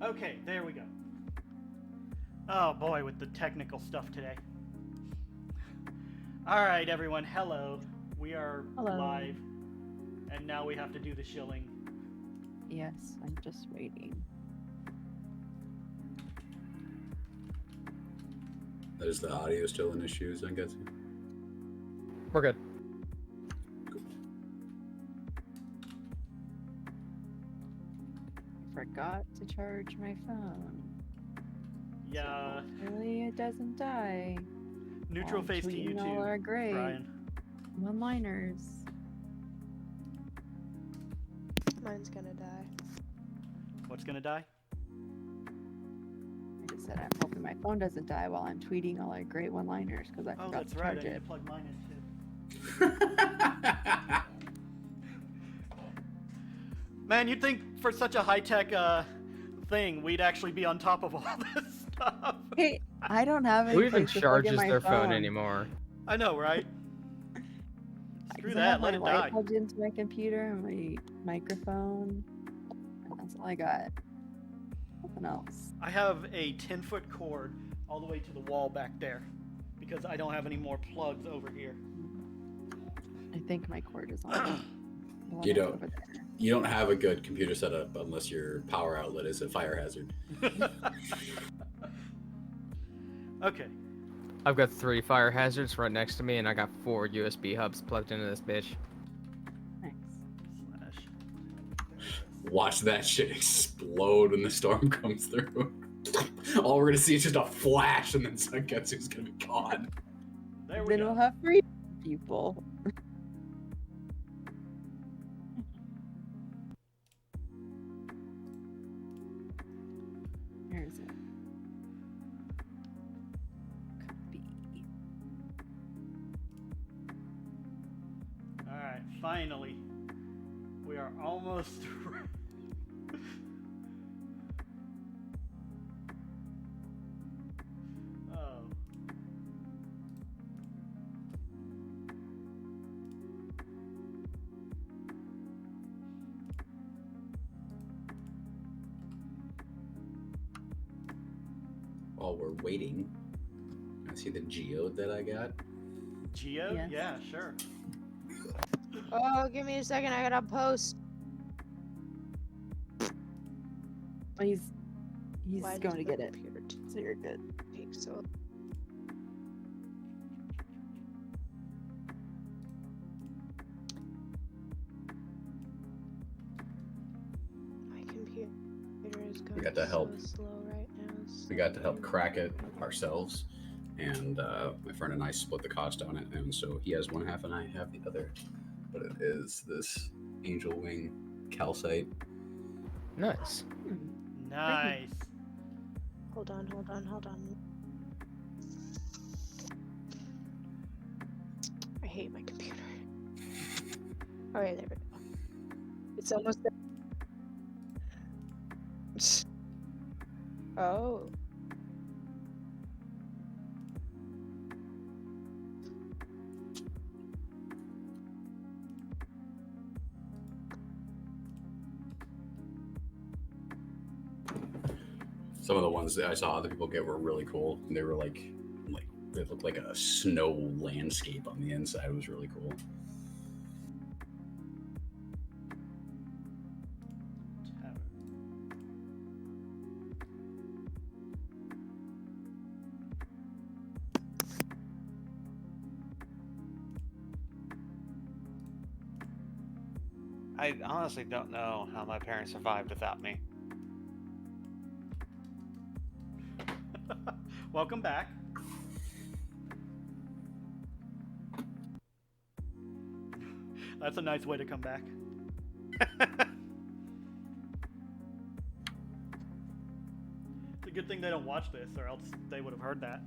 Okay, there we go. Oh boy, with the technical stuff today. Alright, everyone, hello. We are live, and now we have to do the shilling. Yes, I'm just waiting. Is the audio still in issues, I'm guessing? We're good. I forgot to charge my phone. Yeah. Hopefully it doesn't die. Neutral face to you all too, are great. Brian. One-liners. Mine's gonna die. What's gonna die? I just said I'm hoping my phone doesn't die while I'm tweeting all our great one-liners because I Oh, forgot that's to right. charge I need it. to plug mine in too. Man, you'd think for such a high-tech thing, we'd actually be on top of all this stuff. Hey, I don't have any Who even place to plug in charges my their phone anymore? I know, right? Screw I that, have let my it light die. plugged into my computer and my microphone. And that's all I got. Nothing else. I have a 10-foot cord all the way to the wall back there because I don't have any more plugs over here. I think my cord is on. You don't have a good computer setup unless your power outlet is a fire hazard. Okay. I've got 3 fire hazards right next to me, and I got 4 USB hubs plugged into this bitch. Nice. Watch that shit explode when the storm comes through. All we're gonna see is just a flash, and then Sunketsu's gonna be gone. There we Then go. we'll have free people. Where is it? Copy. Alright, finally. We are almost through. Oh. While we're waiting, I see the geode that I got. Geo? Yes. Yeah, sure. Oh, give me a second. I gotta post. Oh, he's Why going to does get the it. computer So you're good. take so? My computer is going got to help. so slow right now. We got to help crack it ourselves, and my friend and I split the cost on it, and so he has one half and I have the other. But it is this angel wing calcite. Nice. Nice. Hold on. I hate my computer. Alright, there we go. It's almost there. Oh. Some of the ones that I saw other people get were really cool. They were like they looked like a snow landscape on the inside. It was really cool. I honestly don't know how my parents survived without me. Welcome back. That's a nice way to come back. It's a good thing they don't watch this, or else they would have heard that.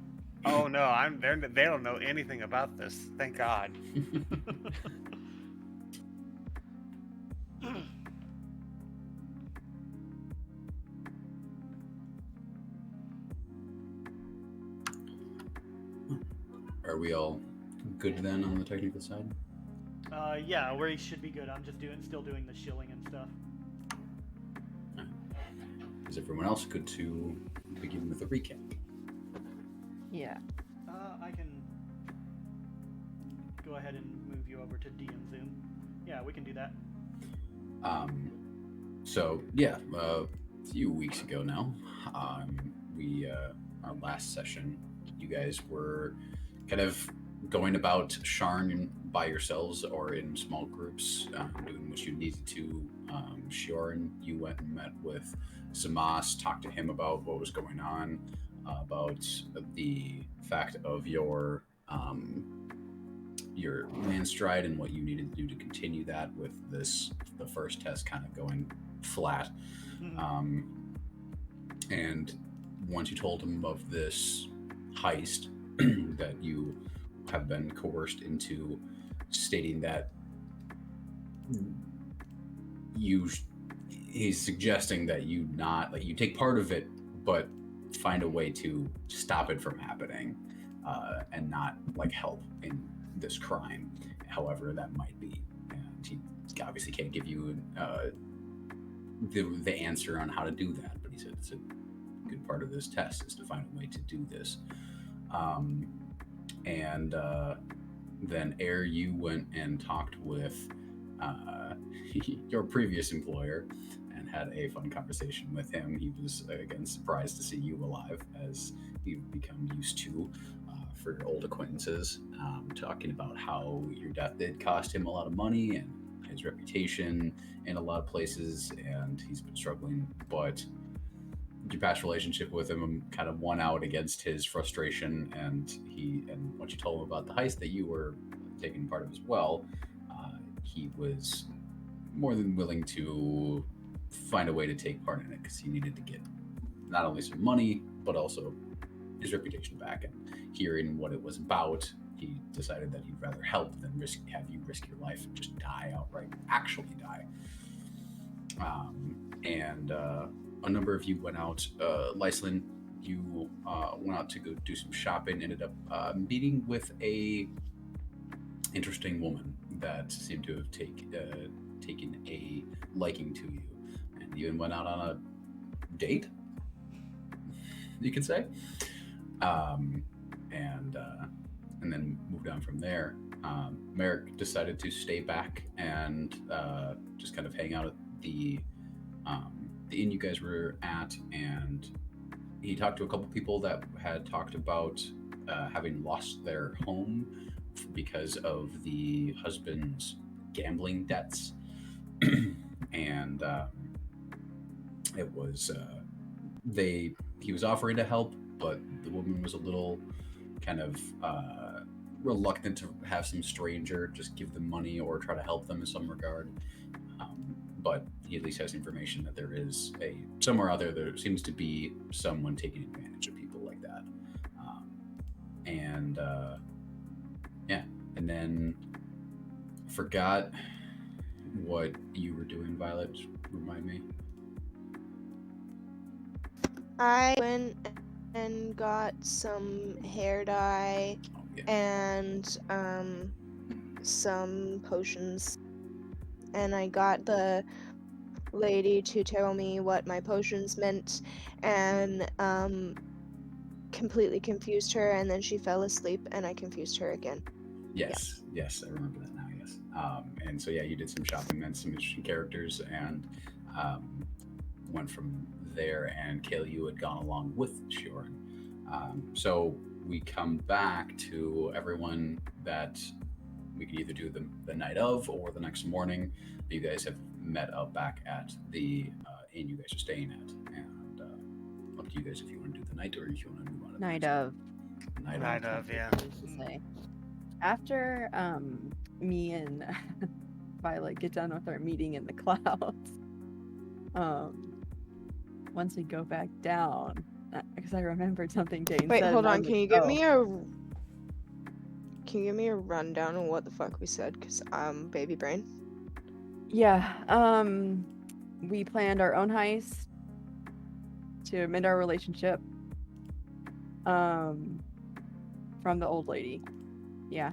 Oh no, they don't know anything about this. Thank God. Are we all good then on the technical side? Yeah, we should be good. I'm just still doing the shilling and stuff. is everyone else good to begin with a recap? Yeah. I can go ahead and move you over to DM Zoom. Yeah, we can do that. So yeah, a few weeks ago now, our last session, you guys were kind of going about Shioryn by yourselves or in small groups, doing what you needed to. Shioryn, you went and met with Samas, talked to him about what was going on, about the fact of your landstride and what you needed to do to continue that with the first test kind of going flat. And once you told him of this heist that you have been coerced into, stating that he's suggesting that you take part of it, but find a way to stop it from happening, and not help in this crime, however that might be. And he obviously can't give you the answer on how to do that, but he said it's a good part of this test is to find a way to do this. Then you went and talked with your previous employer and had a fun conversation with him. He was again surprised to see you alive, as you've become used to for your old acquaintances, talking about how your death did cost him a lot of money and his reputation in a lot of places, and he's been struggling, but your past relationship with him kind of won out against his frustration, and once you told him about the heist that you were taking part of as well, he was more than willing to find a way to take part in it, because he needed to get not only some money but also his reputation back. And hearing what it was about, he decided that he'd rather help than have you risk your life and just die outright, actually die. A number of you went out. Lyslin, you went out to go do some shopping, ended up meeting with a interesting woman that seemed to have taken a liking to you, and even went out on a date, you could say, and then moved on from there. Merrick decided to stay back and just kind of hang out at the inn you guys were at, and he talked to a couple people that had talked about having lost their home because of the husband's gambling debts. And it was he was offering to help, but the woman was a little kind of reluctant to have some stranger just give them money or try to help them in some regard. But he at least has information that there is somewhere out there seems to be someone taking advantage of people like that. And then I forgot what you were doing, Violet. Remind me. I went and got some hair dye and some potions. And I got the lady to tell me what my potions meant, and completely confused her, and then she fell asleep and I confused her again. Yes, I remember that now, yes. And so you did some shopping, met some interesting characters, and went from there, and Kale, you had gone along with Shioryn. So we come back to everyone that we can either do the night of or the next morning. You guys have met up back at the inn you guys are staying at, and up to you guys if you want to do the night or if you want to move on to the Night next of. one. Night of, yeah. To say. After me and Violet get done with our meeting in the clouds, once we go back down, because I remembered something Dane Wait, said. hold on. Can you give me a rundown on what the fuck we said? Cause baby brain. Yeah. We planned our own heist to amend our relationship. From the old lady. Yeah.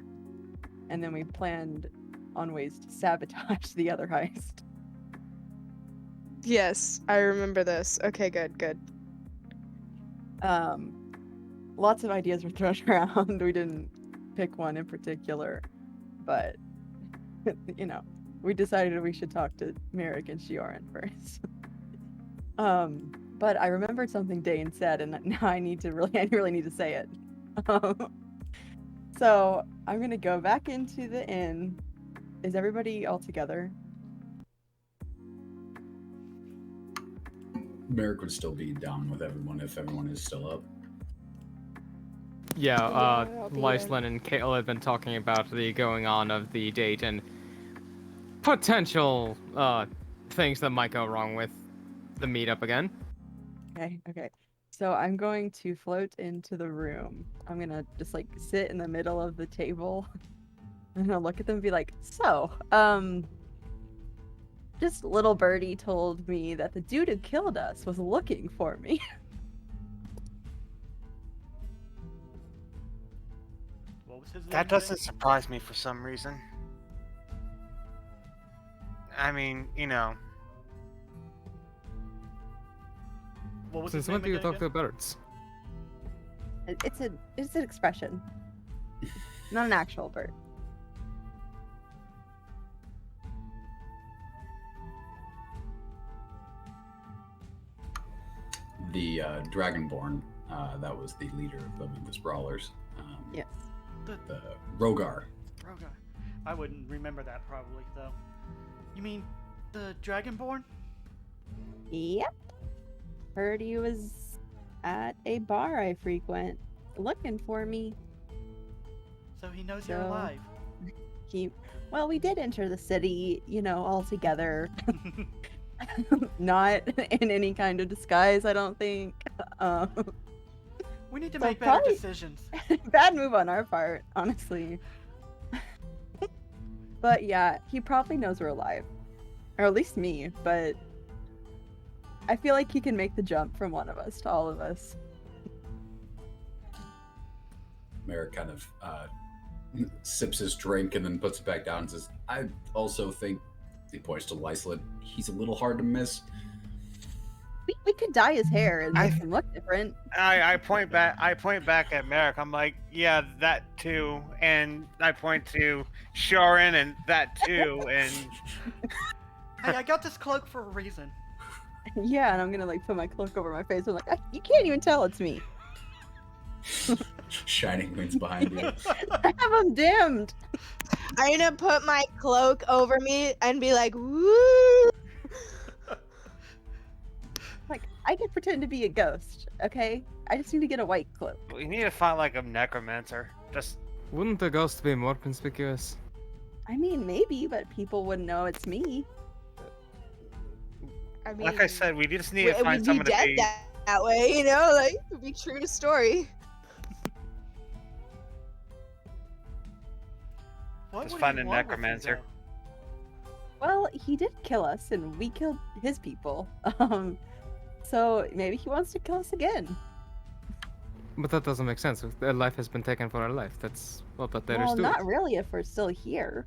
And then we planned on ways to sabotage the other heist. Yes, I remember this. Okay, good. Lots of ideas were thrown around. We didn't pick one in particular, but we decided we should talk to Merrick and Shioryn first. But I remembered something Dane said, and now I really need to say it. So I'm gonna go back into the inn. Is everybody all together? Merrick would still be down with everyone if everyone is still up. Yeah, I'll be Lyslin and Kale have been talking about the going on of the date and potential things that might go wrong with the meetup again. Okay. So I'm going to float into the room. I'm gonna just like sit in the middle of the table and I'll look at them and be like, so, just little birdie told me that the dude who killed us was looking for me. What was his name? That again? doesn't surprise me for some reason. I mean, What was Since his when name do you again? talk to birds? It's an expression, not an actual bird. The Dragonborn, that was the leader of the Memphis Brawlers. Yes. The Rogar. Rogar. I wouldn't remember that probably though. You mean the Dragonborn? Yep. Heard he was at a bar I frequent, looking for me. So he knows you're So- alive. Well, we did enter the city, all together. Not in any kind of disguise, I don't think. We need to So make better probably- decisions. Bad move on our part, honestly. But yeah, he probably knows we're alive. Or at least me, but I feel like he can make the jump from one of us to all of us. Merrick kind of sips his drink and then puts it back down and says, I also think, he points to Lyslin, he's a little hard to miss. We could dye his hair and I- make him look different. I point back at Merrick. I'm like, yeah, that too, and I point to Shioryn and that too, and Hey, I got this cloak for a reason. Yeah, and I'm gonna like put my cloak over my face. I'm like, you can't even tell it's me. Shining wings behind you. I have them dimmed. I'm gonna put my cloak over me and be like, woo! Like, I can pretend to be a ghost, okay? I just need to get a white cloak. we need to find like a necromancer. Just Wouldn't the ghost be more conspicuous? I mean, maybe, but people wouldn't know it's me. I mean, like I said, we just need to we'd find be someone to dead be. that way, like, it would be true to story. What Just would find he a want with you, necromancer. though? Well, he did kill us, and we killed his people. So maybe he wants to kill us again. But that doesn't make sense. If their life has been taken for our life, that's what there is Well, to not it. really if we're still here.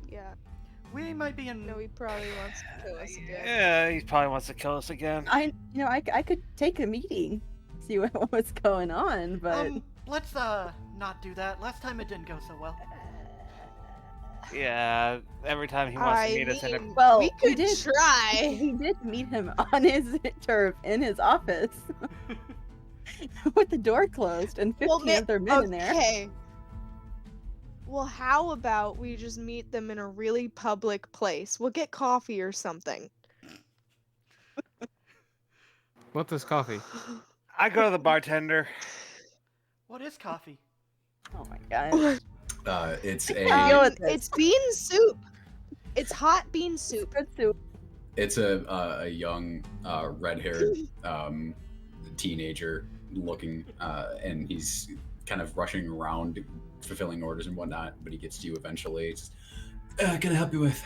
Yeah, We might be in. no, he probably wants to kill us again. Yeah, he probably wants to kill us again. I could take a meeting, see what's going on, but Let's not do that. Last time it didn't go so well. Yeah, every time he wants to meet us in a. well, we we could did try. we did meet him on his turf in his office with the door closed and 15 other men in there. Okay. Well, how about we just meet them in a really public place? We'll get coffee or something. What is coffee? I go to the bartender. What is coffee? Oh my god. It's Deal a with this. It's bean soup. It's hot bean soup. Good soup. it's a young red-haired teenager looking, and he's kind of rushing around fulfilling orders and whatnot, but he gets to you eventually. It's just, can I help you with?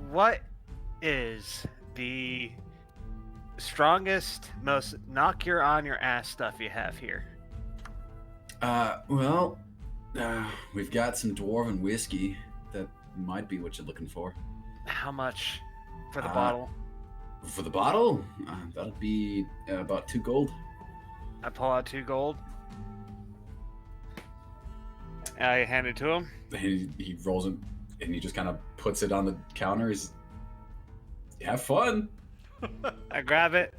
What is the strongest, most knock your on your ass stuff you have here? We've got some dwarven whiskey that might be what you're looking for. How much for the Uh, bottle? For the bottle, that'll be about 2 gold. I pull out 2 gold. I hand it to him. He rolls it, and he just kind of puts it on the counter. He's, have fun. I grab it,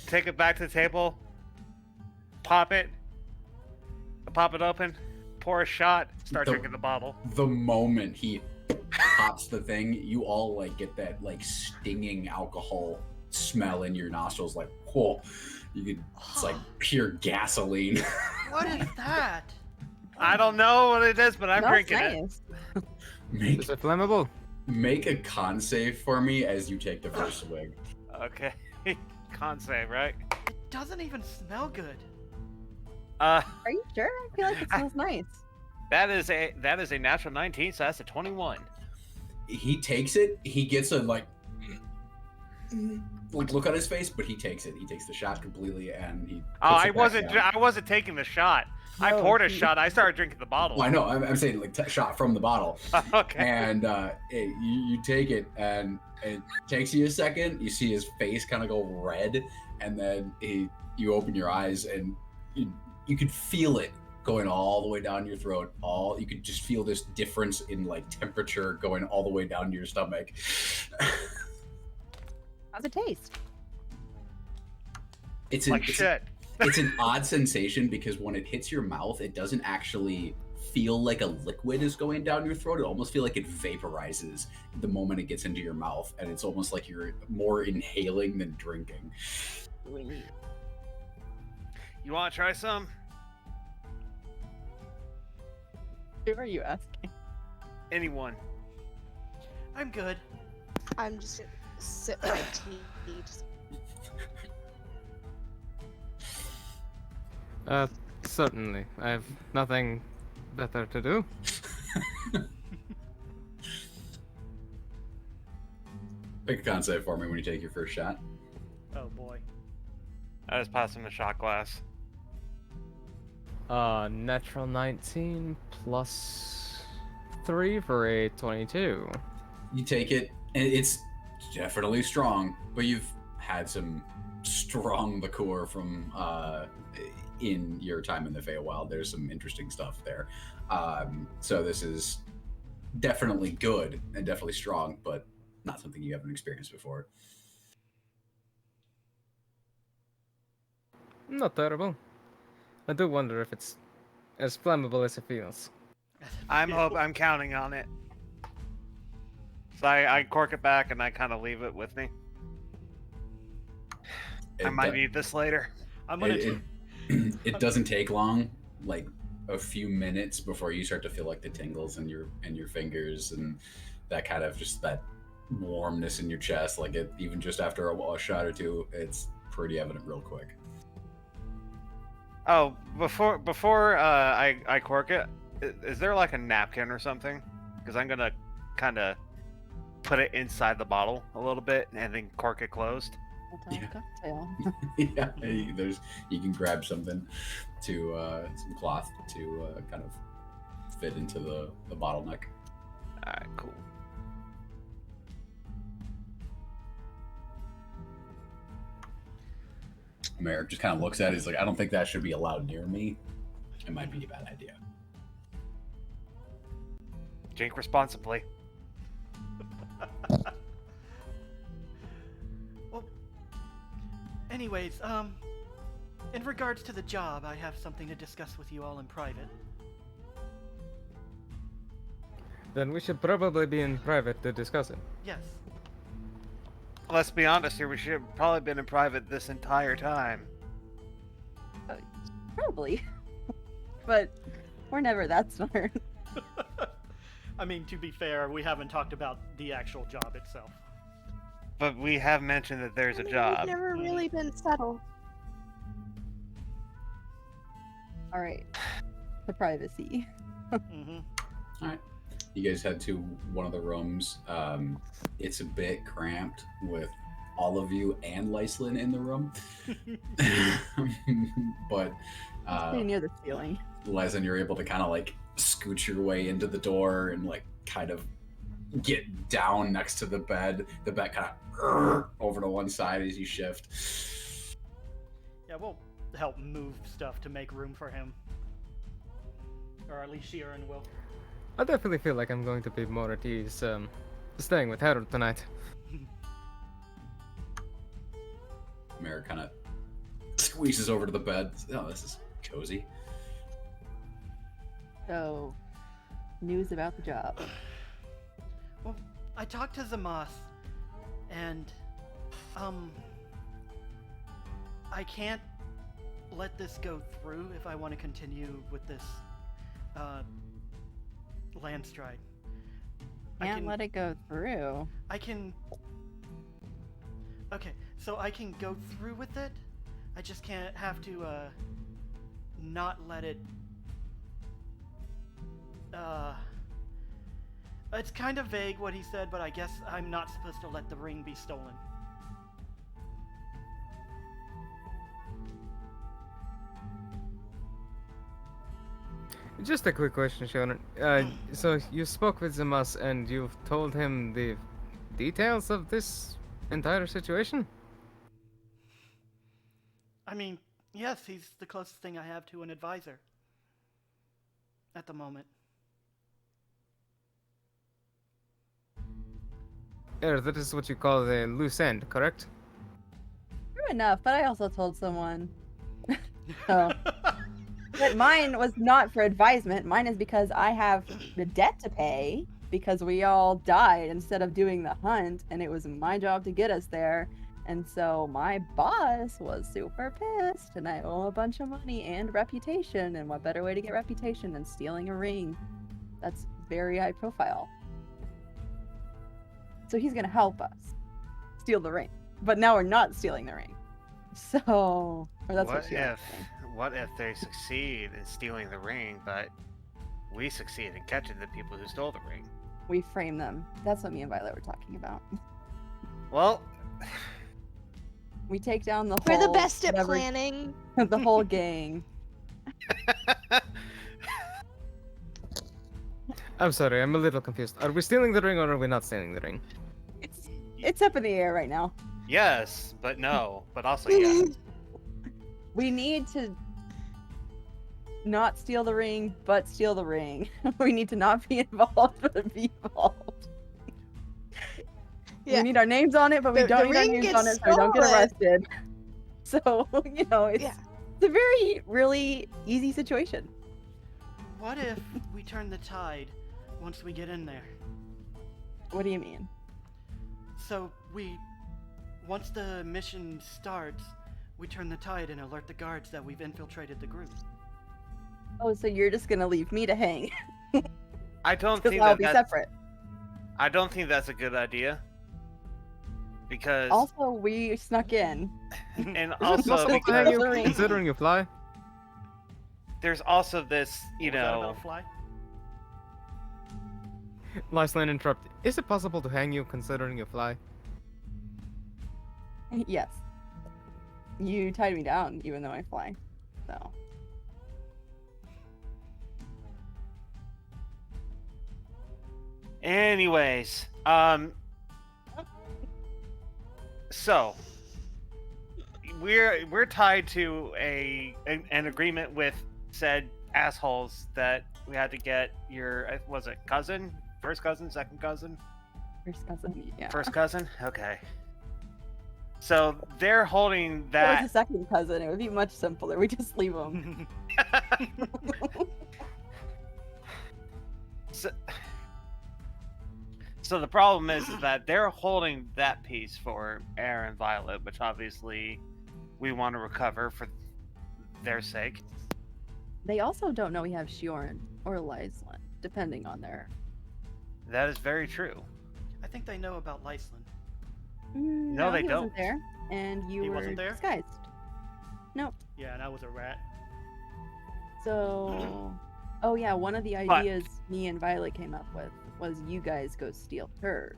take it back to the table, pop it open, pour a shot, start drinking the bottle. The moment he pops the thing, you all like get that like stinging alcohol smell in your nostrils. Like, whoa, you could. It's like pure gasoline. What is that? I don't know what it is, but I'm Smells drinking it. nice. Is it flammable? Make a con save for me as you take the first swig. Okay, con save, right? It doesn't even smell good. Are you sure? I feel like it smells nice. That is a natural 19, so that's a 21. He takes it. He gets a like look on his face, but he takes it. He takes the shot completely, and he. Oh, puts I it back down. wasn't taking the shot. I No, poured a he- shot. I started drinking the bottle. Well, I know. I'm saying like shot from the bottle, Okay. and you take it, and it takes you a second. You see his face kind of go red, and then you open your eyes, and you could feel it going all the way down your throat. You could just feel this difference in like temperature going all the way down to your stomach. How's it taste? It's Like shit. It's an odd sensation because when it hits your mouth, it doesn't actually feel like a liquid is going down your throat. It almost feels like it vaporizes the moment it gets into your mouth, and it's almost like you're more inhaling than drinking. You want to try some? Who are you asking? Anyone? I'm good. I'm just gonna sip my tea. Just... Certainly. I have nothing better to do. Pick a con save for me when you take your first shot. Oh boy. I just passed him the shot glass. Natural 19 plus 3 for a 22. You take it, and it's definitely strong, but you've had some strong liqueur from in your time in the Feywild. There's some interesting stuff there. So this is definitely good and definitely strong, but not something you haven't experienced before. Not terrible. I do wonder if it's as flammable as it feels. I'm counting on it. So I cork it back and I kind of leave it with me. I might need this later. I'm gonna. It doesn't take long, like a few minutes before you start to feel like the tingles in your fingers and that kind of just that warmness in your chest. Like it, even just after a shot or two, it's pretty evident real quick. Oh, before I cork it, is there like a napkin or something? Because I'm gonna kind of put it inside the bottle a little bit and then cork it closed. Yeah. Cocktail. Yeah, you can grab something to some cloth to kind of fit into the bottleneck. All right, cool. Merrick just kind of looks at it. He's like, I don't think that should be allowed near me. It might be a bad idea. Drink responsibly. Well, anyways, in regards to the job, I have something to discuss with you all in private. Then we should probably be in private to discuss it. Yes. Let's be honest here. We should have probably been in private this entire time. Probably. But we're never that smart. I mean, to be fair, we haven't talked about the actual job itself. But we have mentioned that there's a We've job. never really been settled. All right. The privacy. Mm-hmm. All right. You guys head to one of the rooms. It's a bit cramped with all of you and Lyslin in the room. But Pretty near the ceiling. Lyslin, you're able to kind of like scooch your way into the door and like kind of get down next to the bed kind of over to one side as you shift. Yeah, we'll help move stuff to make room for him. Or at least Shioryn will. I definitely feel like I'm going to be more at ease staying with Harold tonight. Merrick kind of squeezes over to the bed. Oh, this is cozy. So, news about the job. Well, I talked to Zamas, and I can't let this go through if I want to continue with this land stride. Can't let it go through. I can. Okay, so I can go through with it. I just can't have to not let it. It's kind of vague what he said, but I guess I'm not supposed to let the ring be stolen. Just a quick question, Shioryn. So you spoke with Zamas and you've told him the details of this entire situation? I mean, yes, he's the closest thing I have to an advisor. At the moment. That is what you call the loose end, correct? True enough, but I also told someone. So, but mine was not for advisement. Mine is because I have the debt to pay because we all died instead of doing the hunt, and it was my job to get us there. And so my boss was super pissed, and I owe a bunch of money and reputation. And what better way to get reputation than stealing a ring? That's very high profile. So he's gonna help us steal the ring, but now we're not stealing the ring. So, or that's what she was saying. What if they succeed in stealing the ring, but we succeed in catching the people who stole the ring? We frame them. That's what me and Violet were talking about. Well, we take down the We're whole. the best at planning. The whole gang. I'm sorry, I'm a little confused. Are we stealing the ring or are we not stealing the ring? It's up in the air right now. yes, but no, but also yes. We need to not steal the ring, but steal the ring. We need to not be involved, but be involved. Yeah. We need our names on it, but we The don't need our ring names gets on it so we don't get stolen. arrested. So, it's Yeah. a very, really easy situation. What if we turn the tide once we get in there? What do you mean? So once the mission starts, we turn the tide and alert the guards that we've infiltrated the group. Oh, so you're just gonna leave me to hang? I don't Because think I'll be that's, separate. I don't think that's a good idea. Because Also, we snuck in. and Is it also possible to because hang you the ring. considering you fly? there's also this, you What was that know, about Fly? Lyslane interrupt. Is it possible to hang you considering you fly? Yes. You tied me down even though I fly. So. anyways, so we're tied to an agreement with said assholes that we had to get your was it cousin, first cousin, second cousin, First cousin, yeah. first cousin? Okay. So they're holding If it that. was a second cousin, it would be much simpler. We just leave them. So the problem is that they're holding that piece for Air and Violet, which obviously we want to recover for their sake. They also don't know we have Shioryn or Lyslin, depending on their. That is very true. I think they know about Lyslin. No, they he don't. Wasn't there, and you He were wasn't there? disguised. No. Yeah, and I was a rat. So, oh yeah, one of the But- ideas me and Violet came up with was you guys go steal her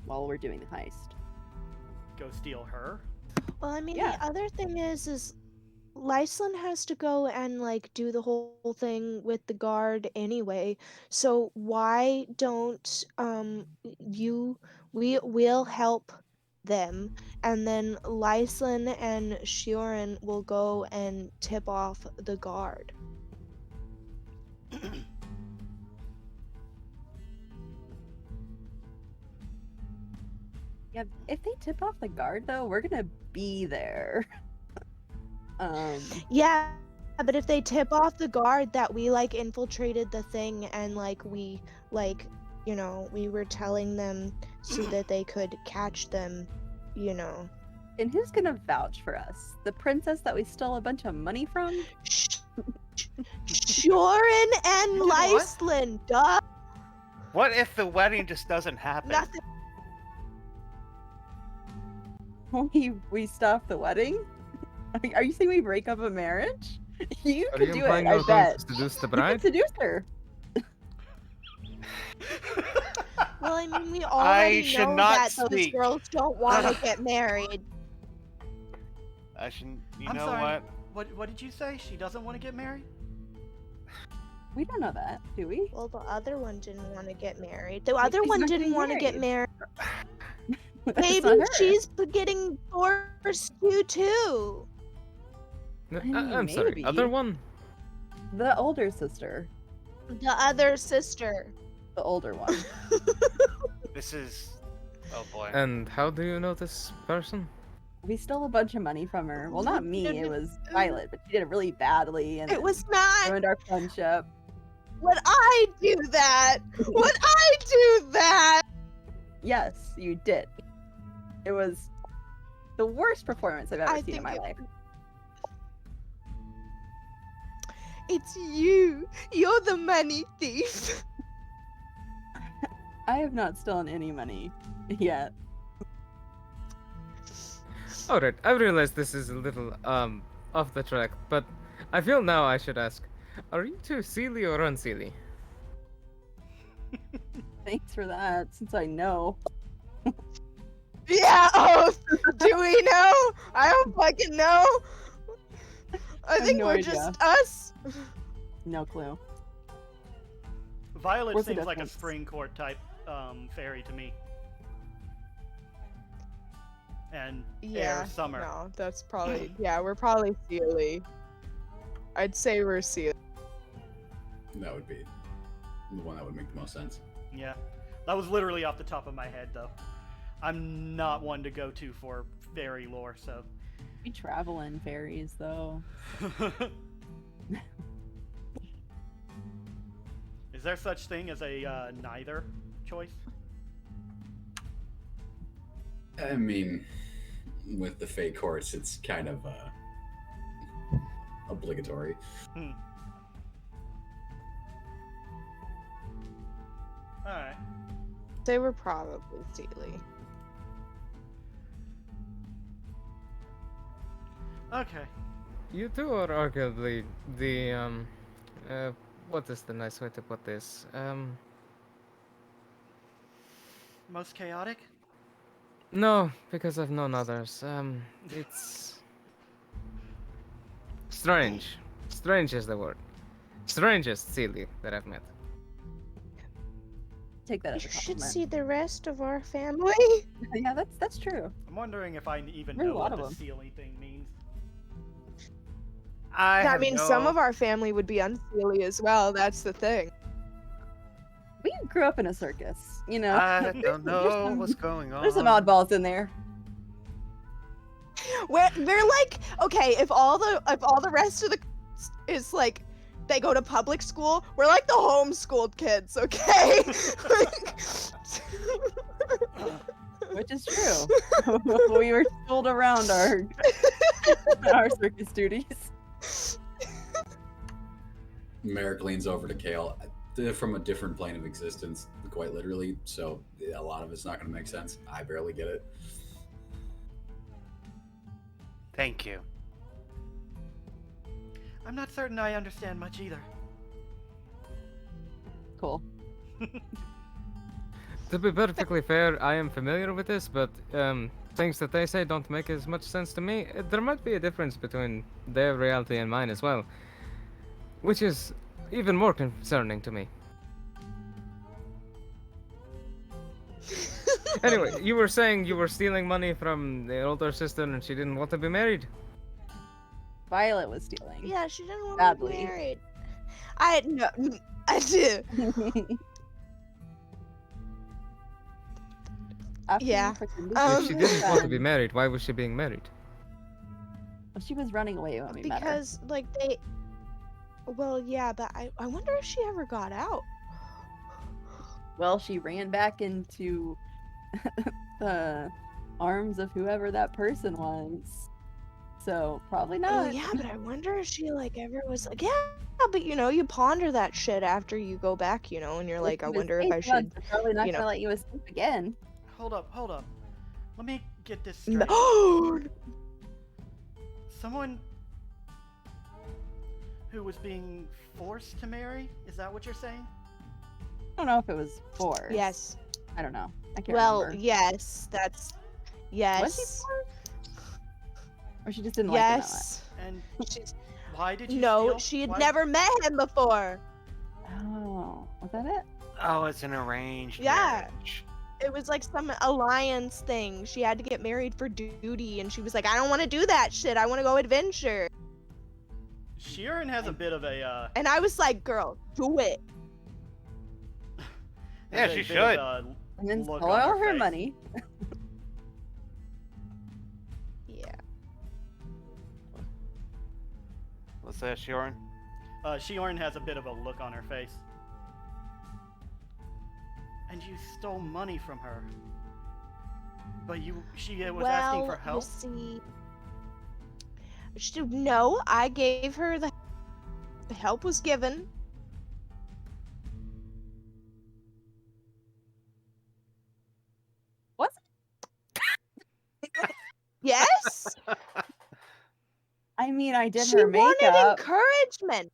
while we're doing the heist. Go steal her? Well, I mean, Yeah. the other thing is Lyslin has to go and like do the whole thing with the guard anyway. So why don't we'll help them, and then Lyslin and Shioryn will go and tip off the guard. Yeah, if they tip off the guard though, we're gonna be there. Yeah, but if they tip off the guard that we like infiltrated the thing and like we like, you know, we were telling them so that they could catch them, you know. And who's gonna vouch for us? The princess that we stole a bunch of money from? Shioryn and You did what? Lyslin, duh. What if the wedding just doesn't happen? Nothing. We stop the wedding? Are you saying we break up a marriage? You Are could you do implying it, I you're going bet. to seduce the You bride? could seduce her. Well, I mean, we I already should know not that those speak. girls don't want to get married. I shouldn't. You I'm know sorry. what? What did you say? She doesn't want to get married? We don't know that, do we? Well, the other one didn't want to get married. The Maybe other she's one not didn't getting want to get married. It's Maybe not her. she's getting forced to too. No, I mean, I'm sorry. maybe. Other one? The older sister. The other sister. The older one. This is. Oh boy. And how do you know this person? We stole a bunch of money from her. Well, not me. It was Violet, but she did it really badly, and It was not. ruined our friendship. Would I do that? Would I do that? Yes, you did. It was the worst performance I've ever I seen in think my it- life. It's you. You're the money thief. I have not stolen any money yet. Alright, I realize this is a little off the track, but I feel now I should ask, are you two silly or unsilly? Thanks for that, since I know. Yeah. Oh, do we know? I don't fucking know. I have think no we're idea. just us. No clue. Violet What's the seems like a difference? spring court type fairy to me. And air summer. No, that's probably yeah. We're probably Sealy. I'd say we're Sealy. That would be the one that would make the most sense. Yeah. That was literally off the top of my head, though. I'm not one to go to for fairy lore, so. We travel in fairies, though. Is there such thing as a neither choice? I mean, with the fake horse, it's kind of obligatory. Alright. They were probably Sealy. Okay. You two are arguably the what is the nice way to put this? Most chaotic? No, because I've known others. It's strange. Strange is the word. Strangest silly that I've met. Take that You as a should compliment. see the rest of our family. Yeah, that's true. I'm wondering if I even There's a know lot what of the them. ceiling thing means. I mean, some of our family would be unseelie as well. That's the thing. We grew up in a circus, you know. I There's don't know some- what's going on. There's some oddballs in there. We're like, okay, if all the rest of the is like they go to public school, we're like the homeschooled kids, okay? Which is true. We were told around our circus duties. Merrick leans over to Kale. They're from a different plane of existence, quite literally, so a lot of it's not going to make sense. I barely get it. Thank you. I'm not certain I understand much either. Cool. To be perfectly fair, I am familiar with this, but things that they say don't make as much sense to me. There might be a difference between their reality and mine as well, which is even more concerning to me. Anyway, you were saying you were stealing money from the older sister and she didn't want to be married? Violet was stealing. Yeah, she didn't want to Badly. be married. I do. After Yeah. you pretended Um, If she didn't want to be married, why was she being married? Well, she was running away when we met her. Because like they. Well, yeah, but I wonder if she ever got out. Well, she ran back into the arms of whoever that person was. So probably Oh not. yeah, but I wonder if she like ever was like, yeah, but you know, you ponder that shit after you go back, you know, and you're like, I wonder if I should. They're probably not you gonna know. let you escape again. Hold up. Let me get this straight. No. Someone who was being forced to marry? Is that what you're saying? I don't know if it was forced. Yes. I don't know. I can't Well, remember. yes, that's. Yes. Was she forced? Or she just didn't like him that much? Yes. And She's- why did you No, steal? she had Why- never met him before. Oh, was that it? Oh, it's an arranged Yeah. marriage. It was like some alliance thing. She had to get married for duty, and she was like, I don't want to do that shit. I want to go adventure. Shioryn has a bit of a And I was like, girl, do it. Yeah, has a she bit should. of a And then look spoil on her face. money. Yeah. What's that, Shioryn? Shioryn has a bit of a look on her face. And you stole money from her. But she was asking for help? You see, no, I gave her the help was given. Was Yes. I mean, I did She her wanted makeup. encouragement.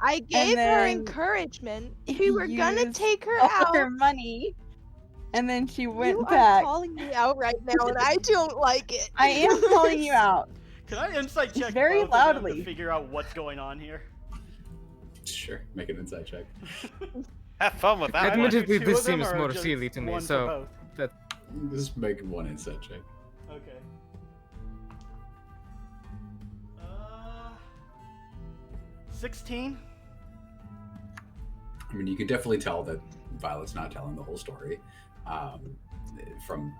I gave her then encouragement. We were gonna used take her all out. her money, and then she went You back. are calling me out right now, and I don't like it. I am calling you out. Can I insight check Very both of them loudly. to figure out what's going on here? Sure, make an insight check. Have fun with that one. Admittedly, Two this of them seems or more just silly to me, one for so both? Just make one insight check. Okay. 16? I mean, you can definitely tell that Violet's not telling the whole story, from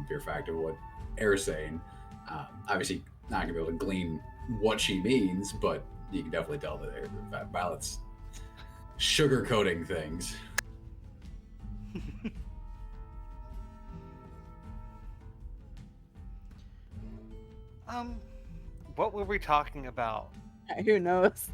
pure fact of what Air's saying. Obviously, not gonna be able to glean what she means, but you can definitely tell that Violet's sugarcoating things. What were we talking about? Who knows?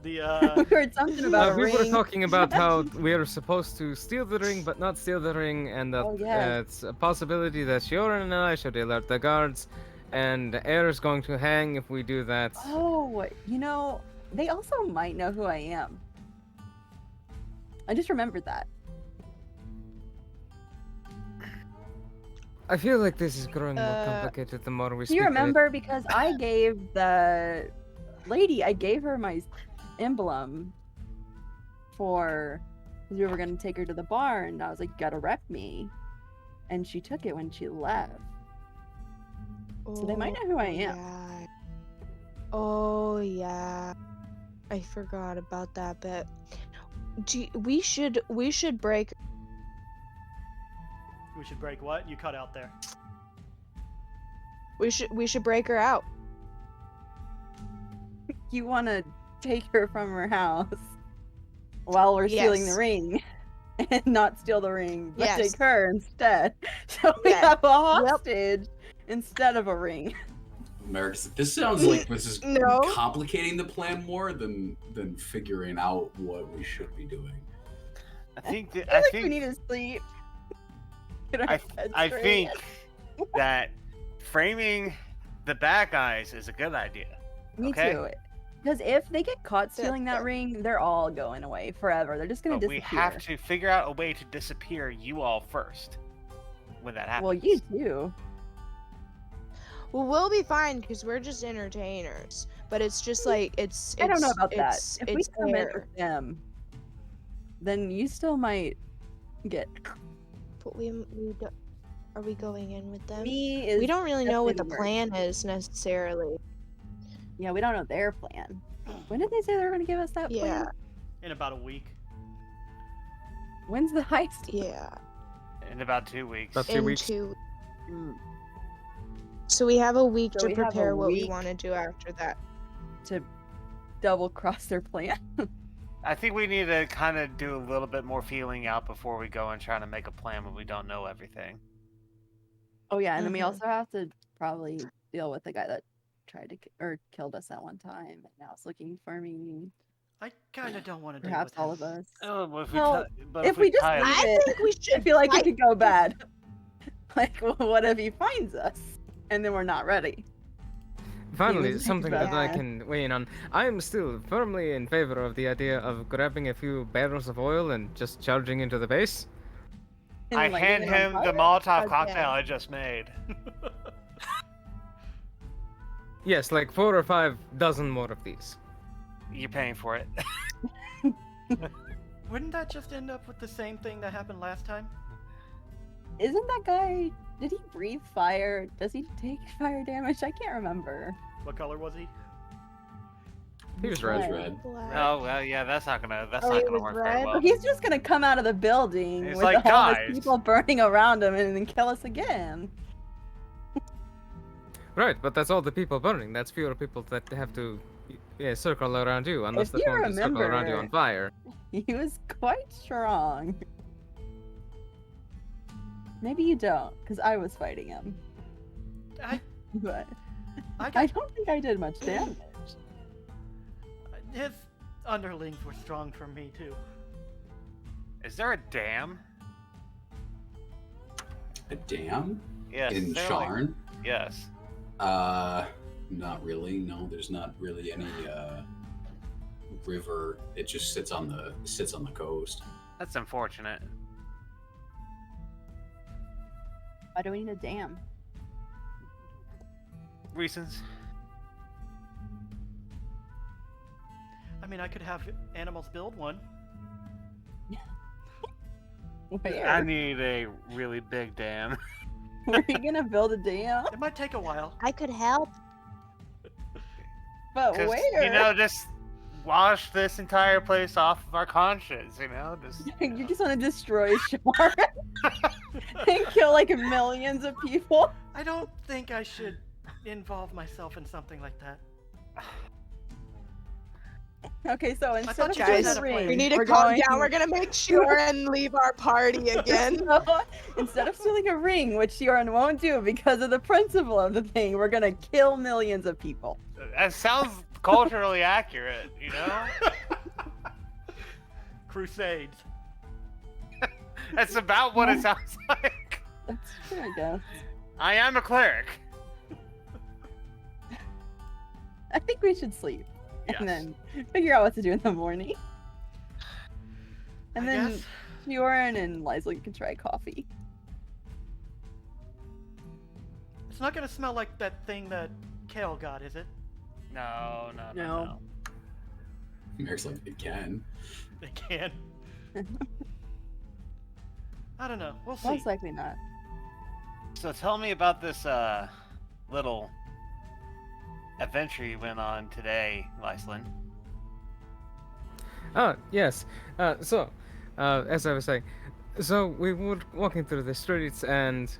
The We heard something about a we were ring. talking about how we are supposed to steal the ring, but not steal the ring, and that Oh, yes. it's a possibility that Shioryn and I should alert the guards, and Air is going to hang if we do that. Oh, you know, they also might know who I am. I just remembered that. I feel like this is growing more Uh, complicated the more we Do speak. you of it. remember? Because I gave the lady, I gave her my emblem for, because we were going to take her to the bar, and I was like, you gotta rep me. And she took it when she left. So they might know who I am. Yeah. Oh yeah. I forgot about that bit. We should break. we should break what? You cut out there. We should break her out. You want to take her from her house while we're stealing the Yes. ring. And not steal the ring, but Yes. take her instead. So we Yeah. have a hostage instead of a ring. Merrick, this sounds like this is No. complicating the plan more than figuring out what we should be doing. I think that, I feel like we need to sleep. Get our heads I straight. think that framing the bad guys is a good idea. Me okay. too. Because if they get caught stealing that fair. ring, they're all going away forever. They're just gonna But we disappear. have to figure out a way to disappear you all first when that happens. Well, you too. Well, we'll be fine because we're just entertainers. But it's just like it's. I don't know about that. it's, If we It's come in fair. with them, then you still might get. But we don't, are we going in with them? Me is We don't really know what the definitely plan is necessarily. Yeah, we don't know their plan. When did they say they were gonna give us that Yeah, plan? In about a week. When's the heist? yeah. In about 2 weeks. About 2 weeks. Mm, So we have a week So to we have a prepare what we week. want to do after that. to double cross their plan. I think we need to kind of do a little bit more feeling out before we go and try to make a plan when we don't know everything. Oh yeah, and then we Mhm. also have to probably deal with the guy that tried to or killed us at one time, and now is looking for me. I kind of don't want to deal Perhaps with all him. of us. Oh, but if Well, but if we just tie it- leave I it, think we should. I feel like it fight. could go bad. Like, what if he finds us and then we're not ready? Finally, was something that I bad. can weigh in on. I am still firmly in favor of the idea of grabbing a few barrels of oil and just charging into the base. And, I like, hand leave it on him the fire? Molotov Okay. cocktail I just made. Yes, like 4 or 5 dozen more of these. You're paying for it. Wouldn't that just end up with the same thing that happened last time? Isn't that guy? Did he breathe fire? Does he take fire damage? I can't remember. What color was he? He was He's red. It's red. Black. Oh well, yeah, that's not gonna Oh, he work was very red? well. So he's just gonna come out of the building He's with like, all "Guys." the people burning around him and then kill us again. Right, but that's all the people burning. That's fewer people that have to circle around you, unless If they're you going to circle around you remember- on fire. He was quite strong. Maybe you don't, because I was fighting him. I But I I got don't think I did much damage. his underlings were strong for me too. Is there a dam? A dam Yes. in they're like- Shioryn? Yes. Not really. No, there's not really any river. It just sits on the coast. That's unfortunate. Why do we need a dam? Reasons. I mean, I could have animals build one. Where? I need a really big dam. Were you gonna build a dam? It might take a while. I could help. But 'Cause, where? you know, just wash this entire place off of our conscience, you know? Just You just want to destroy Shioryn and kill like millions of people. I don't think I should involve myself in something like that. Okay, so instead thought of you doing guys had the a plan. ring, We need to we're calm going- down. We're gonna make Shioryn leave our party again. So, instead of stealing a ring, which Shioryn won't do because of the principle of the thing, we're gonna kill millions of people. that sounds culturally accurate, you know? Crusades. That's about what it sounds like. That's true, I guess. I am a cleric. I think we should sleep Yes. and then figure out what to do in the morning. And I then guess. Shioryn and Liza can try coffee. It's not gonna smell like that thing that Kale got, is it? No. No. Merrick's like, it can. It can. I don't know. We'll see. Most likely not. So tell me about this little adventure you went on today, Lyslin. Oh, yes. As I was saying, so we were walking through the streets and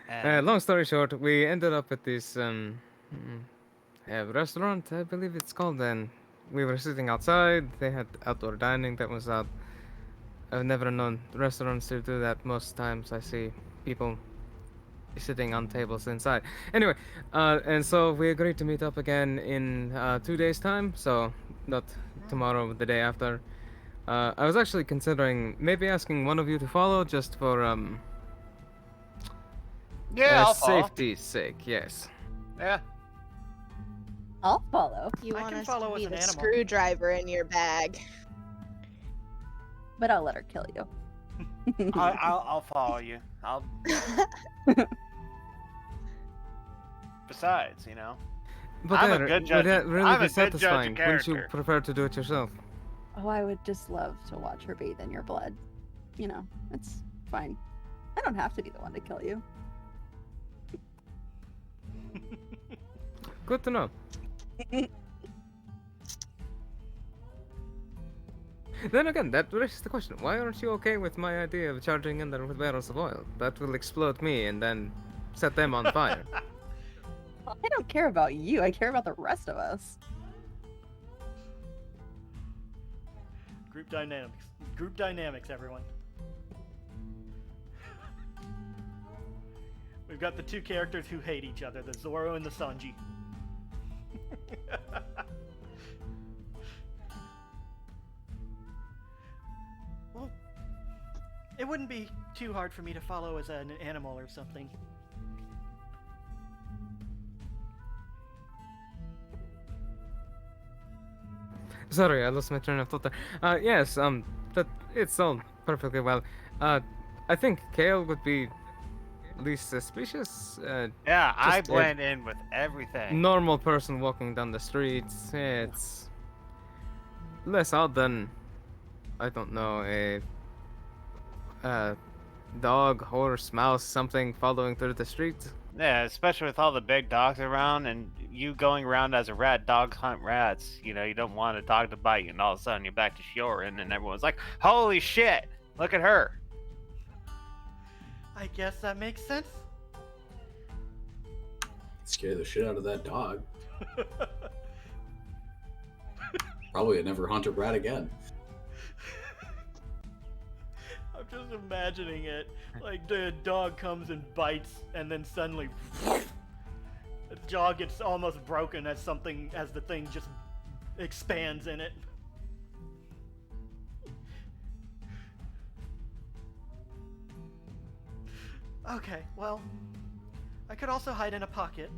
And long story short, we ended up at this restaurant, I believe it's called, and we were sitting outside. They had outdoor dining that was out. I've never known restaurants to do that. Most times I see people sitting on tables inside. Anyway, and so we agreed to meet up again in 2 days' time, so not tomorrow, but the day after. I was actually considering maybe asking one of you to follow just for Yeah, I'll follow. Safety's sake, yes. Yeah. I'll follow, You I want can us follow to as be an the animal. screwdriver in your bag. but I'll let her kill you. I'll follow you. I'll. Besides, you know. But I'm a then, good would judge that of- really I'm be a good judge of satisfying? Wouldn't you character. prefer to do it yourself? Oh, I would just love to watch her bathe in your blood. You know, it's fine. I don't have to be the one to kill you. Good to know. Then again, that raises the question, why aren't you okay with my idea of charging in there with barrels of oil? That will explode me and then set them on fire. I don't care about you. I care about the rest of us. Group dynamics. Group dynamics, everyone. We've got the two characters who hate each other, the Zoro and the Sanji. Well, it wouldn't be too hard for me to follow as an animal or something. Sorry, I lost my train of thought there. Yes, that it's all perfectly well. I think Kale would be least suspicious. Yeah, I Just, blend in with everything. Normal person walking down the streets. It's less odd than, I don't know, a dog, horse, mouse, something following through the street. Yeah, especially with all the big dogs around and you going around as a rat. Dogs hunt rats. You know, you don't want a dog to bite you, and all of a sudden you're back to Shioryn, and everyone's like, "Holy shit! Look at her!" I guess that makes sense. Scare the shit out of that dog. Probably never hunt a rat again. I'm just imagining it. Like the dog comes and bites, and then suddenly the jaw gets almost broken as the thing just expands in it. Okay, well, I could also hide in a pocket.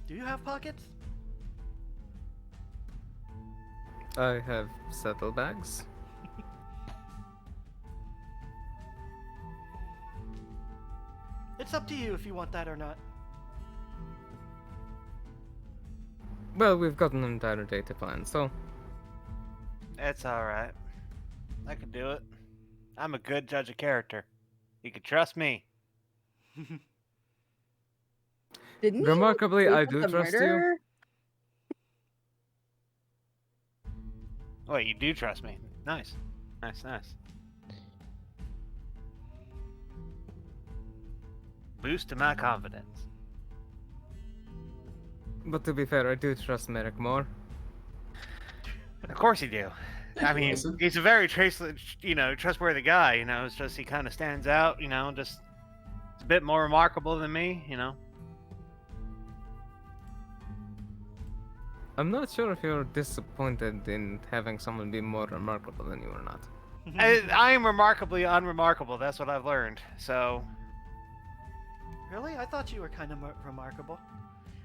Do you have pockets? I have saddlebags. It's up to you if you want that or not. Well, we've got an entire day to plan, so It's alright. I can do it. I'm a good judge of character. You can trust me. Didn't you remarkably, sleep I with do the trust you. murderer? Wait, you do trust me? Nice. Nice, nice. Boost to my confidence. But to be fair, I do trust Merrick more. Of course you do. I mean, Listen. he's a very trustworthy guy. You know, it's just he kind of stands out. You know, just it's a bit more remarkable than me. You know. I'm not sure if you're disappointed in having someone be more remarkable than you or not. I am remarkably unremarkable. That's what I've learned. So, Really? I thought you were kind of remarkable.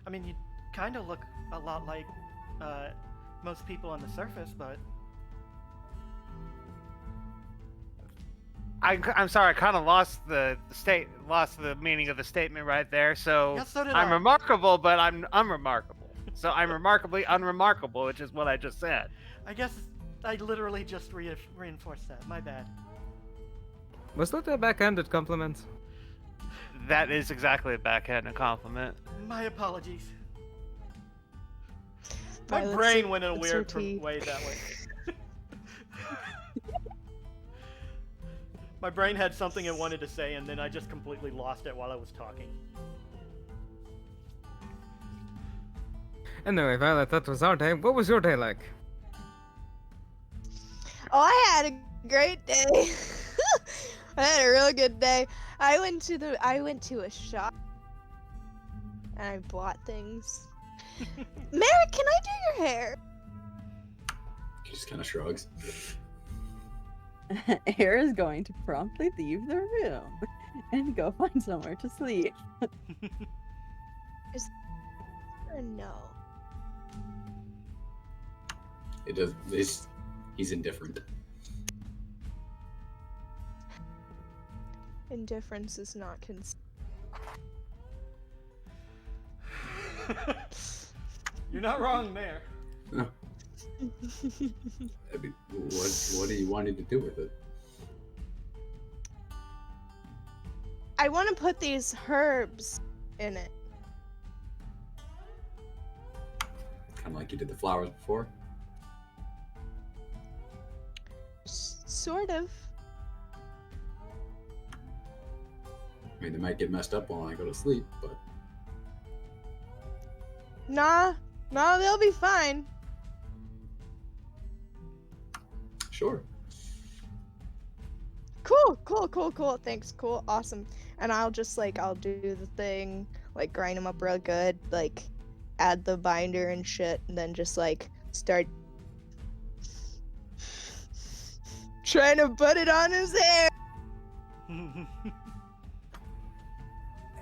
I mean, you kind of look a lot like most people on the surface, but I'm sorry. I kind of lost the meaning of the statement right there. So, yeah, so did I'm I. remarkable, but I'm unremarkable. So I'm remarkably unremarkable, which is what I just said. I guess I literally just reinforced that. My bad. Was that a backhanded compliment? That is exactly a backhanded compliment. My apologies. My Violet's brain went in a her weird teeth. way that way. My brain had something it wanted to say, and then I just completely lost it while I was talking. Anyway, Violet, that was our day. What was your day like? Oh, I had a great day. I had a real good day. I went to a shop and I bought things. Merrick, can I do your hair? He just kind of shrugs. Air is going to promptly leave the room and go find somewhere to sleep. Or no? It does. He's indifferent. Indifference is not consent. You're not wrong there. I mean, what are you wanting to do with it? I want to put these herbs in it. Kind of like you did the flowers before. Sort of. I mean, they might get messed up while I go to sleep, but Nah, they'll be fine. sure. Cool. Thanks. Cool. Awesome. And I'll just I'll do the thing, grind them up real good, add the binder and shit, and then just start trying to put it on his hair.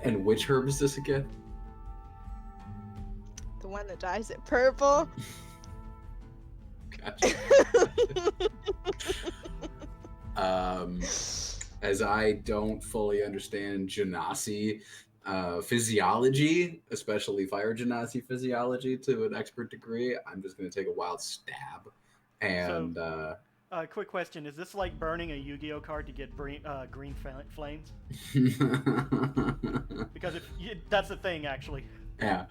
And which herb is this again? The one that dyes it purple. Gotcha. As I don't fully understand genasi physiology, especially fire genasi physiology, to an expert degree, I'm just going to take a wild stab. And quick question: is this like burning a Yu-Gi-Oh card to get green flames? Because that's the thing, actually. yeah.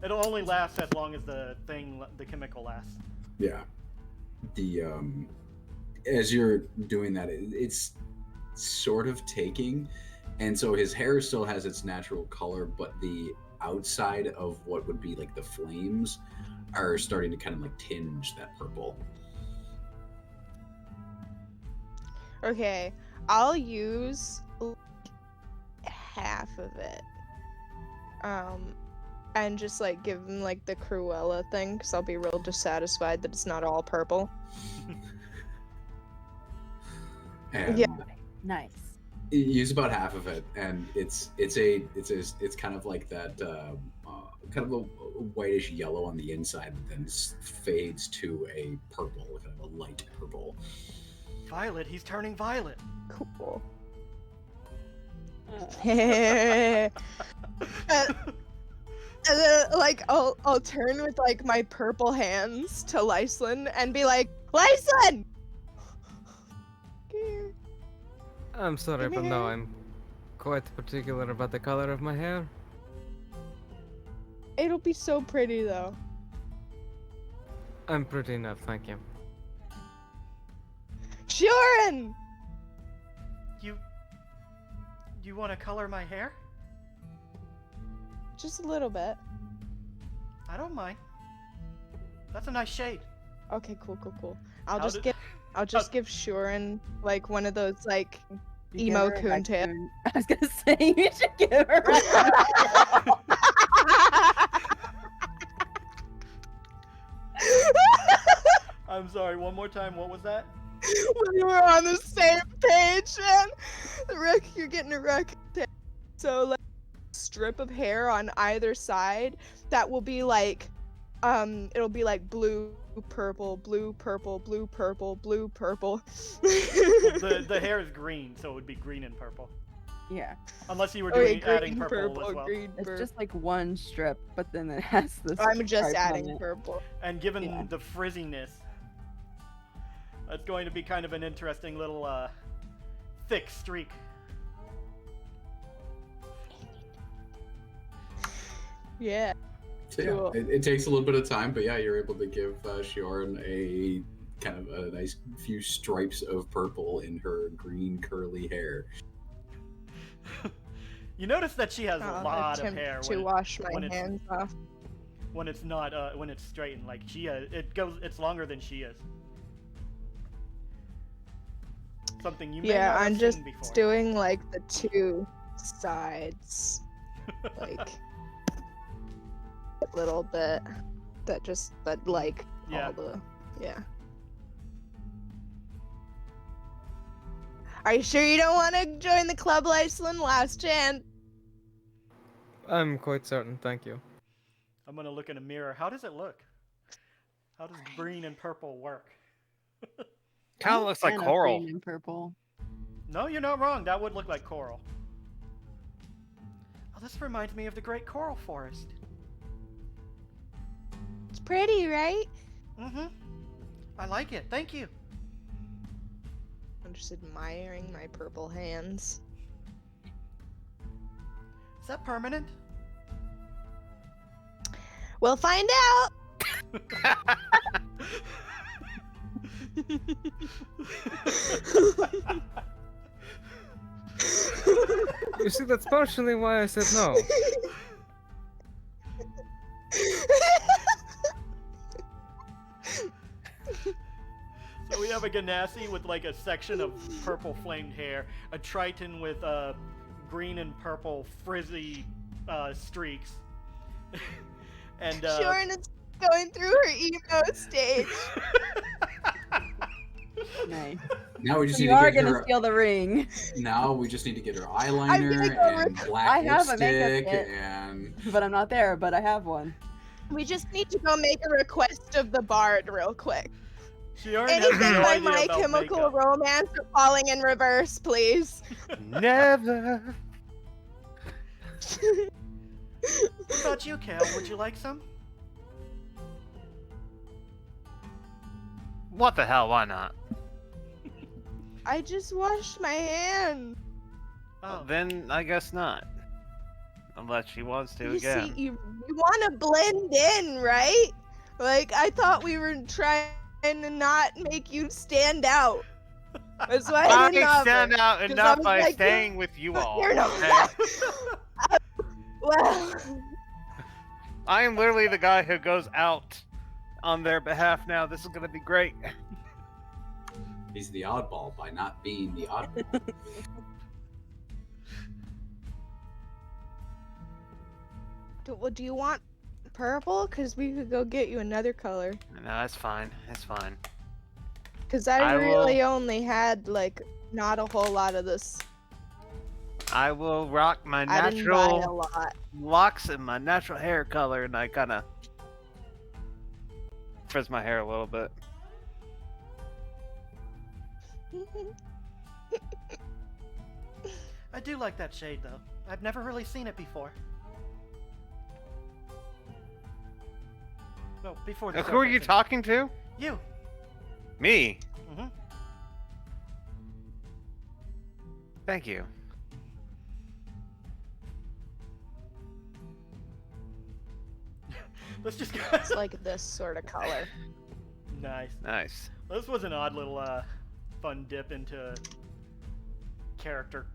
It'll only last as long as the chemical lasts. Yeah. The as you're doing that, it's sort of taking, and so his hair still has its natural color, but the outside of what would be the flames are starting to kind of tinge that purple. Okay, I'll use half of it. And just give him the Cruella thing, because I'll be real dissatisfied that it's not all purple. And Yeah. Nice. use about half of it, and it's kind of like that kind of a whitish yellow on the inside, but then fades to a purple, kind of a light purple. Violet, he's turning violet. Cool. And then I'll turn with my purple hands to Lyslin and be like, Lyslin! I'm sorry, but no, I'm quite particular about the color of my hair. It'll be so pretty though. I'm pretty enough, thank you. Shioryn! You want to color my hair? Just a little bit. I don't mind. That's a nice shade. Okay, cool. I'll just give Shioryn one of those You emo give her a coon tail. raccoon. I was gonna say you should give her a I'm sorry, one more time, what was that? We were on the same page, man. Rick, you're getting a raccoon tail. So strip of hair on either side that will be it'll be blue, purple, blue, purple, blue, purple, blue, purple. the hair is green, so it would be green and purple. Yeah. Unless you were Okay, adding green, purple as well. green, It's purple. just one strip, but then it has this. I'm just stripe on adding it. purple. And given Yeah. the frizziness, it's going to be kind of an interesting little thick streak. Yeah. So yeah, Cool. it takes a little bit of time, but yeah, you're able to give Shioryn a kind of a nice few stripes of purple in her green curly hair. You notice that she has a I'll lot of attempt hair to wash my when it's- hands off. when it's not when it's straightened. It's longer than she is. Something you may Yeah, not I'm have just seen before. doing the two sides, a little bit. That Yeah. all the yeah. Are you sure you don't want to join the club, Lyslin? Last chance. I'm quite certain, thank you. I'm gonna look in a mirror. How does it look? How does green and purple work? Kind of looks like And a coral. green and purple. No, you're not wrong. That would look like coral. Oh, this reminds me of the Great Coral Forest. It's pretty, right? Mm-hmm. I like it. Thank you. I'm just admiring my purple hands. Is that permanent? We'll find out. You see, that's partially why I said no. So we have a Ganassi with like a section of purple flamed hair, a Triton with green and purple frizzy streaks, and Shioryn is going through her emo stage. Nice. Now we just You need to are get gonna her. steal the ring, Now we just need to get her gonna eyeliner go and black I have a makeup lipstick kit. and. but I'm not there. But I have one. We just need to go make a request of the bard real quick. Shioryn has Anything no by idea My about Chemical makeup. Romance or Falling in Reverse, please. Never. What about you, Kale? Would you like some? What the hell? Why not? I just washed my hands. Oh, Then I guess not. Unless she wants to You again. see, you want to blend in, right? Like, I thought we were trying to not make you stand out. That's why I I didn't offer. stand out 'Cause I enough was by like, staying with you all. You're not. Okay? Well, I am literally the guy who goes out on their behalf now. This is gonna be great. He's the oddball by not being the oddball. do you want purple? Because we could go get you another color. No, that's fine. That's fine. Because I I really will- only had, like, not a whole lot of this. I will rock my I didn't buy a natural lot. locks and my natural hair color, and I kind of frizz my hair a little bit. I do like that shade though. I've never really seen it before. No, before the Who are you surfacing. talking to? You. Me. Mm-hmm. Thank you. Let's just go. It's like this sort of color. Nice. Nice. This was an odd little fun dip into character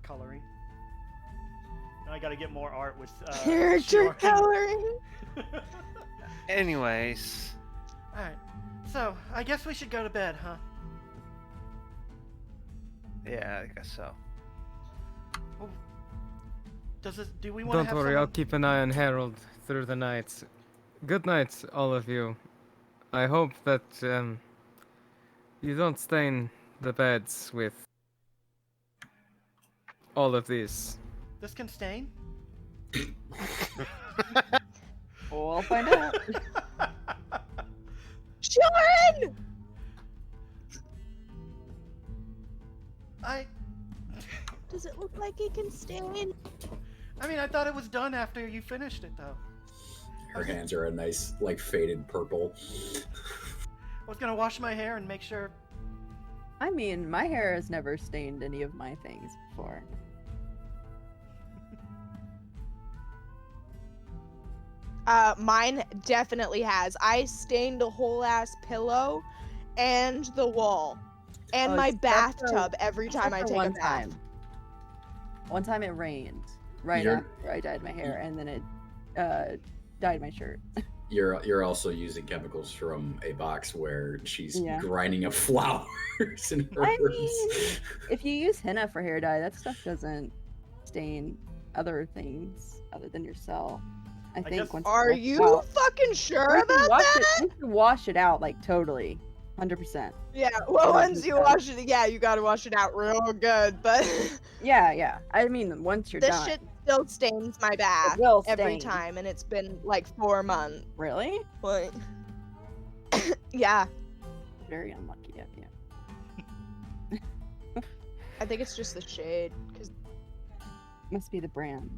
coloring. Now I gotta get more art with Character Shioryn. coloring. Anyways, Alright. So, I guess we should go to bed, huh? yeah, I guess so. Do we want to Don't have worry, I'll someone... keep an eye on Harold through the night. Good night, all of you. I hope that you don't stain the beds with all of these. This can stain? We'll find out. Shioryn! Does it look like it can stain? I mean, I thought it was done after you finished it, though. Her hands are a nice, like, faded purple. I was gonna wash my hair and make sure... I mean, my hair has never stained any of my things before. Mine definitely has. I stained a whole ass pillow and the wall. And Oh, my except for- bathtub every time I Except take for a one bath. time. One time it rained right You're- after I dyed my hair, and then it dyed my shirt. You're also using chemicals from a box where she's Yeah. grinding up flowers in hers. I mean, if you use henna for hair dye, that stuff doesn't stain other things other than yourself. I think guess- once Are wash it you out- fucking sure you can about wash that? it, you can wash it out like totally. 100%. Yeah, well, once you wash it, yeah, you gotta wash it out real good. But Yeah. I mean, once you're this done. shit still stains my bath will every stain. time, and it's been like 4 months. Really? Like, yeah, Very unlucky of you. I think it's just the shade. Cause Must be the brand.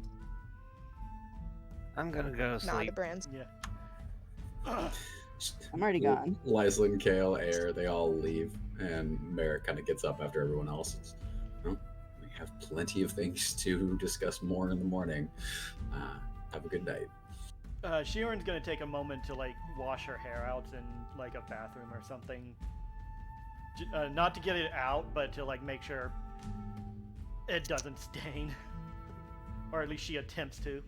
I'm gonna go to nah, the sleep. brand's. Yeah. I'm already gone. Lyslin, Kale, Air, they all leave, and Merrick kind of gets up after everyone else. Well, we have plenty of things to discuss more in the morning. Have a good night. Shioryn's gonna take a moment to like wash her hair out in like a bathroom or something. Not to get it out, but to like make sure it doesn't stain, or at least she attempts to.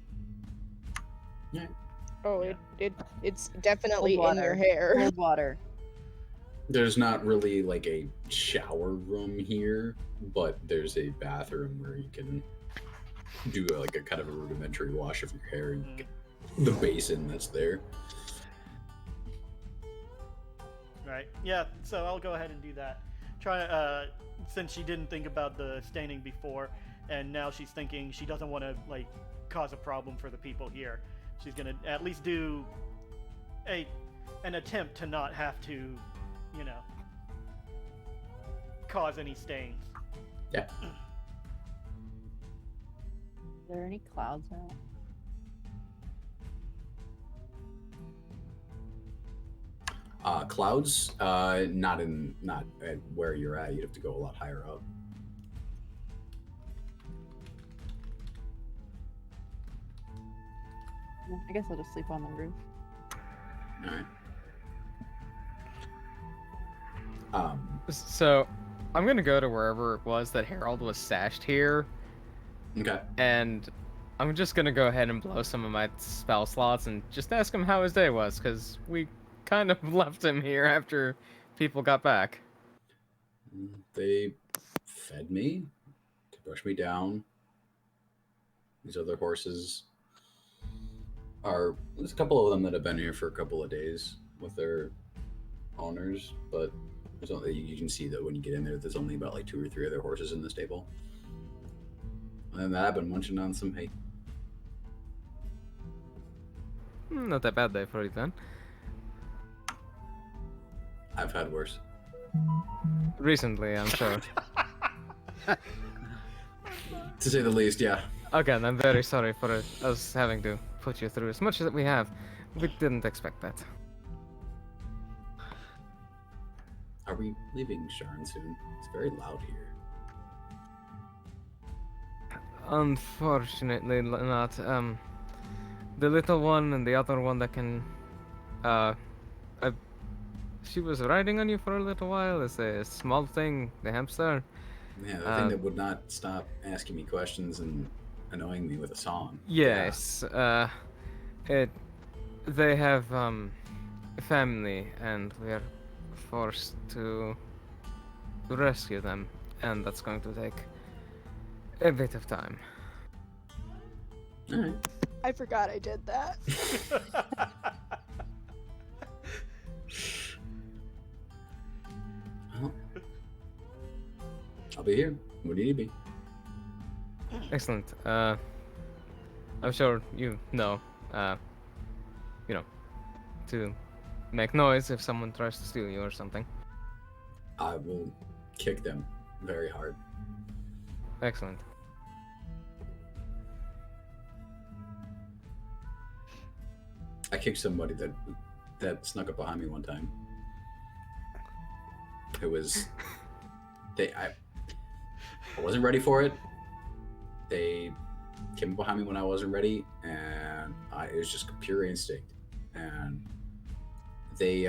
Yeah. Oh, Yeah. it's definitely Cold in your water. hair. Cold water. There's not really like a shower room here, but there's a bathroom where you can do like a kind of a rudimentary wash of your hair and get the basin that's there. Right. Yeah. So I'll go ahead and do that. Since she didn't think about the staining before, and now she's thinking she doesn't want to like cause a problem for the people here. She's gonna at least do an attempt to not have to, you know, cause any stains. Yeah. Are there any clouds out? Clouds, not at where you're at. You'd have to go a lot higher up. I guess I'll just sleep on the roof. All right. So, I'm gonna go to wherever it was that Harold was stashed here, Okay. and I'm just gonna go ahead and blow some of my spell slots and just ask him how his day was, because we kind of left him here after people got back. They fed me, to brush me down. These other horses there's a couple of them that have been here for a couple of days with their owners, but there's only, you can see that when you get in there, there's only about like 2 or 3 other horses in the stable. And that I've been munching on some hay. Not that bad day for you then. I've had worse. Recently, I'm sure. To say the least, yeah. Again, I'm very sorry for us having to put you through as much as we have. We didn't expect that. Are we leaving Shioryn soon? It's very loud here. Unfortunately not. The little one and the other one that can, she was riding on you for a little while. It's a small thing, the hamster. Yeah, the thing that would not stop asking me questions and annoying me with a song. Yes, they have, family, and we are forced to rescue them, and that's going to take a bit of time. All right. I forgot I did that. Well, I'll be here when you need me. Excellent. I'm sure you know, to make noise if someone tries to steal you or something. I will kick them very hard. Excellent. I kicked somebody that snuck up behind me one time. It was I wasn't ready for it. They came up behind me when I wasn't ready, and it was just pure instinct. And they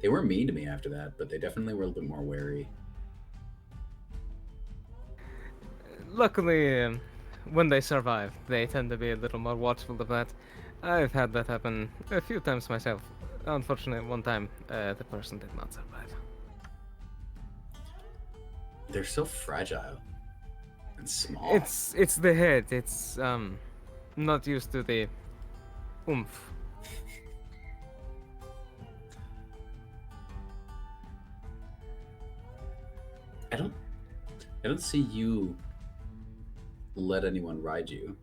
weren't mean to me after that, but they definitely were a little bit more wary. Luckily, when they survive, they tend to be a little more watchful of that. I've had that happen a few times myself. Unfortunately, one time, the person did not survive. They're so fragile and small. It's the head. It's not used to the oomph. I don't see you let anyone ride you.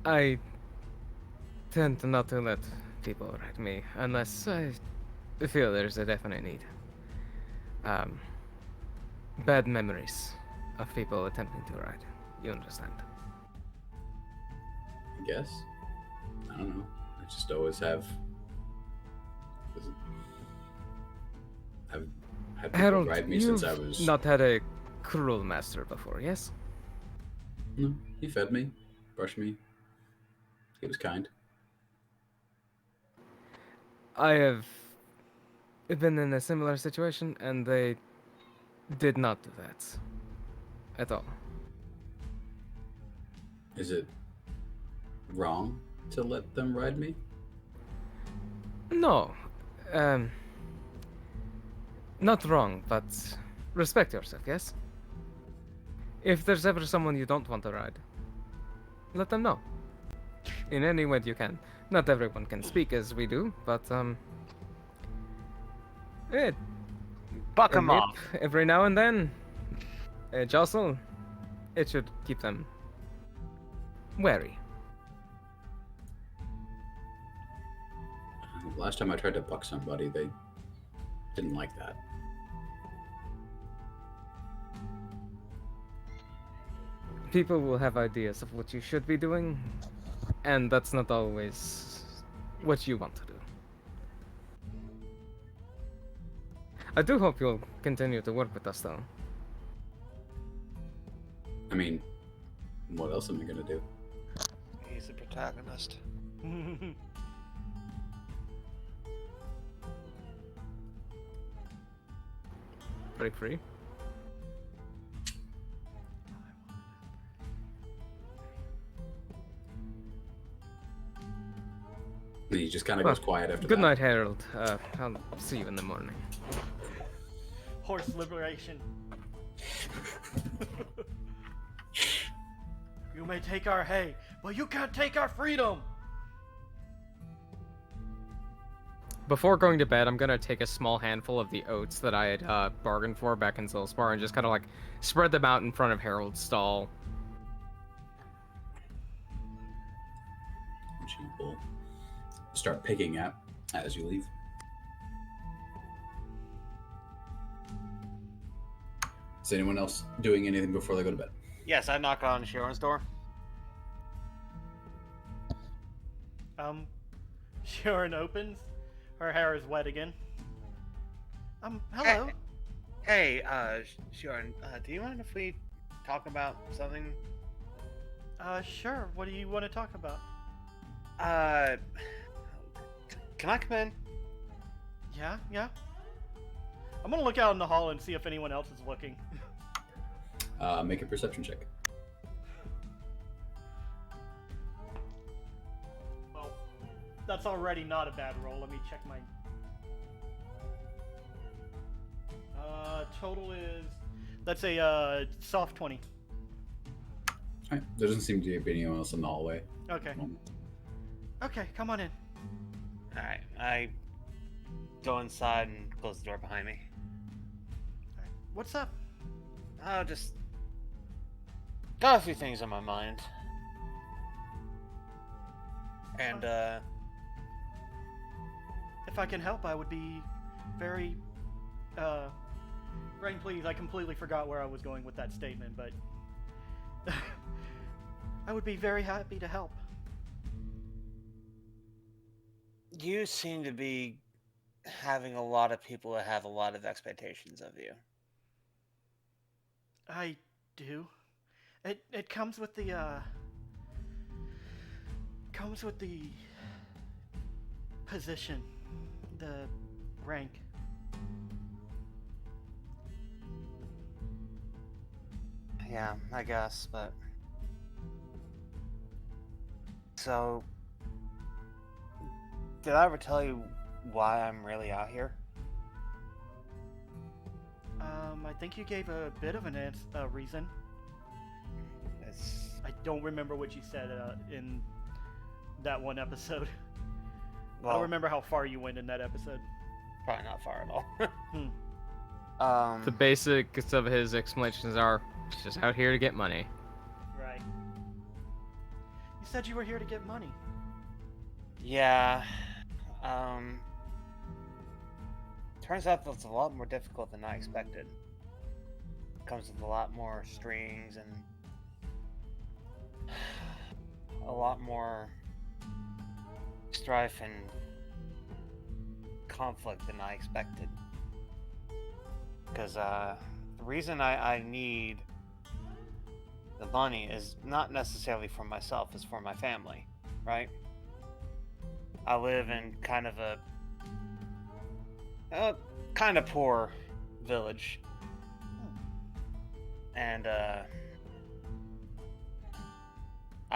I tend not to let people ride me unless I feel there's a definite need. Bad memories of people attempting to ride. You understand? I guess. I don't know. I just always have. I've had people Harold, ride me you've since I was. not had a cruel master before, yes? No, he fed me, brushed me. He was kind. I have been in a similar situation, and they did not do that at all. Is it wrong to let them ride me? No, not wrong, but respect yourself, yes? If there's ever someone you don't want to ride, let them know. In any way you can. Not everyone can speak as we do, but, eh, Buck a 'em nip off. every now and then, a jostle, it should keep them wary. Last time I tried to buck somebody, they didn't like that. People will have ideas of what you should be doing, and that's not always what you want to do. I do hope you'll continue to work with us, though. I mean, what else am I gonna do? He's the protagonist. Break free. And he just kind of goes quiet after Good that. night, Harold. I'll see you in the morning. Horse liberation. You may take our hay, but you can't take our freedom! Before going to bed, I'm gonna take a small handful of the oats that I had bargained for back in Zilspar and just kind of like spread them out in front of Harold's stall. Which you will start picking at as you leave. Is anyone else doing anything before they go to bed? Yes, I knock on Shioryn's door. Shioryn opens. Her hair is wet again. Hello. Hey, Shioryn, do you mind if we talk about something? Sure. What do you want to talk about? Can I come in? Yeah. I'm gonna look out in the hall and see if anyone else is looking. Make a perception check. Well, that's already not a bad roll. Let me check my... total is... That's a, soft 20. Alright, there doesn't seem to be anyone else in the hallway. Okay. Okay, come on in. Alright, I go inside and close the door behind me. Alright. What's up? Oh, just got a few things on my mind. And, If I can help, I would be very, Rain, please, I completely forgot where I was going with that statement, but I would be very happy to help. you seem to be having a lot of people that have a lot of expectations of you. I do. It comes with the, position, the rank. Yeah, I guess, but... So... Did I ever tell you why I'm really out here? I think you gave a bit of an reason. It's... I don't remember what you said in that one episode. I Well, don't remember how far you went in that episode. probably not far at all. Hmm. The basics of his explanations are he's just out here to get money. Right. You said you were here to get money. Yeah. Turns out that's a lot more difficult than I expected. Comes with a lot more strings and a lot more strife and conflict than I expected. Because the reason I need the money is not necessarily for myself, it's for my family, right? I live in kind of a kind of poor village. And I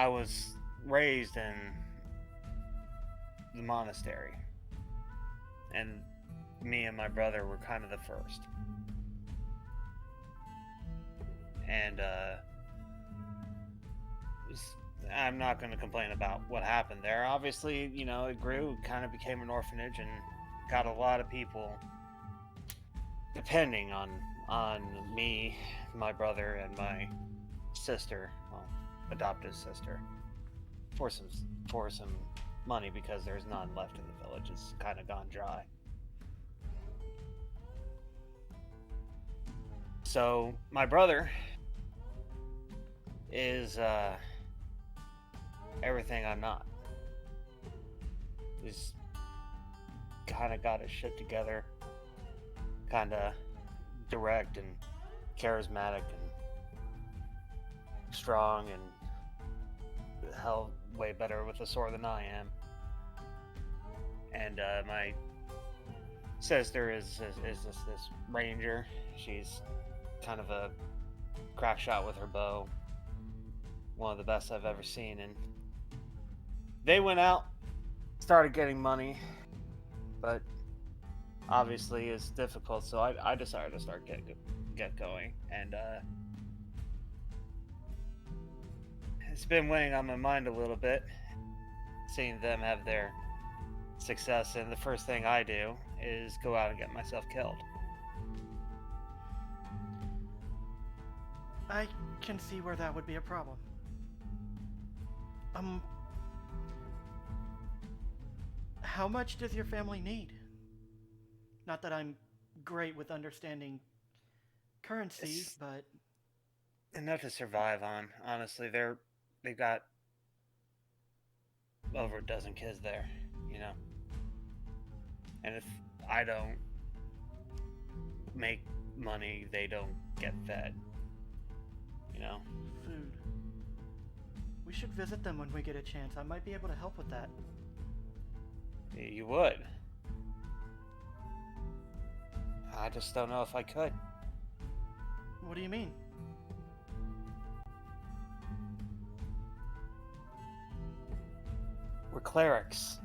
was raised in the monastery. And me and my brother were kind of the first. And I'm not going to complain about what happened there. Obviously, you know, it grew, kind of became an orphanage, and got a lot of people depending on me, my brother, and my sister, well, adoptive sister, for some money, because there's none left in the village. It's kind of gone dry. So my brother is everything I'm not. He's kind of got his shit together, kind of direct and charismatic and strong, and hell, way better with a sword than I am. And my sister is this ranger. She's kind of a crack shot with her bow, one of the best I've ever seen. And they went out, started getting money, but obviously it's difficult, so I decided to start get going. And it's been weighing on my mind a little bit, seeing them have their success, and the first thing I do is go out and get myself killed. I can see where that would be a problem. How much does your family need? Not that I'm great with understanding currency, It's but enough to survive on. Honestly, they've got over a dozen kids there, you know. And if I don't make money, they don't get fed, you know. food. We should visit them when we get a chance. I might be able to help with that. You would. I just don't know if I could. What do you mean? We're clerics.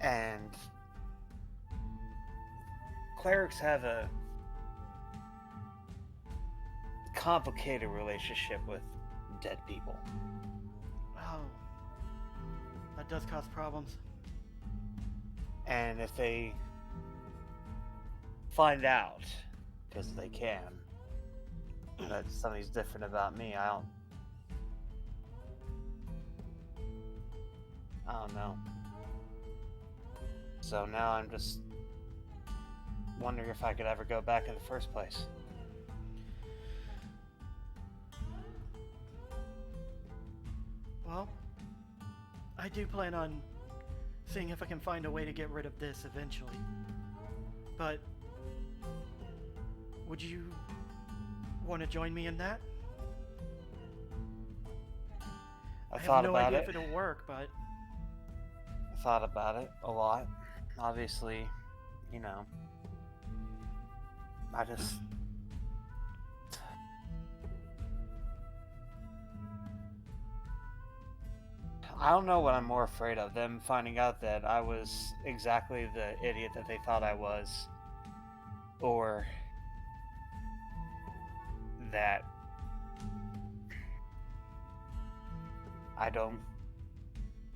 And clerics have a complicated relationship with dead people. Oh. That does cause problems. And if they find out, because they can, that something's different about me, I don't know. So now I'm just wondering if I could ever go back in the first place. Well, I do plan on seeing if I can find a way to get rid of this eventually. But would you want to join me in that? I have thought no about idea it. if it'll work, but I thought about it a lot. Obviously, you know, I don't know what I'm more afraid of, them finding out that I was exactly the idiot that they thought I was, or that I don't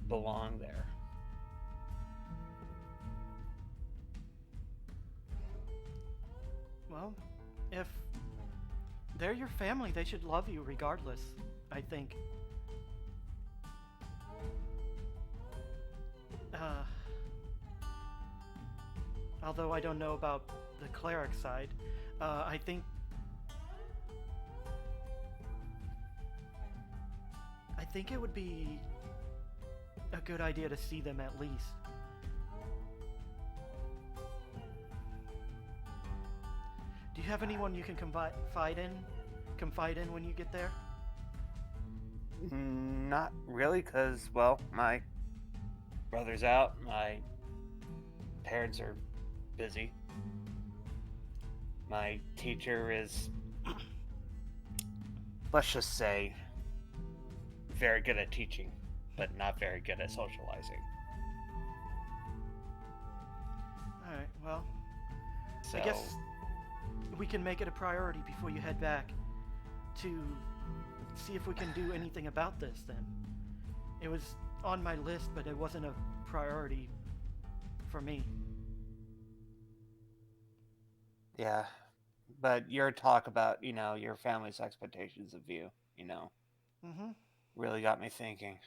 belong there. Well, if they're your family, they should love you regardless, I think. Although I don't know about the cleric side, I think it would be a good idea to see them at least. Do you have anyone you can confide in when you get there? Not really, because, well, my brother's out, my parents are busy. My teacher is, let's just say, very good at teaching, but not very good at socializing. Alright, well, So, I guess we can make it a priority before you head back to see if we can do anything about this then. It was on my list, but it wasn't a priority for me. yeah. But your talk about, your family's expectations of you, Mm-hmm. really got me thinking,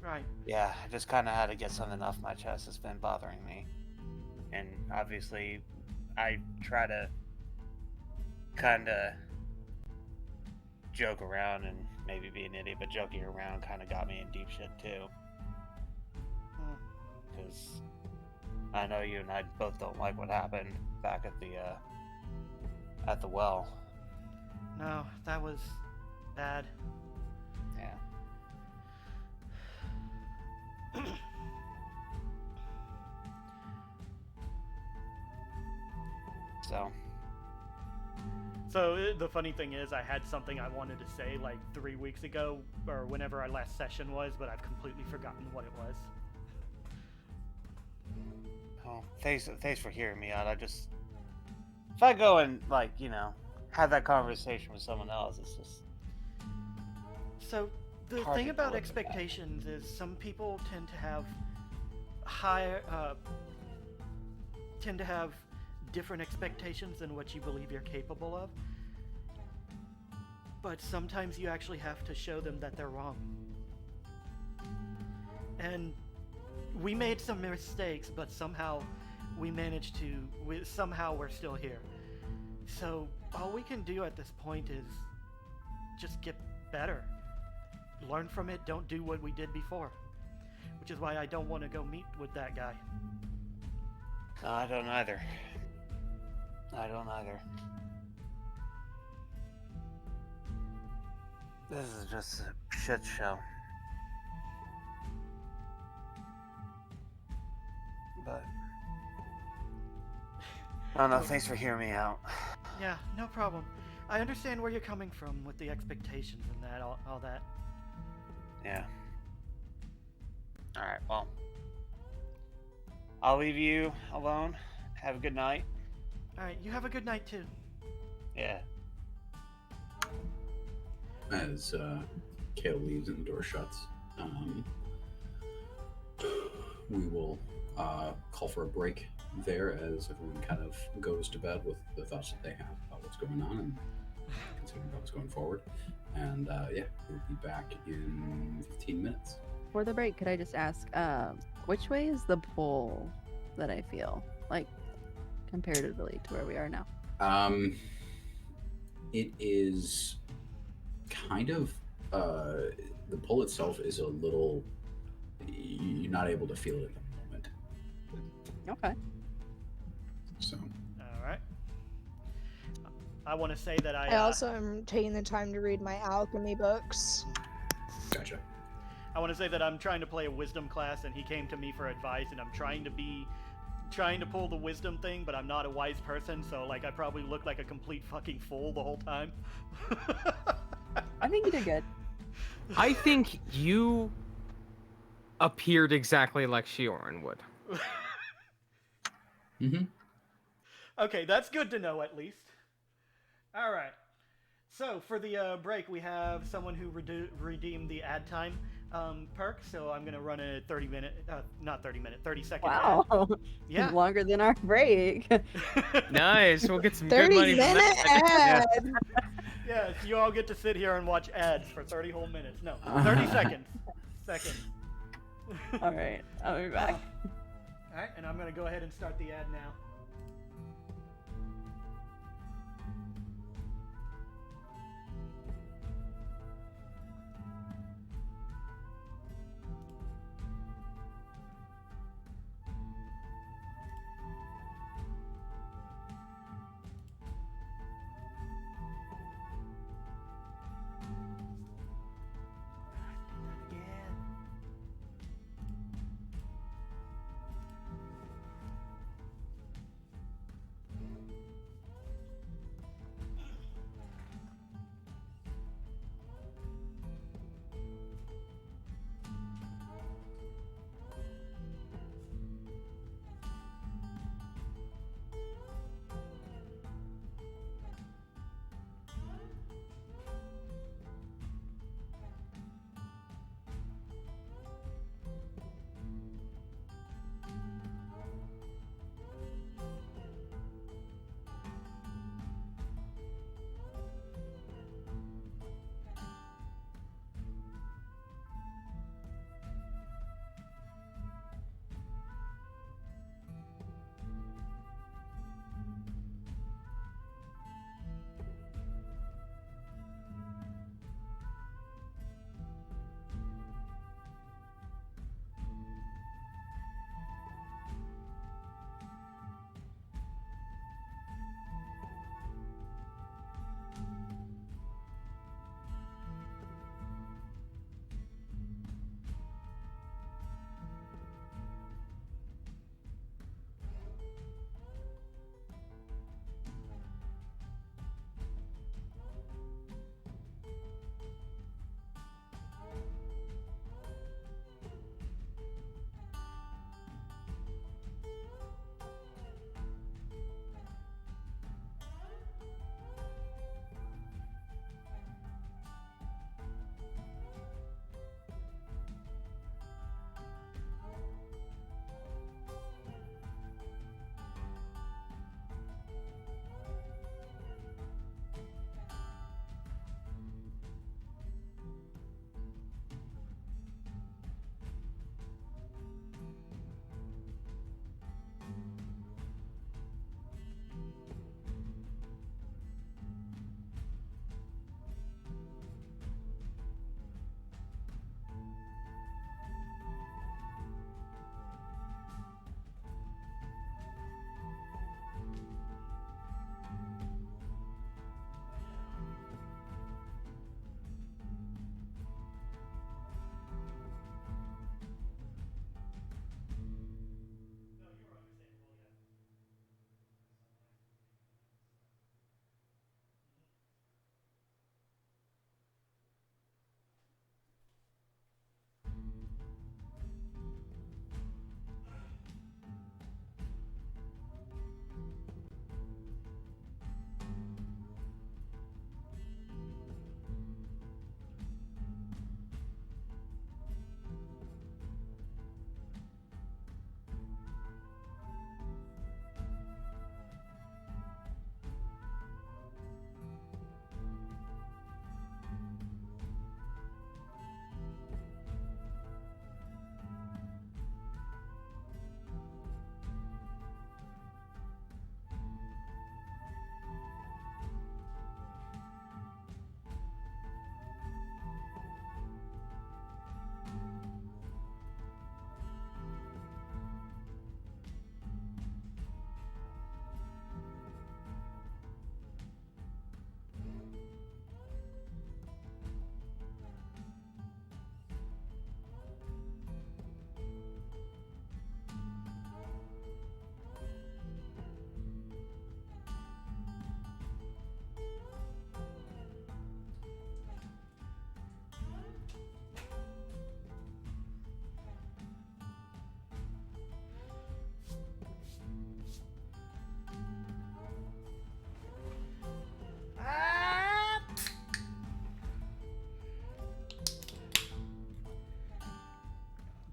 Right. Yeah, I just kind of had to get something off my chest that's been bothering me. And obviously, I try to kind of joke around and maybe be an idiot, but joking around kind of got me in deep shit too. Because I know you and I both don't like what happened back at the well. No, that was bad. Yeah. So the funny thing is, I had something I wanted to say like 3 weeks ago, or whenever our last session was, but I've completely forgotten what it was. Oh, thanks for hearing me out. If I go and have that conversation with someone else, it's just So the hard thing to about deliver that. expectations is some people tend to have different expectations than what you believe you're capable of. But sometimes you actually have to show them that they're wrong. And we made some mistakes, but somehow we managed to. Somehow we're still here. So all we can do at this point is just get better. Learn from it. Don't do what we did before. Which is why I don't want to go meet with that guy. No, I don't either. This is just a shit show. But I don't know. Thanks for hearing me out. Yeah, no problem. I understand where you're coming from with the expectations and that, all that. Yeah. All right. Well, I'll leave you alone. Have a good night. All right, you have a good night too. Yeah. As Kale leaves and the door shuts, we will call for a break there as everyone kind of goes to bed with the thoughts that they have about what's going on and considering about what's going forward. And yeah, we'll be back in 15 minutes. For the break, could I just ask, which way is the pull that I feel, like, comparatively to where we are now? It is kind of, the pull itself is a little, you're not able to feel it at the moment. Okay. So. All right. I want to say that I also am taking the time to read my alchemy books. Gotcha. I want to say that I'm trying to play a wisdom class, and he came to me for advice, and I'm trying to pull the wisdom thing, but I'm not a wise person, so like I probably look like a complete fucking fool the whole time. I think you did good. I think you appeared exactly like Shioryn would. Mm-hmm. Okay, that's good to know at least. All right. So for the break, we have someone who redeemed the ad time perk. So I'm gonna run a 30-minute, not 30-minute, 30-second Wow. ad. Yeah. Longer than our break. Nice. We'll get some good 30 money from minute that. ad. Yeah. So you all get to sit here and watch ads for 30 whole minutes. No, 30 seconds. Seconds. All right, I'll be back. All right, and I'm gonna go ahead and start the ad now.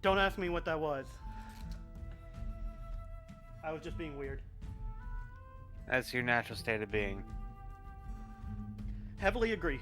Don't ask me what that was. I was just being weird. That's your natural state of being. Heavily agree.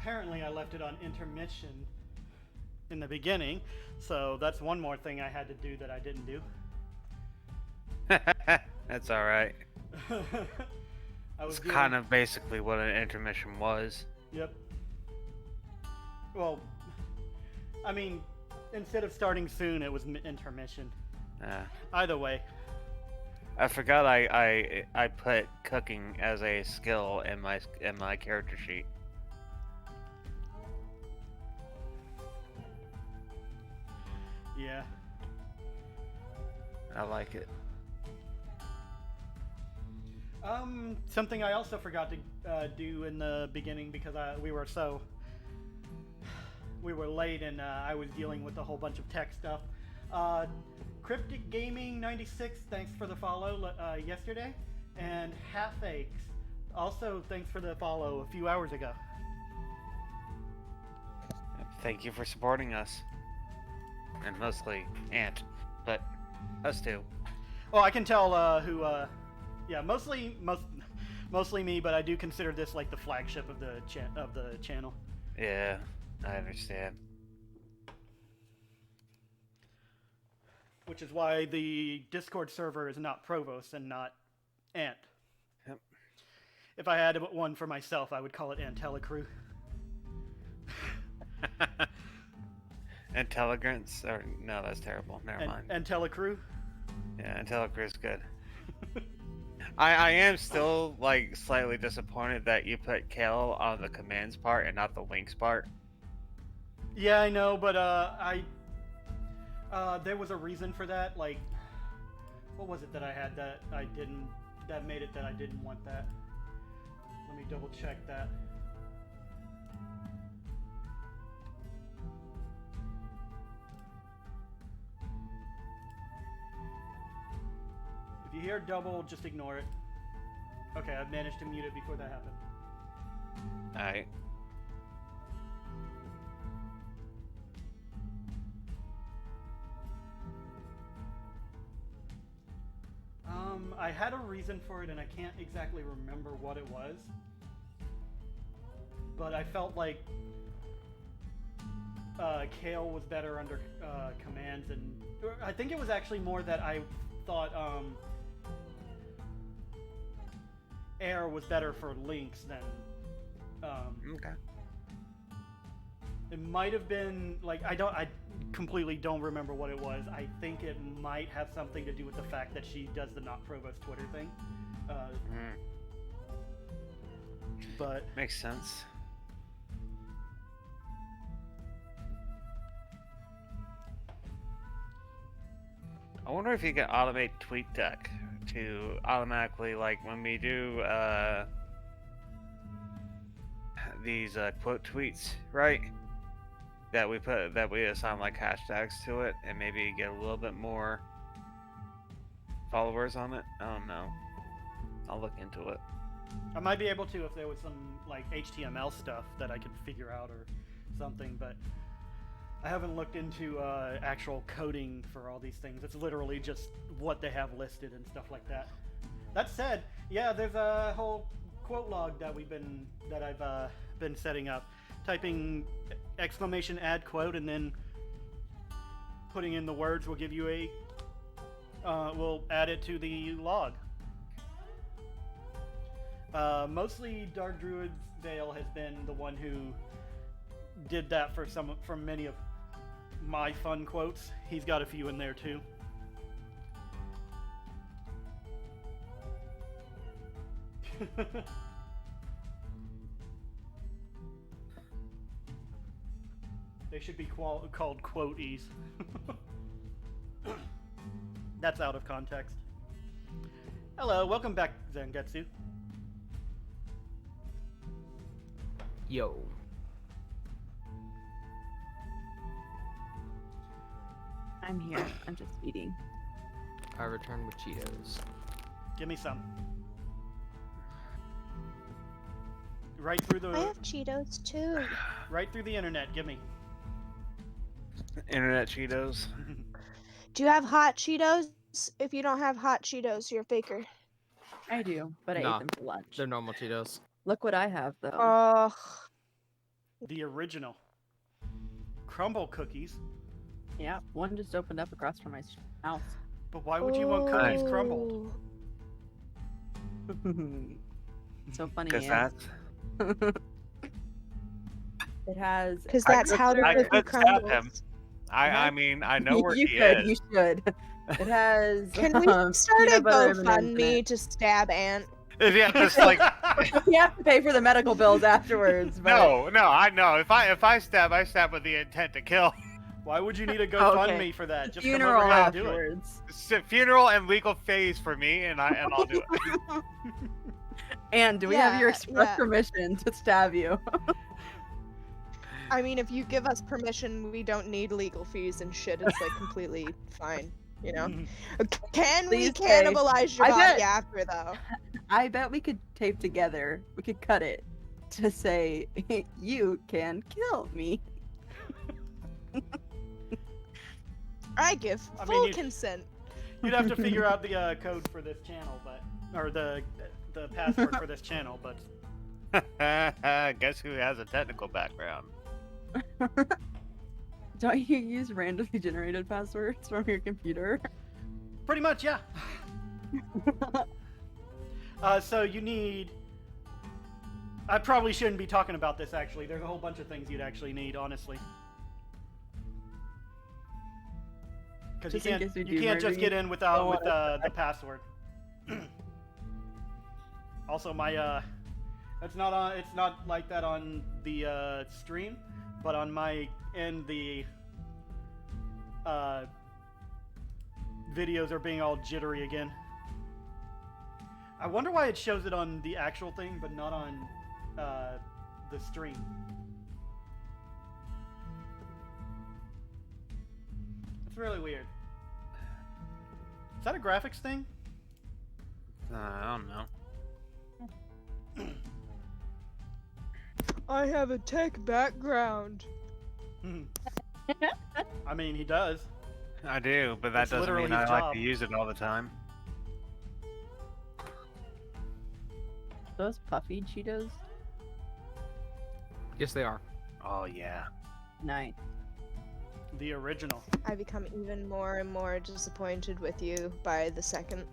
Apparently I left it on intermission in the beginning, so that's one more thing I had to do that I didn't do. That's alright. I was It's kind of basically what an intermission was. Yep. Well, I mean, instead of starting soon, it was intermission. Either way. I forgot I put cooking as a skill in my character sheet. Yeah. I like it. Something I also forgot to do in the beginning because we were late and I was dealing with a whole bunch of tech stuff. Cryptic Gaming 96, thanks for the follow yesterday, and Half Aches, also thanks for the follow a few hours ago. Thank you for supporting us. And mostly Ant, but us too. Oh, I can tell who. Yeah, mostly me, but I do consider this like the flagship of the channel. Yeah, I understand. Which is why the Discord server is NotProVOs and not Ant. Yep. If I had one for myself, I would call it Antelicrew. Intelligence? Or no, that's terrible. Never mind. Antelicrew? Yeah, Intellicrew is good. I am still like slightly disappointed that you put Kale on the commands part and not the winks part. Yeah, I know, but there was a reason for that. Like, what was it that I had that made it that I didn't want that? Let me double check that. If you hear double, just ignore it. Okay, I've managed to mute it before that happened. Alright. I had a reason for it and I can't exactly remember what it was. But I felt like Kale was better under commands, and I think it was actually more that I thought Air was better for links than Okay. It might have been like I completely don't remember what it was. I think it might have something to do with the fact that she does the NotProVOs Twitter thing. But makes sense. I wonder if you can automate TweetDeck to automatically, like, when we do these quote tweets, right? That we assign like hashtags to it, and maybe get a little bit more followers on it. I don't know. I'll look into it. I might be able to if there was some like HTML stuff that I could figure out or something, but I haven't looked into actual coding for all these things. It's literally just what they have listed and stuff like that. That said, yeah, there's a whole quote log that I've been setting up. Typing exclamation add quote and then putting in the words will give you a we'll add it to the log. Mostly Dark Druid's Vale has been the one who did that for many of my fun quotes. He's got a few in there too. They should be called quoties. That's out of context. Hello, welcome back, Zangetsu. Yo. I'm here. I'm just eating. I return with Cheetos. Give me some. Right through I the have Cheetos too. right through the internet. Give me. Internet Cheetos. Do you have hot Cheetos? If you don't have hot Cheetos, you're a faker. I do, but I Nah. ate them for lunch. They're normal Cheetos. Look what I have, though. Ugh. The original. Crumble cookies. Yeah, one just opened up across from my house. But why would you want cookies crumbled? So funny. Because yeah. that's. It has. Because that's how the I cookie could stab crumbles. him. I mean, I know where you he could. is. You should. It has. Can we start a peanut butter M&Ms in GoFundMe it. to stab Ant? Yeah, just like You have to pay for the medical bills afterwards. But... no, I know. If I stab with the intent to kill. Why would you need a GoFundMe Okay. for that? Just Funeral come over here and do it. afterwards. It's a funeral and legal phase for me, and I'll do it. And do we have your Yeah, express yeah. permission to stab you? I mean, if you give us permission, we don't need legal fees and shit. It's like completely fine, you know? Can we Please say- cannibalize your I body bet- after, though? I bet we could tape together. We could cut it to say, "You can kill me." I give I mean, full you- consent. You'd have to figure out the code for this channel, or the password for this channel, but Guess who has a technical background? Don't you use randomly generated passwords from your computer? pretty much, yeah. So you need. I probably shouldn't be talking about this. Actually, there's a whole bunch of things you'd actually need, honestly. Because you Just in can't case we you do can't just murder get you. in without Oh, with the password. Also, my it's not like that on the stream, but on my end the videos are being all jittery again. I wonder why it shows it on the actual thing, but not on the stream. It's really weird. Is that a graphics thing? I don't know. I have a tech background. I mean, he does. I do, but that It's doesn't literally mean I his like job. to use it all the time. Those puffy Cheetos? Yes, they are. Oh yeah. Nice. The original. I become even more and more disappointed with you by the second.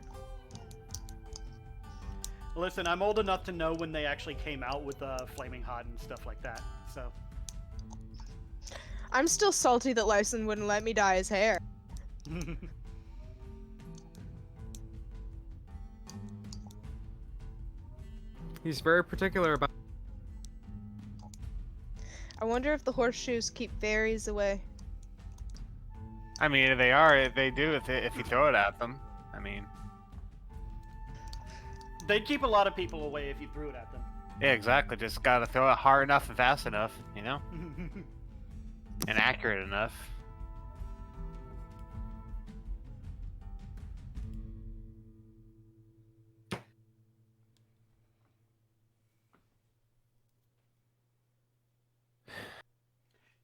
Listen, I'm old enough to know when they actually came out with Flaming Hot and stuff like that. So I'm still salty that Lyson wouldn't let me dye his hair. He's very particular about. I wonder if the horseshoes keep fairies away. I mean, if they do if you throw it at them. I mean, they'd keep a lot of people away if you threw it at them. yeah, exactly. Just gotta throw it hard enough and fast enough, you know, and accurate enough.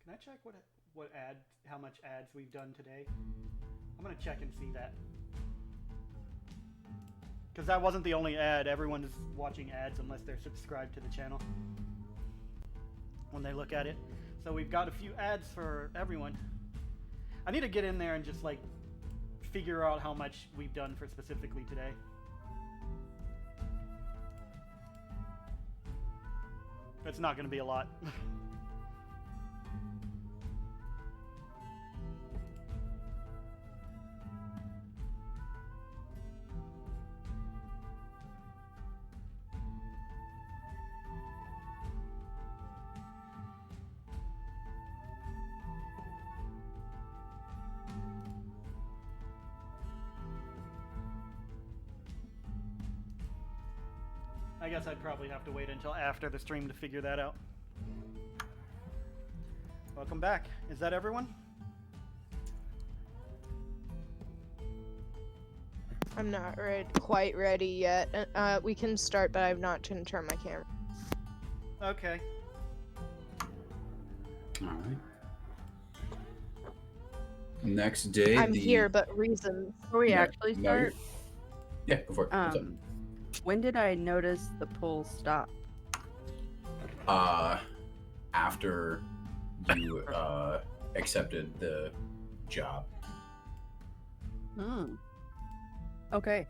Can I check how much ads we've done today? I'm gonna check and see that. Because that wasn't the only ad. Everyone is watching ads unless they're subscribed to the channel when they look at it. So we've got a few ads for everyone. I need to get in there and just like figure out how much we've done for specifically today. It's not going to be a lot. I guess I'd probably have to wait until after the stream to figure that out. Welcome back. Is that everyone? I'm not quite ready yet. We can start, but I'm not going to turn my camera. Okay. All right. Next day, I'm here, but reasons. Before we Yeah, actually no, you're- start, Yeah, go for it. What's up? when did I notice the pull stop? After you accepted the job. Hmm. Okay.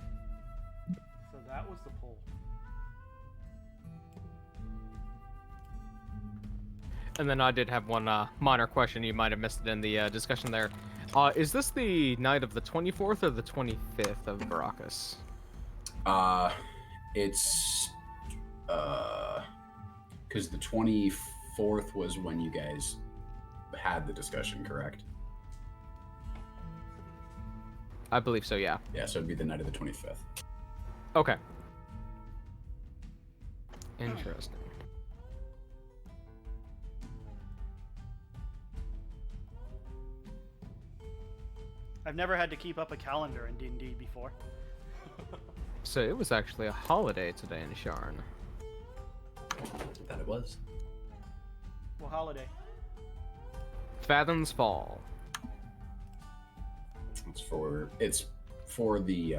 So that was the poll. And then I did have one minor question. You might have missed it in the discussion there. Is this the night of the 24th or the 25th of Baracus? It's because the 24th was when you guys had the discussion, correct? I believe so, yeah. Yeah, so it'd be the night of the 25th. Okay. Interesting. I've never had to keep up a calendar in D&D before. So it was actually a holiday today in Shioryn. That it was. What holiday? Fathom's Fall. It's for the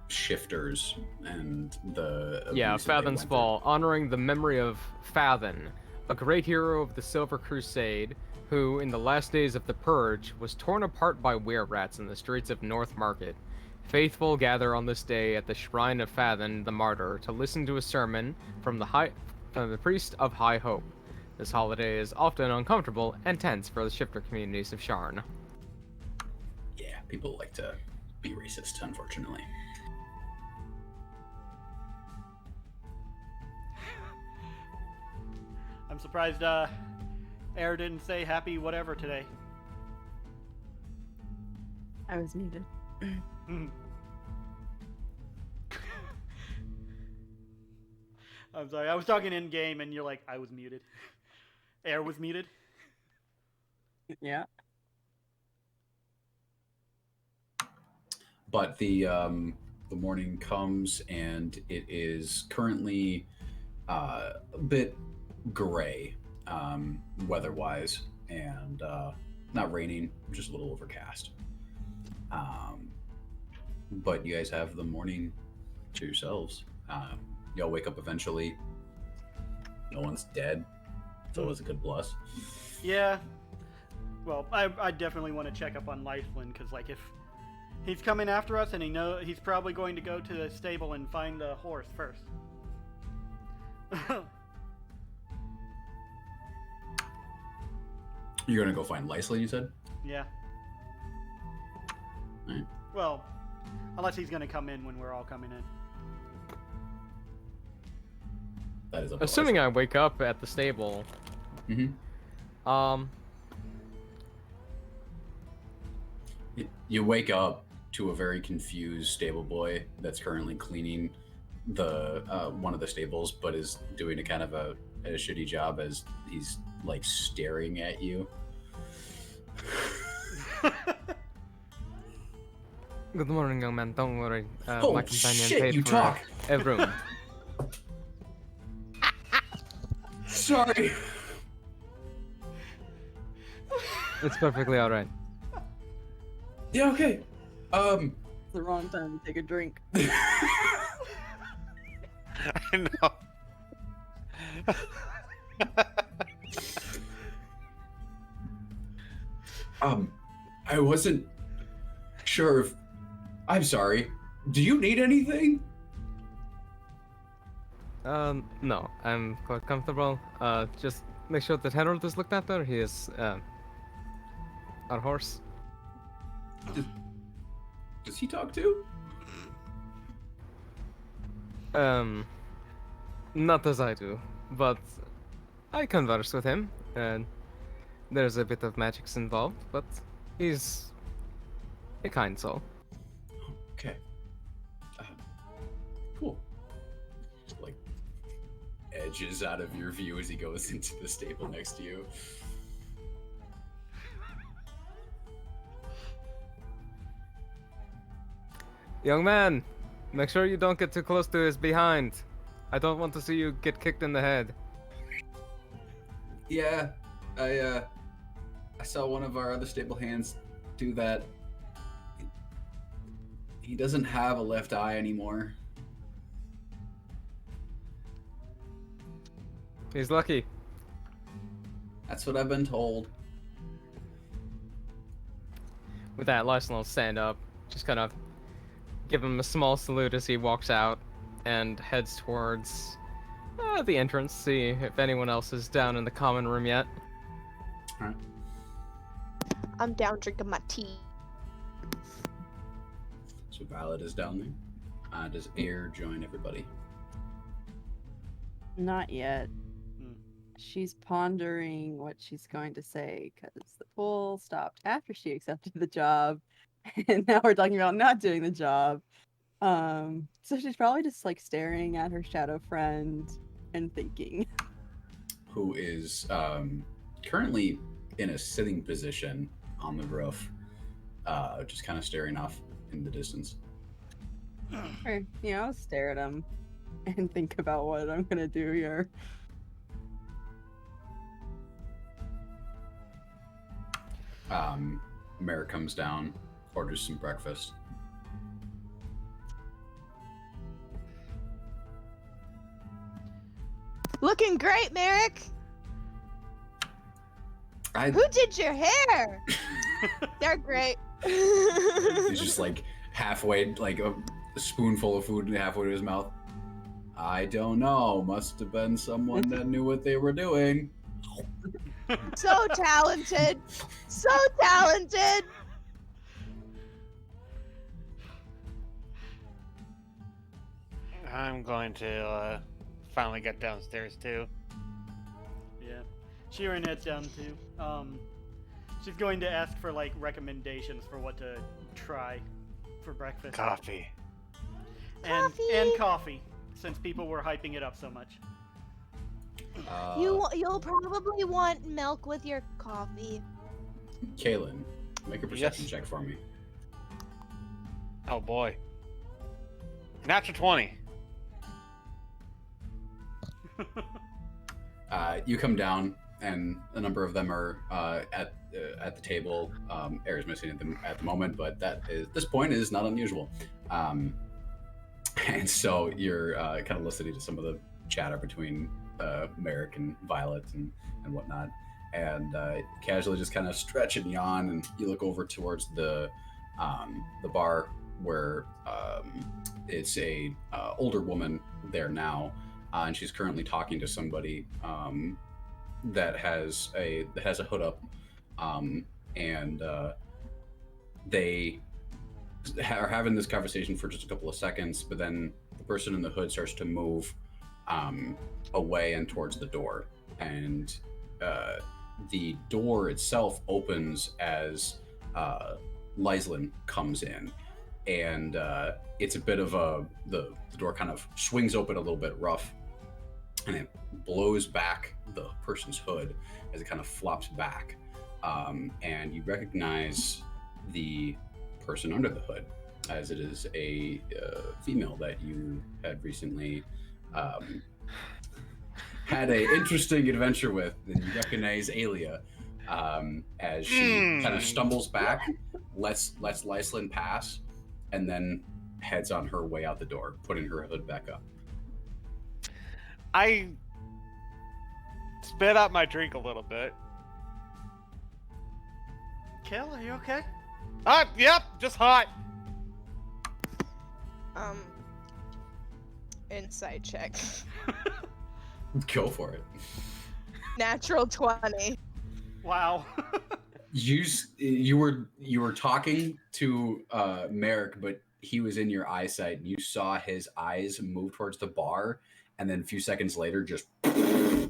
shifters and the Yeah, abuse that they Fathom's went Fall, honoring the memory of Fathom, a great hero of the Silver Crusade, who, in the last days of the Purge, was torn apart by were-rats in the streets of North Market. Faithful gather on this day at the shrine of Fathom the Martyr to listen to a sermon from the priest of High Hope. This holiday is often uncomfortable and tense for the shifter communities of Shioryn. Yeah, people like to be racist, unfortunately. I'm surprised Air didn't say happy whatever today. I was muted. I'm sorry, I was talking in game and you're like, I was muted. Air was muted. Yeah. But the morning comes and it is currently a bit gray weather-wise, and not raining, just a little overcast. But you guys have the morning to yourselves. Y'all wake up eventually. No one's dead. It's always a good plus. Yeah. Well, I definitely want to check up on Lifelin, because like if he's coming after us and he's probably going to go to the stable and find the horse first. You're gonna go find Lyslin, you said? Yeah. Alright. Well, unless he's going to come in when we're all coming in. That is up to Assuming I wake up at the stable, Mm-hmm. You wake up to a very confused stable boy that's currently cleaning the one of the stables, but is doing a kind of a shitty job as he's like staring at you. good morning, young man. Don't worry. Oh, my companion shit, paid you for talk. a room. Sorry. It's perfectly all right. Yeah. Okay. It's the wrong time to take a drink. I know. I wasn't sure if. I'm sorry. Do you need anything? No, I'm quite comfortable. Just make sure that Harold is looked after. He is, our horse. Does he talk too? Not as I do, but I converse with him, and there's a bit of magics involved, but he's a kind soul. Okay. Cool. Just like edges out of your view as he goes into the stable next to you. Young man, make sure you don't get too close to his behind. I don't want to see you get kicked in the head. Yeah, I saw one of our other stable hands do that. He doesn't have a left eye anymore. He's lucky. That's what I've been told. With that, Larson will stand up, just kind of give him a small salute as he walks out and heads towards the entrance, see if anyone else is down in the common room yet. Alright. I'm down drinking my tea. So Violet is down there. Does Air join everybody? Not yet. Hmm. She's pondering what she's going to say because the pool stopped after she accepted the job, and now we're talking about not doing the job. So she's probably just like staring at her shadow friend and thinking. Who is currently in a sitting position on the roof, just kind of staring off in the distance. Or, I'll stare at him and think about what I'm gonna do here. Mare comes down, orders some breakfast. Looking great, Merrick. Who did your hair? They're great. He's just like halfway, like a spoonful of food halfway to his mouth. I don't know. Must have been someone that knew what they were doing. So talented. So talented. I'm going to finally get downstairs too. Yeah. Shioryn heads down too. She's going to ask for like recommendations for what to try for breakfast. Coffee. And coffee, since people were hyping it up so much. You'll probably want milk with your coffee. Kaylin, make a perception Yes. check for me. Oh boy. Natural 20. You come down, and a number of them are at the table. Air is missing at the moment, but this point is not unusual. And so you're kind of listening to some of the chatter between Merrick and Violet and whatnot, and casually just kind of stretch and yawn, and you look over towards the bar where it's a older woman there now, and she's currently talking to somebody that has a hood up, and they are having this conversation for just a couple of seconds, but then the person in the hood starts to move away and towards the door, and the door itself opens as Lyslin comes in, and it's a bit of the door kind of swings open a little bit rough, and it blows back the person's hood as it kind of flops back, and you recognize the person under the hood, as it is a female that you had recently had a interesting adventure with, and you recognize Alia as she kind of stumbles back, lets Lyslin pass, and then heads on her way out the door, putting her hood back up. I spit out my drink a little bit. Kale, are you okay? Yep, just hot. Insight check. Go for it. Natural 20. Wow. You were talking to Merrick, but he was in your eyesight, and you saw his eyes move towards the bar, and then a few seconds later just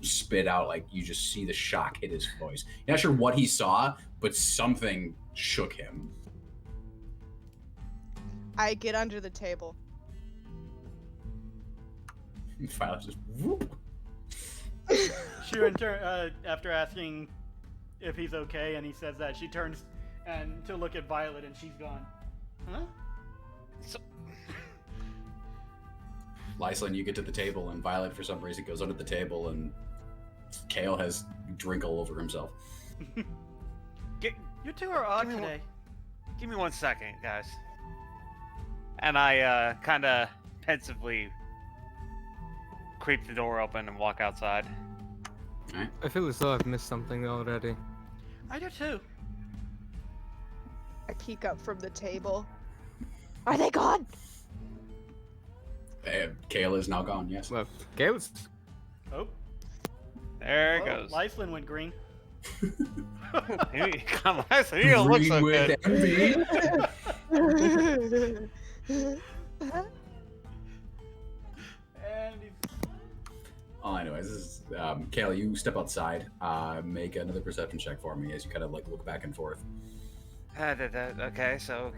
spit out, like you just see the shock hit his voice. You're not sure what he saw, but something shook him. I get under the table. And Violet just whoop. Shioryn, after asking if he's okay, and he says that, she turns and to look at Violet, and she's gone. Huh? So, Lyslin, you get to the table, and Violet, for some reason, goes under the table, and Kale has drink all over himself. You two are odd Give me today. Give me 1 second, guys. And I kind of pensively creep the door open and walk outside. I feel as though I've missed something already. I do too. I peek up from the table. Are they gone? Kale is now gone, yes. Well, Gale's... Oh, There it whoa, goes. Lyslin went green. Come on, so you don't look so Green good. with envy. And he's... Anyways, this is, Kale, you step outside. Make another perception check for me as you kind of like look back and forth. Okay, so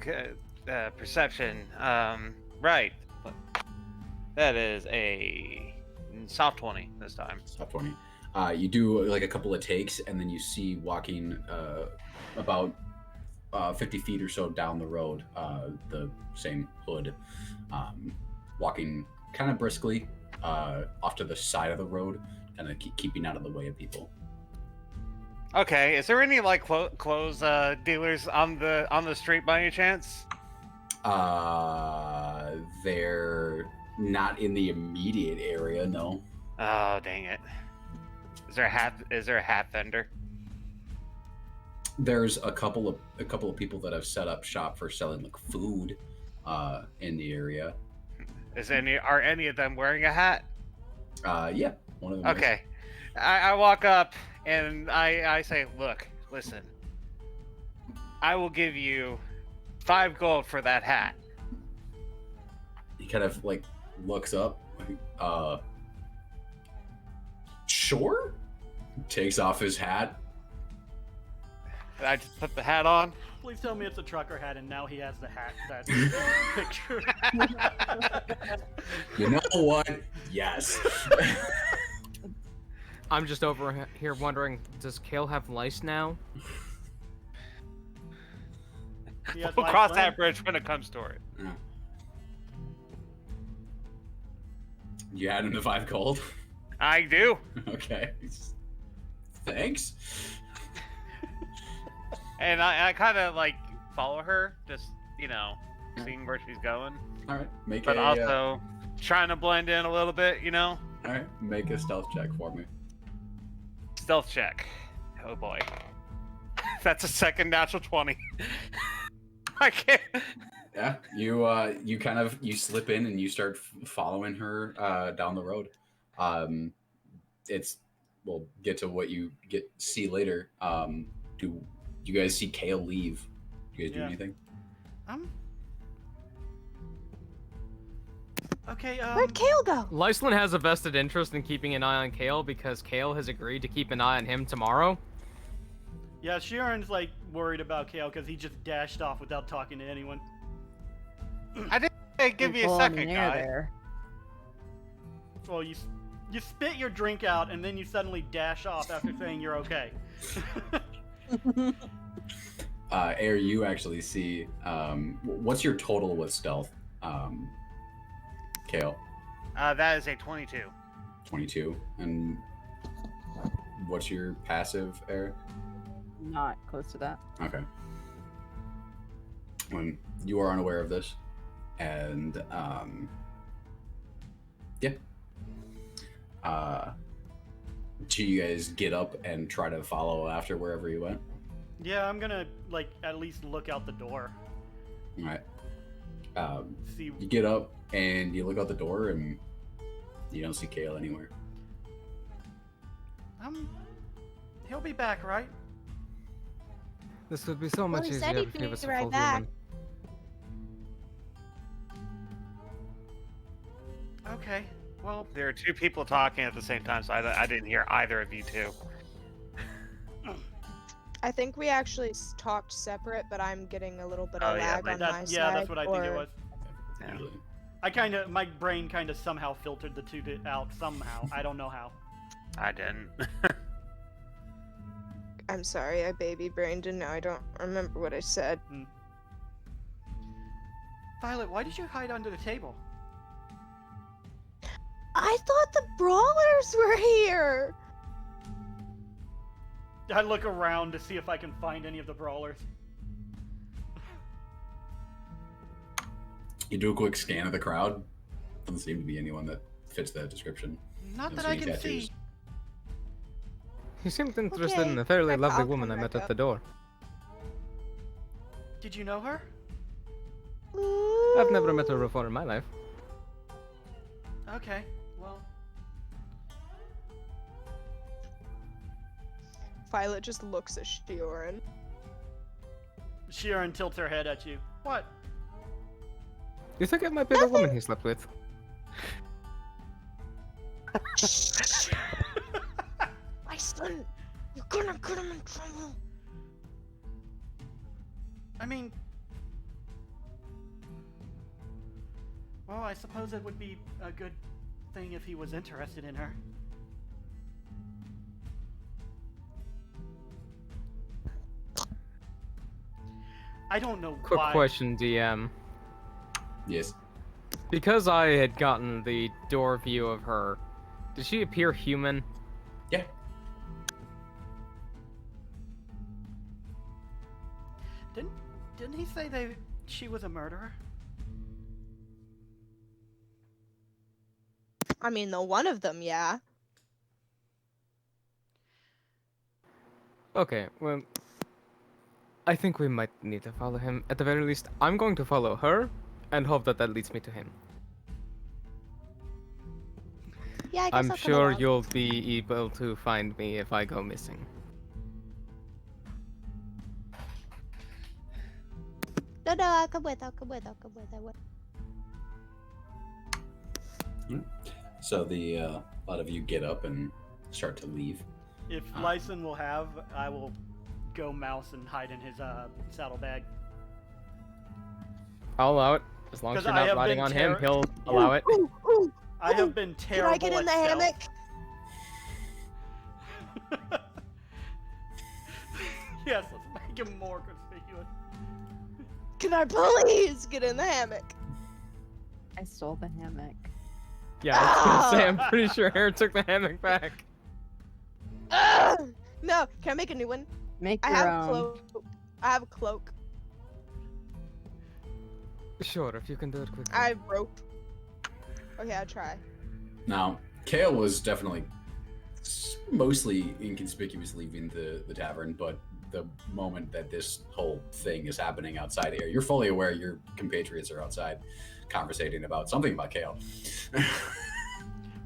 perception. Right. That is a soft 20 this time. Top 20. You do like a couple of takes, and then you see walking about 50 feet or so down the road, the same hood, walking kind of briskly off to the side of the road, kind of keeping out of the way of people. Okay, is there any like clothes dealers on the street by any chance? They're not in the immediate area, no. Oh, dang it. Is there a hat vendor? There's a couple of people that have set up shop for selling like food in the area. Are any of them wearing a hat? Yeah, one of them. is. Okay. I walk up and I say, look, listen. I will give you 5 gold for that hat. He kind of like looks up, sure. Takes off his hat. I just put the hat on. Please tell me it's a trucker hat, and now he has the hat. That picture. You know what? Yes. I'm just over here wondering, does Kale have lice now? He has We'll light cross flame. that bridge when it comes to it. Yeah. You had him to 5 gold. I do. Okay. Thanks. And I kind of like follow her, just, seeing where she's going. All right. But also trying to blend in a little bit, All right. Make a stealth check for me. Stealth check. Oh boy. That's a second natural 20. I can't. Yeah. You kind of slip in and you start following her down the road. We'll get to what you see later. Do you guys see Kale leave? Do you guys do Yeah. anything? Okay, Where'd Kale go? Lyslin has a vested interest in keeping an eye on Kale because Kale has agreed to keep an eye on him tomorrow. yeah, Shioryn's like worried about Kale because he just dashed off without talking to anyone. Hey, give me a Full on second, in air guy. there. Well, you spit your drink out, and then you suddenly dash off after saying you're okay. Air, you actually see. What's your total with stealth? Kale, That is a 22. 22. And what's your passive, Air? Not close to that. Okay. When you are unaware of this, and yeah. Do you guys get up and try to follow after wherever you went? Yeah, I'm gonna like at least look out the door. All right. See. You get up and you look out the door and you don't see Kale anywhere. He'll be back, right? This would be so much he easier said he'd if he be was a right full back. human. Okay. Well, There are 2 people talking at the same time, so I didn't hear either of you two. I think we actually talked separate, but I'm getting a little bit of Oh, yeah, lag but on my side. yeah, that's what I think it was. Yeah. Usually. My brain kind of somehow filtered the two out somehow. I don't know how. I didn't. I'm sorry, I baby brained and now I don't remember what I said. Violet, why did you hide under the table? I thought the brawlers were here. I look around to see if I can find any of the brawlers. You do a quick scan of the crowd. Doesn't seem to be anyone that fits that description. Not Don't that see I any can tattoos. see. He seemed interested Okay, in a fairly I'll lovely come woman I back met at up. the door. Did you know her? I've never met her before in my life. Okay, well. Violet just looks at Shioryn. Shioryn tilts her head at you. What? You think it might be the woman he slept with? My son, you're gonna get him in trouble. I mean... Well, I suppose it would be a good thing if he was interested in her. I don't know Quick why. question, DM. Yes. Because I had gotten the door view of her, did she appear human? Yeah. Didn't he say she was a murderer? I mean, the one of them, yeah. Okay, well, I think we might need to follow him. At the very least, I'm going to follow her, and hope that that leads me to him. Yeah, I guess I'm I'll come sure along. you'll be able to find me if I go missing. No, I'll come with. I will. So a lot of you get up and start to leave. If Lyson will have, I will go mouse and hide in his saddlebag. I'll allow it. As long as 'Cause you're I not have riding been on him, he'll Yeah. allow it. Ooh, I have been can terrible I get in the at hammock? stealth. Yes, let's make him more conspicuous. Can I please get in the hammock? I stole the hammock. Yeah, I was gonna say, I'm pretty sure Harry took the hammock back. No, can I make a new one? Make I your have own. a cloak. I have a cloak. Sure, if you can do it quickly. I have rope. Okay, I'll try. Now, Kale was definitely mostly inconspicuous leaving the tavern, but the moment that this whole thing is happening outside here, you're fully aware your compatriots are outside conversating about something about Kale.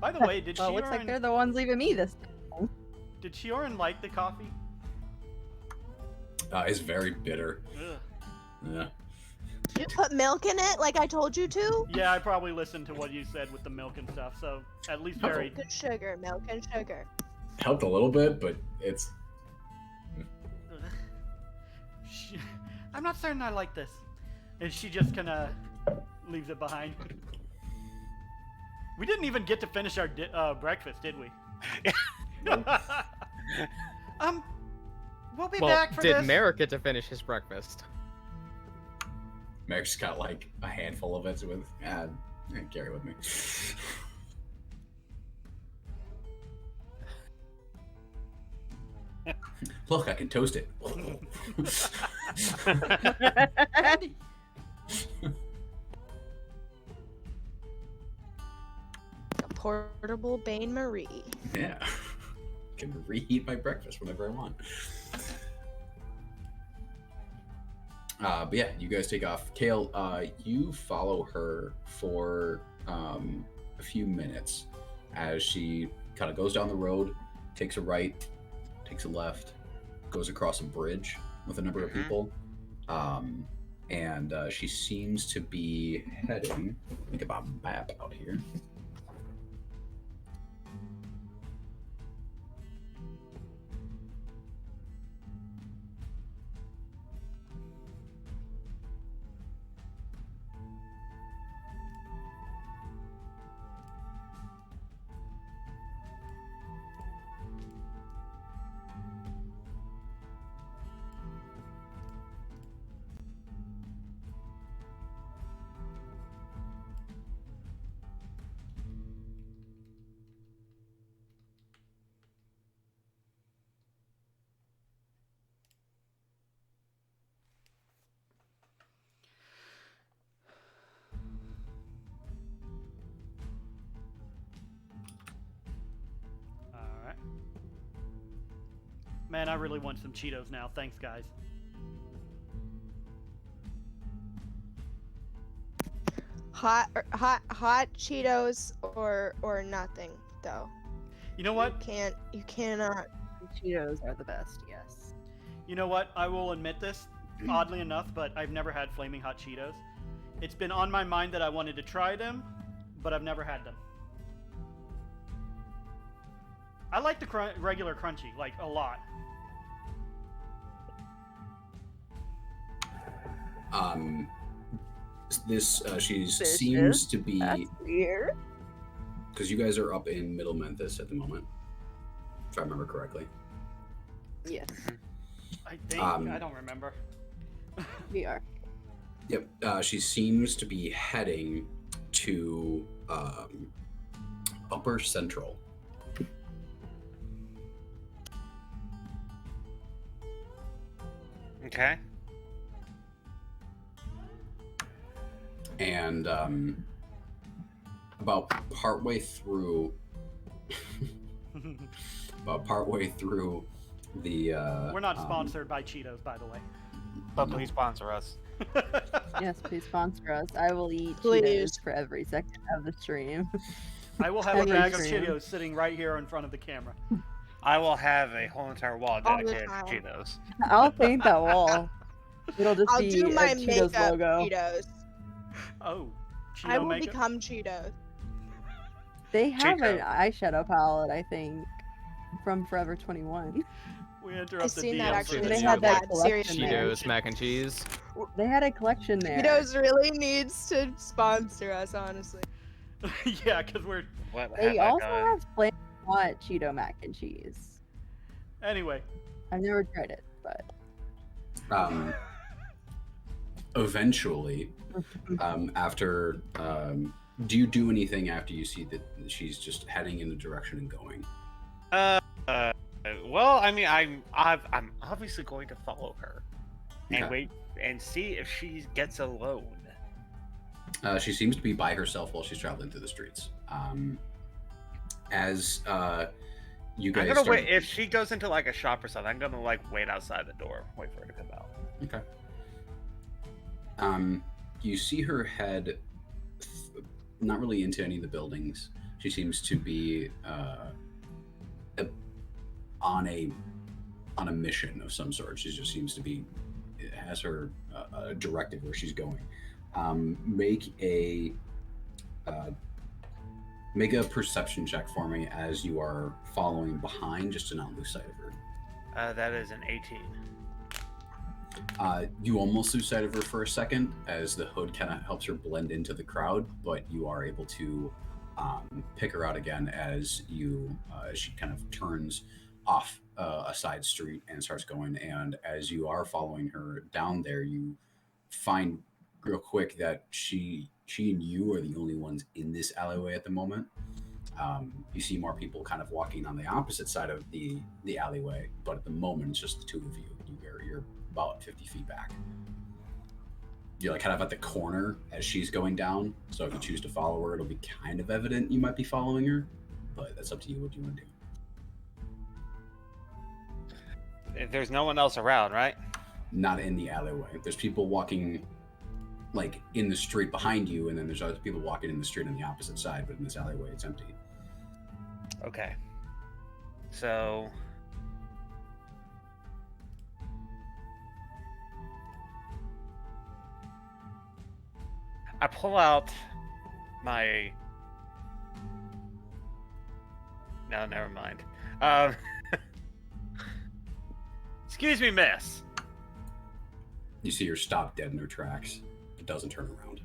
By the way, did Well, it looks like Shioryn they're the ones leaving me this time. did Shioryn like the coffee? It's very bitter. Ugh. Yeah. You put milk in it like I told you to? Yeah, I probably listened to what you said with the milk and stuff, so at least very. Milk and sugar, milk and sugar. Helped a little bit, but it's I'm not certain I like this. And she just kinda leaves it behind. We didn't even get to finish our breakfast, did we? We'll be Well, back for did this. Merrick get to finish his breakfast? Merrick's got like a handful of it with carry with me. Look, I can toast it. Andy. A portable Bain Marie. Yeah. Can reheat my breakfast whenever I want. But yeah, you guys take off. Kale, you follow her for a few minutes as she kind of goes down the road, takes a right, takes a left, goes across a bridge with a number of people. And she seems to be heading, let me get my map out here. Man, I really want some Cheetos now. Thanks, guys. Hot Cheetos or nothing though. You know what? You cannot. Cheetos are the best, yes. You know what? I will admit this, oddly enough, but I've never had Flaming Hot Cheetos. It's been on my mind that I wanted to try them, but I've never had them. I like the regular crunchy, like, a lot. She Vicious. seems to be, That's weird. because you guys are up in Middle Memphis at the moment, if I remember correctly. Yes, I think. I don't remember. we are. Yep. She seems to be heading to Upper Central. Okay. And about partway through the We're not sponsored by Cheetos, by the way. But please sponsor us. Yes, please sponsor us. I will eat Please. Cheetos for every second of the stream. I will have a Every bag of stream. Cheetos sitting right here in front of the camera. I will have a whole entire wall All the dedicated to time. Cheetos. I'll paint that wall. It'll just I'll be do my a Cheetos makeup logo. Cheetos. Oh, Cheeto I will makeup? become Cheetos. They have an Chico. eyeshadow palette, I think, from Forever 21. We interrupted I've seen that DM actually. for They this. had that bad. Seriously. collection there. Cheetos, mac and cheese. They had a collection there. Cheetos really needs to sponsor us, honestly. Yeah, because we're... What They that also guy? have flaming hot Cheeto mac and cheese. Anyway. I've never tried it, but eventually, after do you do anything after you see that she's just heading in the direction and going? Well, I mean, I'm obviously going to follow her and Okay. wait and see if she gets alone. She seems to be by herself while she's traveling through the streets. As you guys I'm gonna start- wait. If she goes into like a shop or something, I'm gonna like wait outside the door, wait for her to come out. Okay. You see her head not really into any of the buildings. She seems to be on a mission of some sort. She just seems to be has her directive where she's going. Make a perception check for me as you are following behind, just to not lose sight of her. That is an 18. You almost lose sight of her for a second as the hood kind of helps her blend into the crowd, but you are able to pick her out again as she kind of turns off a side street and starts going. And as you are following her down there, you find real quick that she and you are the only ones in this alleyway at the moment. You see more people kind of walking on the opposite side of the alleyway, but at the moment it's just the two of you. You're about 50 feet back. You're like kind of at the corner as she's going down, so if you choose to follow her, it'll be kind of evident you might be following her, but that's up to you what you want to do. There's no one else around, right? Not in the alleyway. There's people walking like in the street behind you, and then there's other people walking in the street on the opposite side, but in this alleyway it's empty. Okay. So I pull out my... No, never mind. Excuse me, miss. You see her stop dead in her tracks. It doesn't turn around.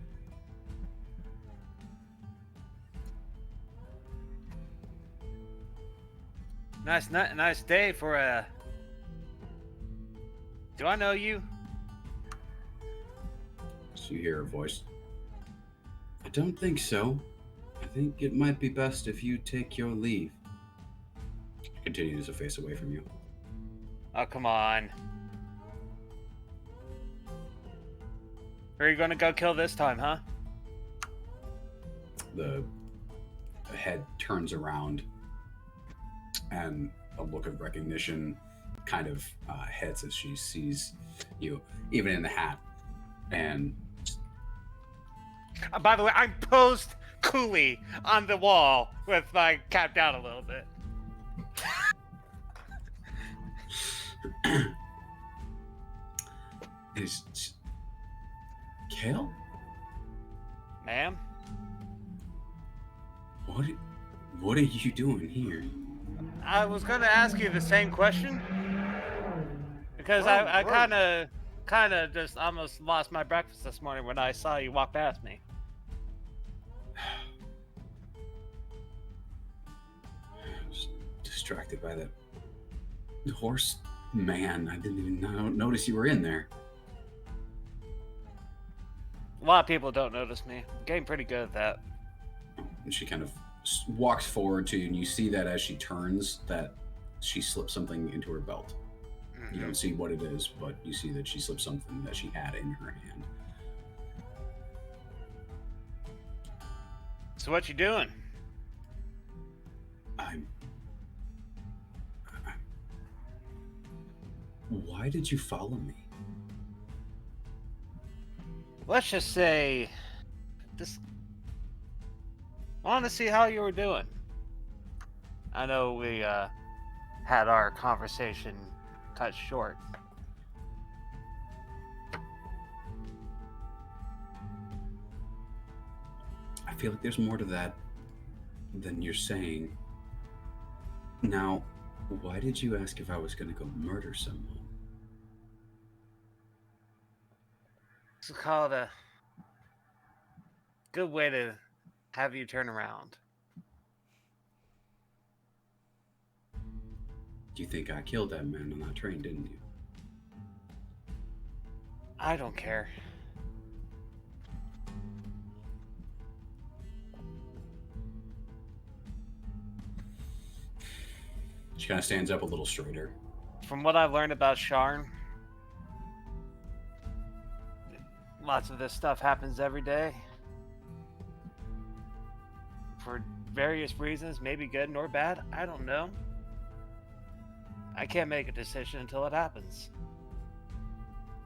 Nice day for a... Do I know you? So you hear her voice. I don't think so. I think it might be best if you take your leave. She continues to face away from you. Oh, come on. Where are you gonna go kill this time, huh? The head turns around and a look of recognition kind of heads as she sees you, even in the hat. And By the way, I'm posed coolly on the wall with my cap down a little bit. is Kale? Ma'am? What are you doing here? I was gonna ask you the same question. Because I kinda just almost lost my breakfast this morning when I saw you walk past me. I was distracted by that horse man. I didn't even notice you were in there. A lot of people don't notice me. I'm getting pretty good at that. And she kind of walks forward to you, and you see that as she turns, that she slips something into her belt. You don't see what it is, but you see that she slipped something that she had in her hand. So what you doing? Why did you follow me? Let's just say, just wanted to see how you were doing. I know we had our conversation cut short. I feel like there's more to that than you're saying. Now, why did you ask if I was going to go murder someone? It's called a good way to have you turn around. You think I killed that man on that train, didn't you? I don't care. She kind of stands up a little straighter. From what I've learned about Shioryn, lots of this stuff happens every day. For various reasons, maybe good nor bad, I don't know. I can't make a decision until it happens.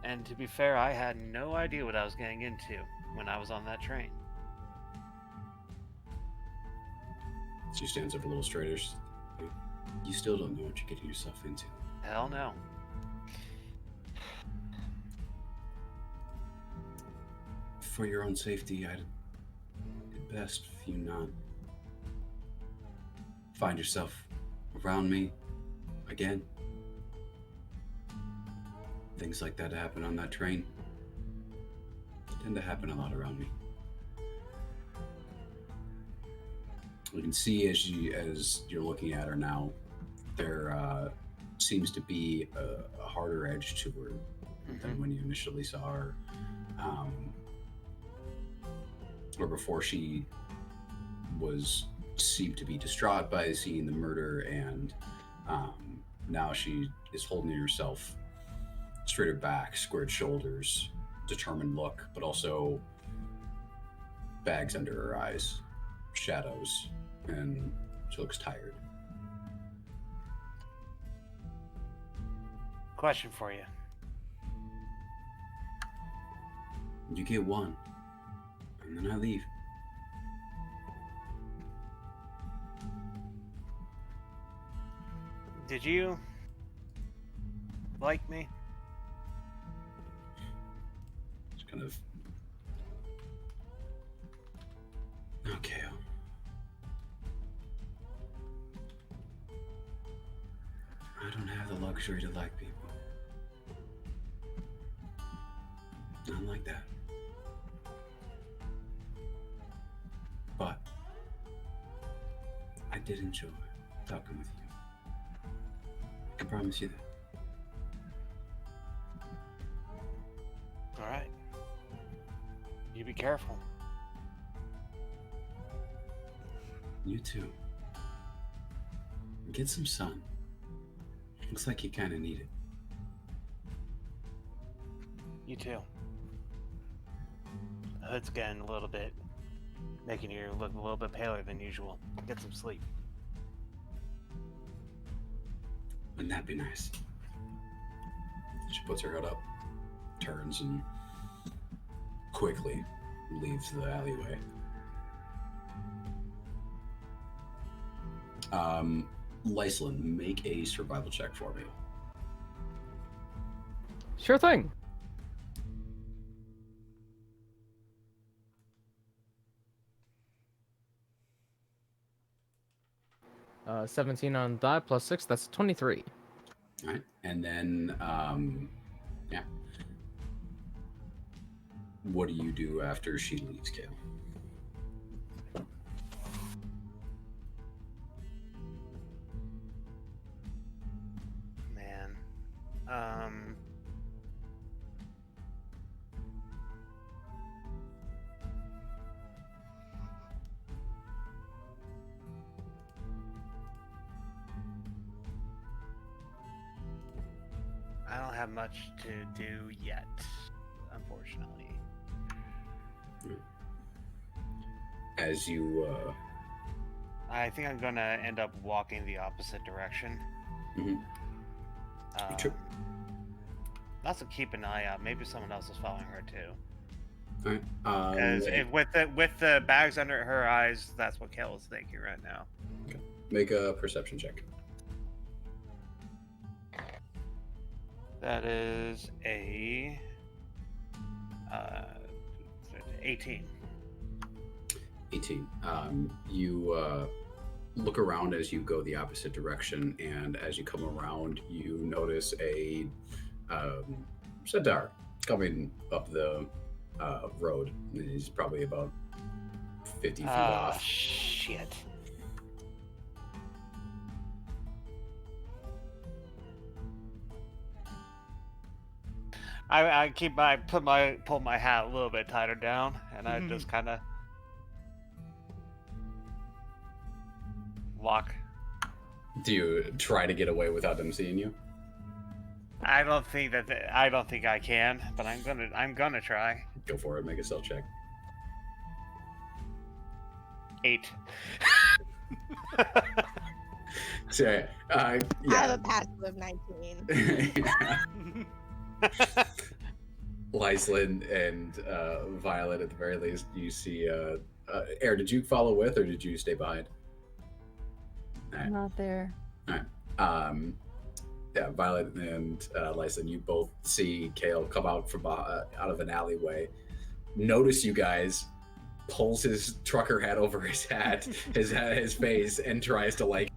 And to be fair, I had no idea what I was getting into when I was on that train. She stands up a little straighter. You still don't know what you're getting yourself into. Hell no. For your own safety, I'd it best if you not find yourself around me again. Things like that happen on that train. Tend to happen a lot around me. You can see as you're looking at her now, there seems to be a harder edge to her than when you initially saw her. Or before she seemed to be distraught by seeing the murder, and now she is holding herself straighter back, squared shoulders, determined look, but also bags under her eyes, shadows, and she looks tired. Question for you. You get one, and then I leave. Did you like me? It's kind of... Okay. I don't have the luxury to like people. Not like that. But I did enjoy talking with you. I can promise you that. All right. You be careful. You too. Get some sun. Looks like you kind of need it. You too. The hood's getting a little bit, making you look a little bit paler than usual. Get some sleep. Wouldn't that be nice? She puts her head up, turns, and quickly leaves the alleyway. Lyslin, make a survival check for me. Sure thing. Uh, 17 on die plus 6, that's 23. All right, and then yeah. What do you do after she leaves, Kale? Man. I don't have much to do yet, unfortunately. As you I think I'm gonna end up walking the opposite direction. mhm. Sure. Also keep an eye out. Maybe someone else is following her too. All right. Because with the bags under her eyes, that's what Kale is thinking right now. Make a perception check. That is a 18. 18. You look around as you go the opposite direction, and as you come around, you notice a centaur coming up the road. He's probably about 50 feet off. Shit. I pull my hat a little bit tighter down, and I just kind of walk. Do you try to get away without them seeing you? I don't think I can, but I'm gonna try. Go for it. Make a stealth check. 8. So, I have yeah. a passive of 19. Lyslin and Violet, at the very least, you see. Air, did you follow with, or did you stay behind? I'm not there. Yeah, Violet and Lyslin, you both see Kale come out from out of an alleyway. Notice you guys, pulls his trucker hat over his hat, his face, and tries to like.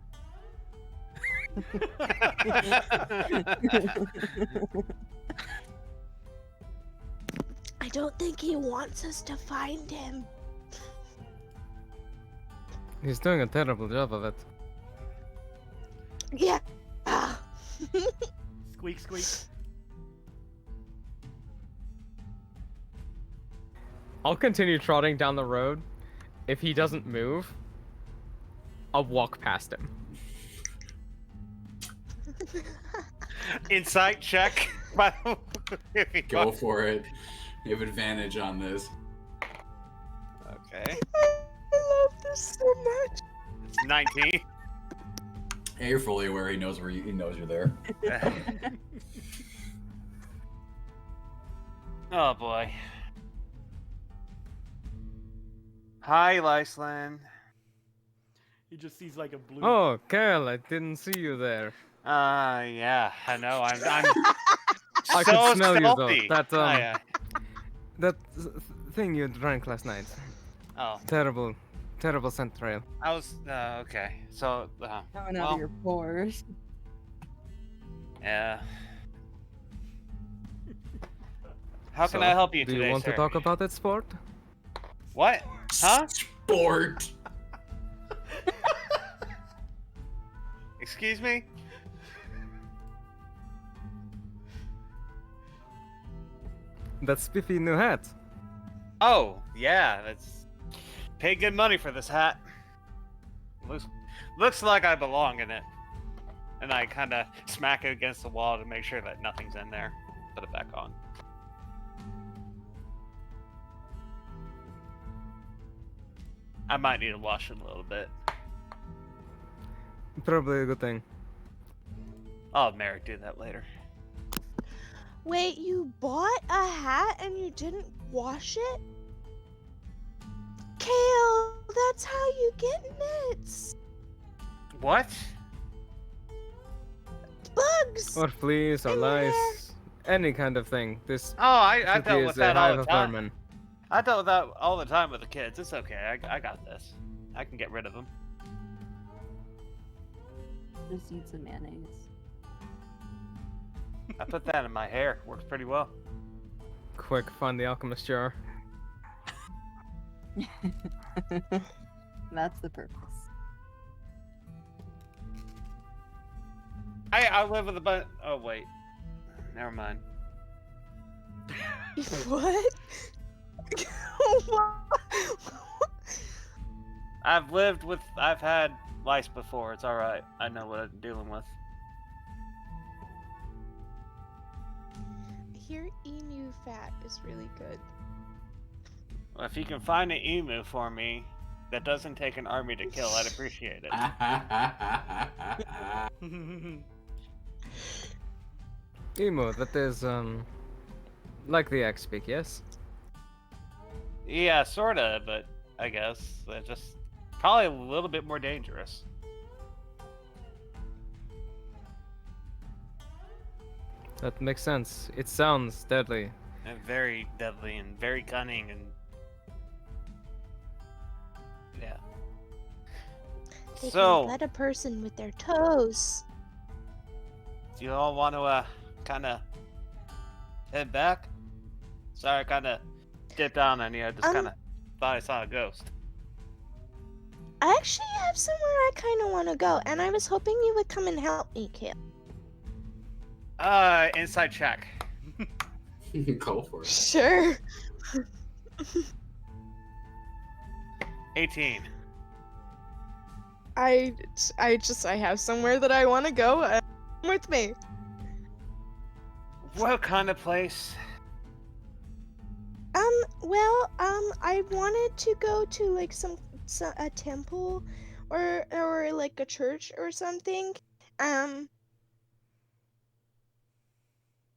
I don't think he wants us to find him. He's doing a terrible job of it. Yeah. Squeak, squeak. I'll continue trotting down the road. If he doesn't move, I'll walk past him. Insight check. Go for it. You have advantage on this. Okay. I love this so much. It's 19. Yeah, you're fully aware. He knows he knows you're there. Oh boy. Hi, Lyslin. He just sees like a blue. Oh, Kale, I didn't see you there. Yeah, I know. I'm I so could smell stealthy. you though. That Oh, yeah. that thing you drank last night. Oh, Terrible, terrible scent trail. I was okay. So, Coming out well, of your pores. yeah. How can So, I help you do today, you want sir? to talk about it, sport? What? Huh? Sport. Excuse me? That spiffy new hat. Oh, yeah. That's paid good money for this hat. Looks like I belong in it. And I kind of smack it against the wall to make sure that nothing's in there. Put it back on. I might need to wash it a little bit. Probably a good thing. I'll have Merrick do that later. Wait, you bought a hat and you didn't wash it? Kale, that's how you get nits. What? Bugs. Or fleas, or In your hair. lice, any kind of thing. This Oh, I city dealt is with a that hive all the of time. vermin. I dealt with that all the time with the kids. It's okay. I got this. I can get rid of them. Just eat some mayonnaise. I put that in my hair. Works pretty well. Quick, find the alchemist jar. That's the purpose. I live with a bunch. Oh wait, never mind. What? I've had lice before. It's all right. I know what I'm dealing with. Here, emu fat is really good. Well, if you can find an emu for me that doesn't take an army to kill, I'd appreciate it. Emo, that is, like the X-Speak, yes? Yeah, sorta, but I guess they're just probably a little bit more dangerous. That makes sense. It sounds deadly. And very deadly and very cunning and yeah. They So, can let a person with their toes. do you all want to kind of head back? Sorry, I kind of dipped down on you. I just kind of thought I saw a ghost. I actually have somewhere I kind of want to go, and I was hoping you would come and help me, Kale. Inside check. Go for it. Sure. 18. I have somewhere that I want to go. Come with me. What kind of place? I wanted to go to like a temple or like a church or something.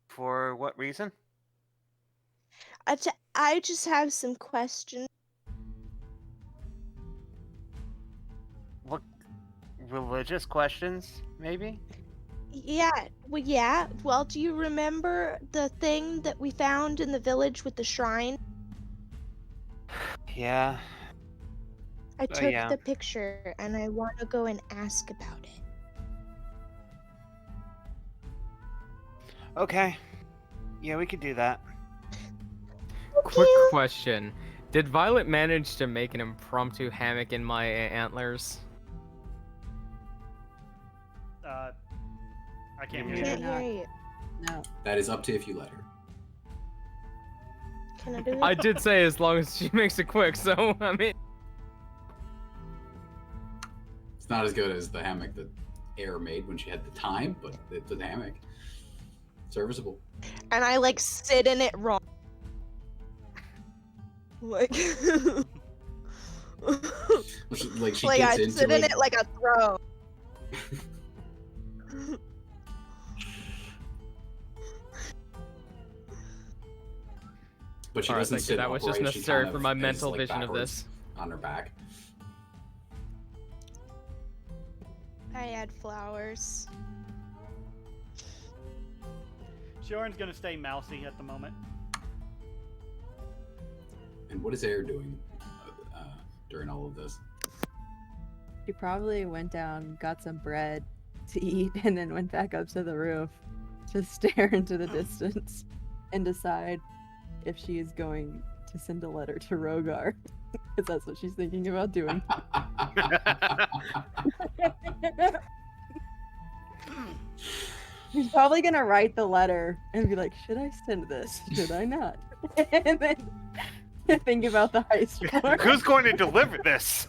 For what reason? I just have some questions. What religious questions, maybe? Yeah, well, do you remember the thing that we found in the village with the shrine? Yeah. I took yeah. the picture and I want to go and ask about it. Okay. Yeah, we could do that. Quick question. Did Violet manage to make an impromptu hammock in my antlers? I can't I hear can't you. hear you. No. That is up to if you let her. Can I do it? I did say as long as she makes it quick, so, I mean... It's not as good as the hammock that Air made when she had the time, but it's a hammock. Serviceable. And I like sit in it wrong. Like, Like she like gets I into sit in it like a throne. But she Alright, doesn't thank you. sit That was just upright, she necessary kind for of my is, mental like, vision of backwards this. on her back. I add flowers. Shioryn's gonna stay mousy at the moment. And what is Air doing during all of this? She probably went down, got some bread to eat, and then went back up to the roof to stare into the distance and decide if she is going to send a letter to Rogar. Because that's what she's thinking about doing. She's probably gonna write the letter and be like, should I send this? Should I not? And then think about the heist part. Who's going to deliver this?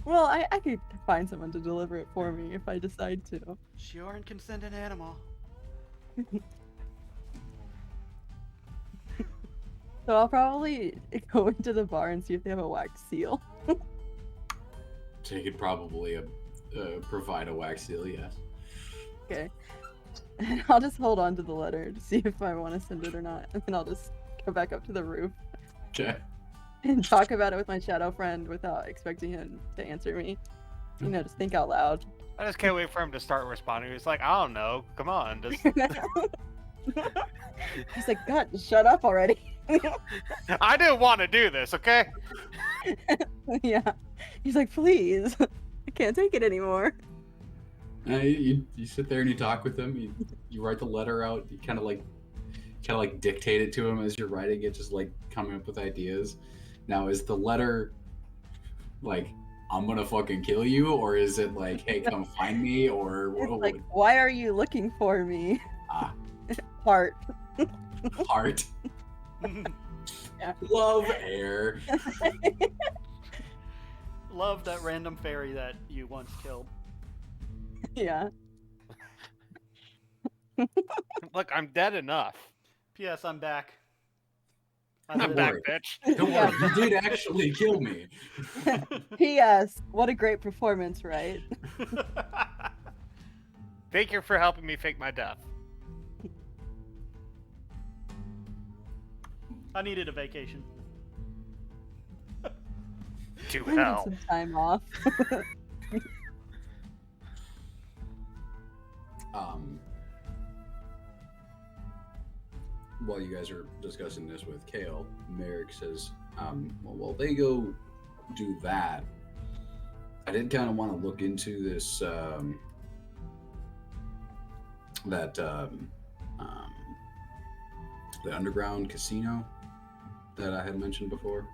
Well, I could find someone to deliver it for me if I decide to. Shioryn can send an animal. So I'll probably go into the bar and see if they have a wax seal. So you could probably provide a wax seal, yes. Okay. And I'll just hold on to the letter to see if I want to send it or not, and then I'll just go back up to the roof Okay. and talk about it with my shadow friend without expecting him to answer me. You know, just think out loud. I just can't wait for him to start responding. He's like, I don't know. Come on. Just... He's like, God, shut up already. I didn't want to do this, okay? Yeah. He's like, please. I can't take it anymore. You sit there and you talk with him. You write the letter out. You kind of like dictate it to him as you're writing it, just like coming up with ideas. Now, is the letter like, I'm gonna fucking kill you, or is it like, hey, come find me, or It's like, why are you looking for me? Heart. Heart. Yeah. Love air. Love that random fairy that you once killed. Yeah. Look, I'm dead enough. P.S. I'm back. I'm back, bitch. Don't worry, you did actually kill me. P.S. What a great performance, right? Thank you for helping me fake my death. I needed a vacation. To I need hell. some time off. While you guys are discussing this with Kale, Merrick says, well, while they go do that, I did kind of want to look into this, the underground casino that I had mentioned before.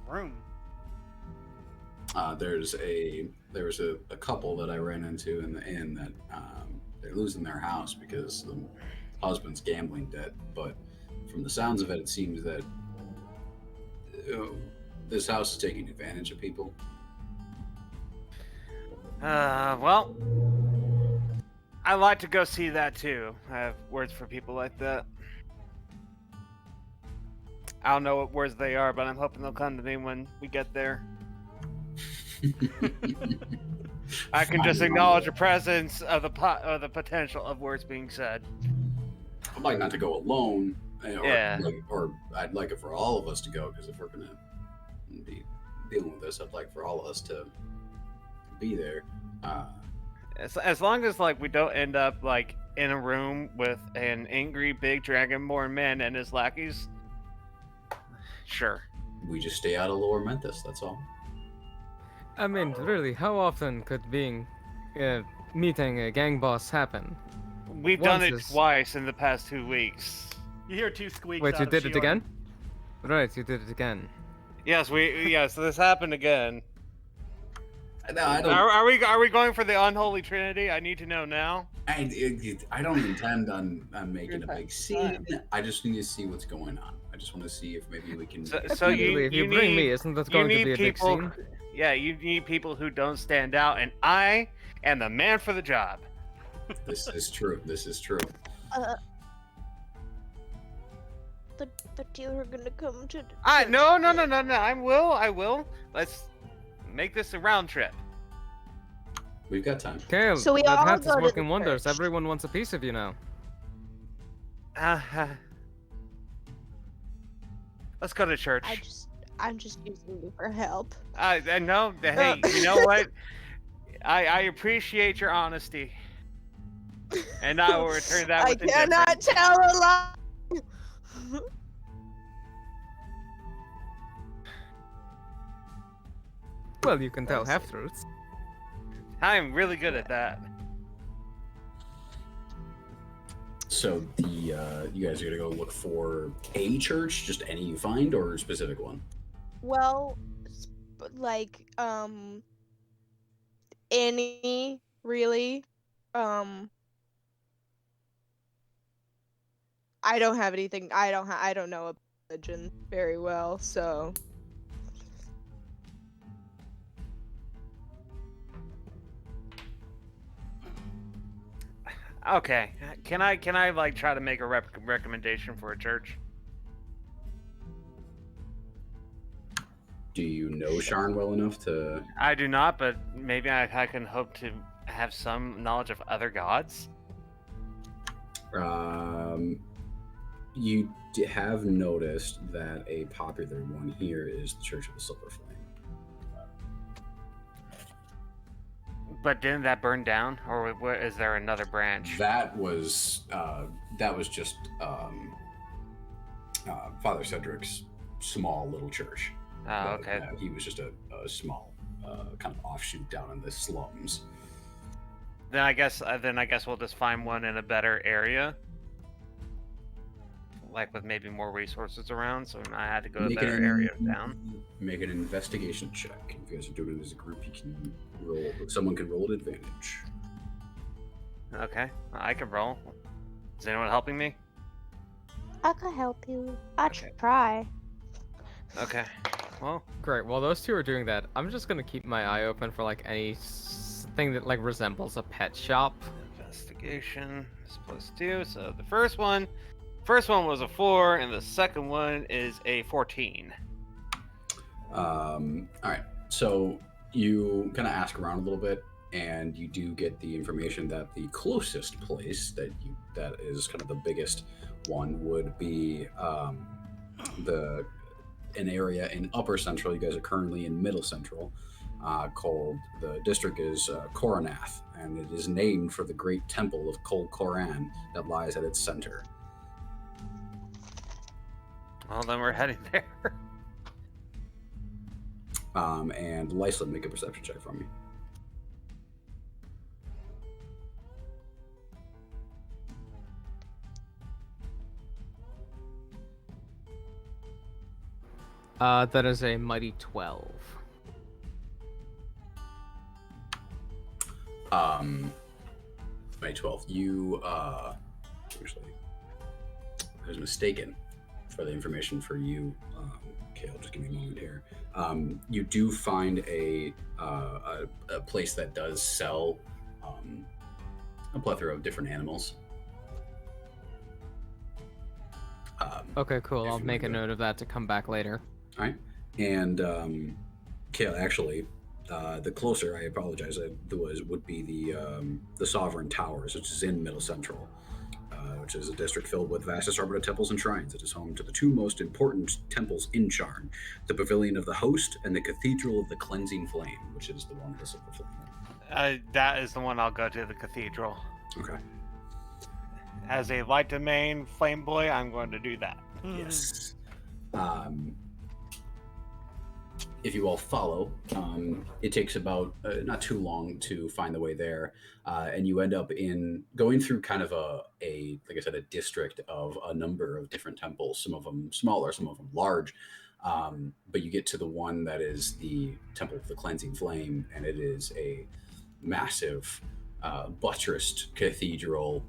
Room. There was a couple that I ran into in the inn that they're losing their house because the husband's gambling debt. But from the sounds of it, it seems that this house is taking advantage of people. Well, I like to go see that too. I have words for people like that. I don't know what words they are, but I'm hoping they'll come to me when we get there. I can just acknowledge the presence of the potential of words being said. I'd like not to go alone, Yeah. or I'd like it for all of us to go, because if we're gonna be dealing with this, I'd like for all of us to be there. As long as like we don't end up like in a room with an angry big dragonborn man and his lackeys. Sure. We just stay out of Lower Menthis, that's all. I mean, really, how often could meeting a gang boss happen? We've done Once it is- twice in the past 2 weeks. You hear two squeaks. Wait, out you of did it Shioryn. again? Right, you did it again. Yes, so this happened again. No, I don't. Are we going for the unholy trinity? I need to know now. I don't intend on making a big scene. Fine. I just need to see what's going on. I just want to see if maybe we can. So Really, if you bring me, isn't that going to need be a big people, scene? Yeah, you need people who don't stand out, and I am the man for the job. This is true. This is true. But you were gonna come to. No. I will. Let's make this a round trip. We've got time. Kale, So we that all hat is go to working the wonders. church. Everyone wants a piece of you now. Let's go to church. I'm just using you for help. I know. Hey, you know what? I appreciate your honesty, and I will return that I with cannot indifference. tell a lie. Well, you can tell Well half said. truths. I'm really good at that. So you guys are gonna go look for a church, just any you find, or a specific one? Well, like any really. I don't have anything. I don't know a religion very well, so. Okay, can I like try to make a recommendation for a church? Do you know Shioryn well enough to? I do not, but maybe I can hope to have some knowledge of other gods. You have noticed that a popular one here is the Church of the Silver Flame. But didn't that burn down, or is there another branch? That was just Father Cedric's small little church. Oh, okay. He was just a small kind of offshoot down in the slums. Then I guess we'll just find one in a better area, like with maybe more resources around. So I had to go to a better area down. Make an investigation check. If you guys are doing it as a group, you can roll. Someone can roll at advantage. Okay, I can roll. Is anyone helping me? I can help you. I Okay. try. Okay. Well, Great. While those two are doing that, I'm just gonna keep my eye open for like any thing that like resembles a pet shop. investigation is +2. So the first one was a 4, and the second one is a 14. All right. So you kind of ask around a little bit, and you do get the information that the closest place that is kind of the biggest one would be an area in Upper Central. You guys are currently in Middle Central. Called the district is Koronath, and it is named for the great temple of Kol Koran that lies at its center. Well, then we're heading there. And Lysa, make a perception check for me. That is a mighty 12. May 12th. You actually, I was mistaken for the information for you, Kale. Just give me a moment here. You do find a place that does sell a plethora of different animals. Okay, cool. if I'll you make a wanna go. note of that to come back later. All right, and Kale, actually, the closer, I apologize, would be the Sovereign Towers, which is in Middle Central, which is a district filled with vast assortment of temples and shrines. It is home to the two most important temples in Charn, the Pavilion of the Host and the Cathedral of the Cleansing Flame, which is the one with the silver flame. That is the one I'll go to, the cathedral. Okay. As a light domain flame boy, I'm going to do that. Yes. If you all follow, it takes about not too long to find the way there, and you end up going through kind of like I said, a district of a number of different temples. Some of them smaller, some of them large, but you get to the one that is the Temple of the Cleansing Flame, and it is a massive buttressed cathedral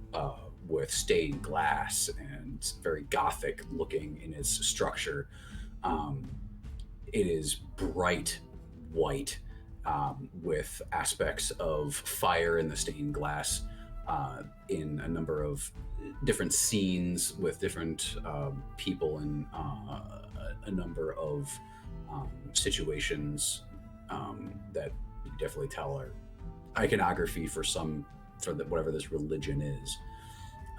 with stained glass and very Gothic looking in its structure. It is bright white with aspects of fire in the stained glass in a number of different scenes with different people and a number of situations that you definitely tell are iconography for whatever this religion is.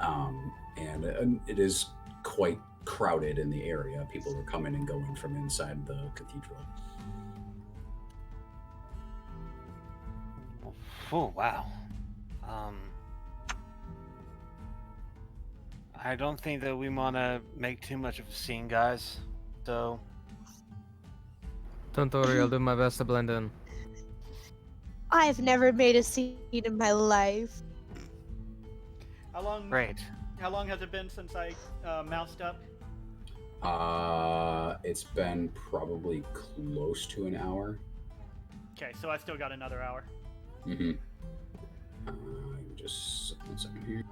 And it is quite crowded in the area. People are coming and going from inside the cathedral. Oh, wow. I don't think that we want to make too much of a scene, guys. So, Don't worry, I'll do my best to blend in. I've never made a scene in my life. How long? great. How long has it been since I moused up? It's been probably close to an hour. Okay, so I still got another hour. Mm-hmm. Just 1 second here.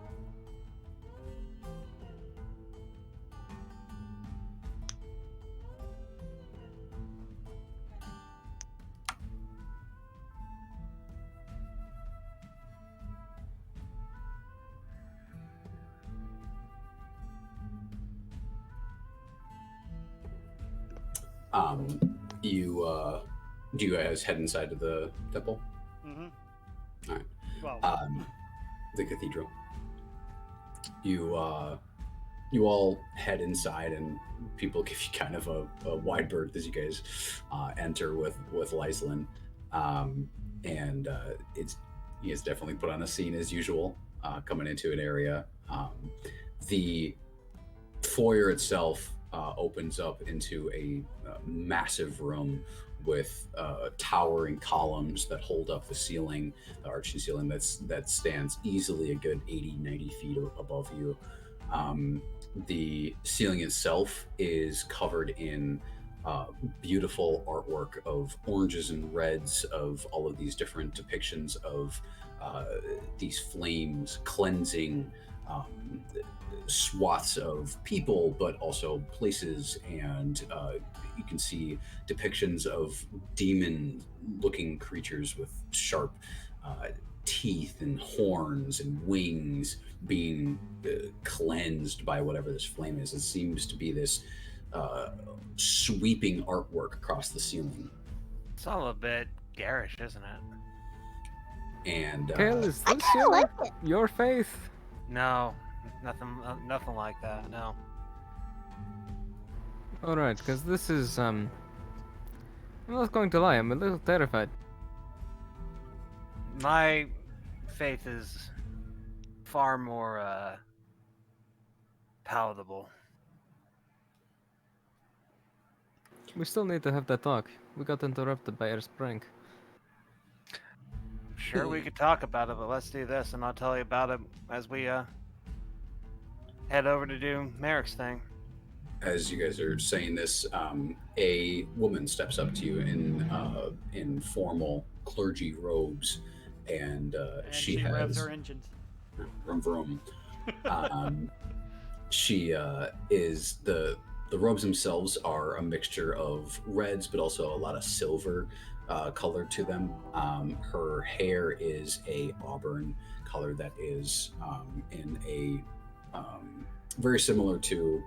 You do you guys head inside to the temple? Mm-hmm. All right. Well, The cathedral. You all head inside, and people give you kind of a wide berth as you guys enter with Lyslin. And he has definitely put on a scene as usual, coming into an area. The foyer itself opens up into a massive room with towering columns that hold up the ceiling, the arching ceiling that stands easily a good 80-90 feet above you. The ceiling itself is covered in beautiful artwork of oranges and reds, of all of these different depictions of these flames cleansing swaths of people, but also places, and you can see depictions of demon-looking creatures with sharp teeth and horns and wings being cleansed by whatever this flame is. It seems to be this sweeping artwork across the ceiling. It's all a bit garish, isn't it? And Kale, is I this kind of like it. your faith? No, nothing like that. No. Alright, because this is, I'm not going to lie, I'm a little terrified. My faith is far more palatable. We still need to have that talk. We got interrupted by Air's prank. Sure, we could talk about it, but let's do this, and I'll tell you about it as we head over to do Merrick's thing. as you guys are saying this, a woman steps up to you in formal clergy robes, and she has revs her engines. vroom vroom. She is the robes themselves are a mixture of reds, but also a lot of silver color to them. Her hair is a auburn color that is in a very similar to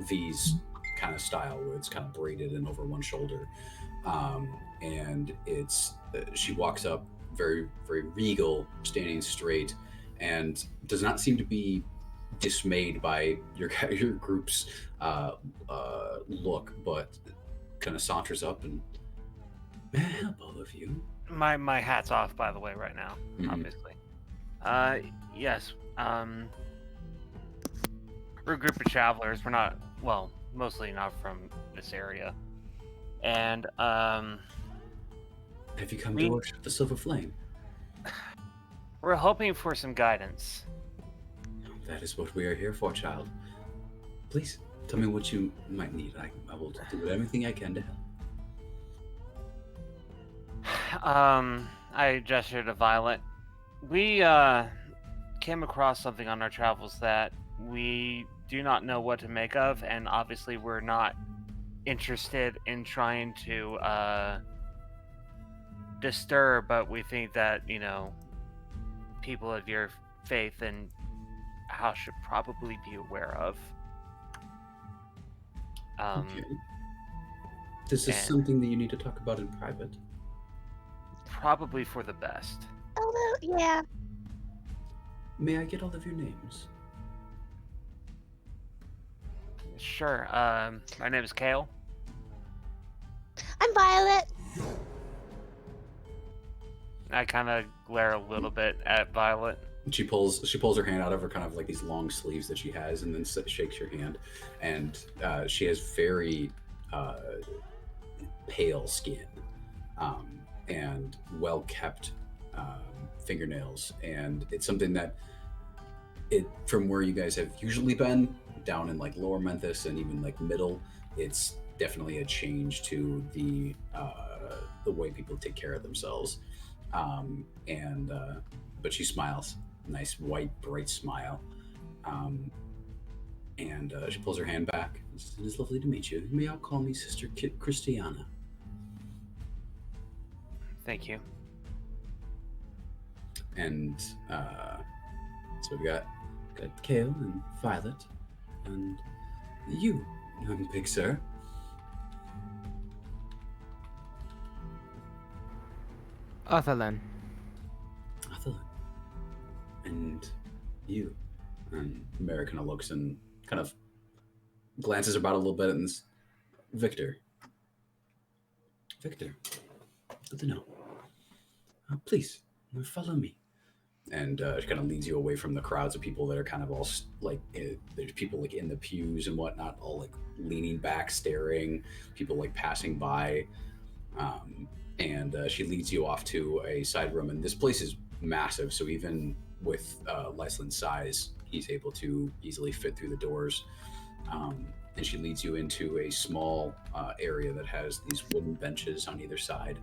V's kind of style, where it's kind of braided and over one shoulder. And it's she walks up very, very regal, standing straight, and does not seem to be dismayed by your group's look, but kind of saunters up and, may I help all of you? My hat's off, by the way, right now. Mhm. Obviously. Yes. We're a group of travelers. We're not, well, mostly not from this area. And Have you come to worship the Silver Flame? we're hoping for some guidance. That is what we are here for, child. Please tell me what you might need. I will do everything I can to help. I gestured to Violet. We came across something on our travels that we do not know what to make of, and obviously we're not interested in trying to disturb, but we think that, you know, people of your faith and house should probably be aware of. Okay. This is and- something that you need to talk about in private. Probably for the best. Although, yeah. May I get all of your names? Sure. My name is Kale. I'm Violet. I kind of glare a little bit at Violet. She pulls her hand out of her kind of like these long sleeves that she has, and then shakes your hand. And she has very pale skin, and well kept fingernails, and it's something that from where you guys have usually been down in like lower Memphis and even like middle, it's definitely a change to the way people take care of themselves. But she smiles, nice white bright smile, and she pulls her hand back. It is lovely to meet you. You may all call me Sister Christiana. Thank you. And so we got Kale and Violet, and you, big sir. Athalan. Athalan. And you. And Mary kind of looks and kind of glances about a little bit and says, Victor. Victor. Good to know. Please, follow me. And she kind of leads you away from the crowds of people that are kind of all like, there's people like in the pews and whatnot, all like leaning back, staring, people like passing by. And she leads you off to a side room. And this place is massive. So even with Lyceland's size, he's able to easily fit through the doors. And she leads you into a small area that has these wooden benches on either side.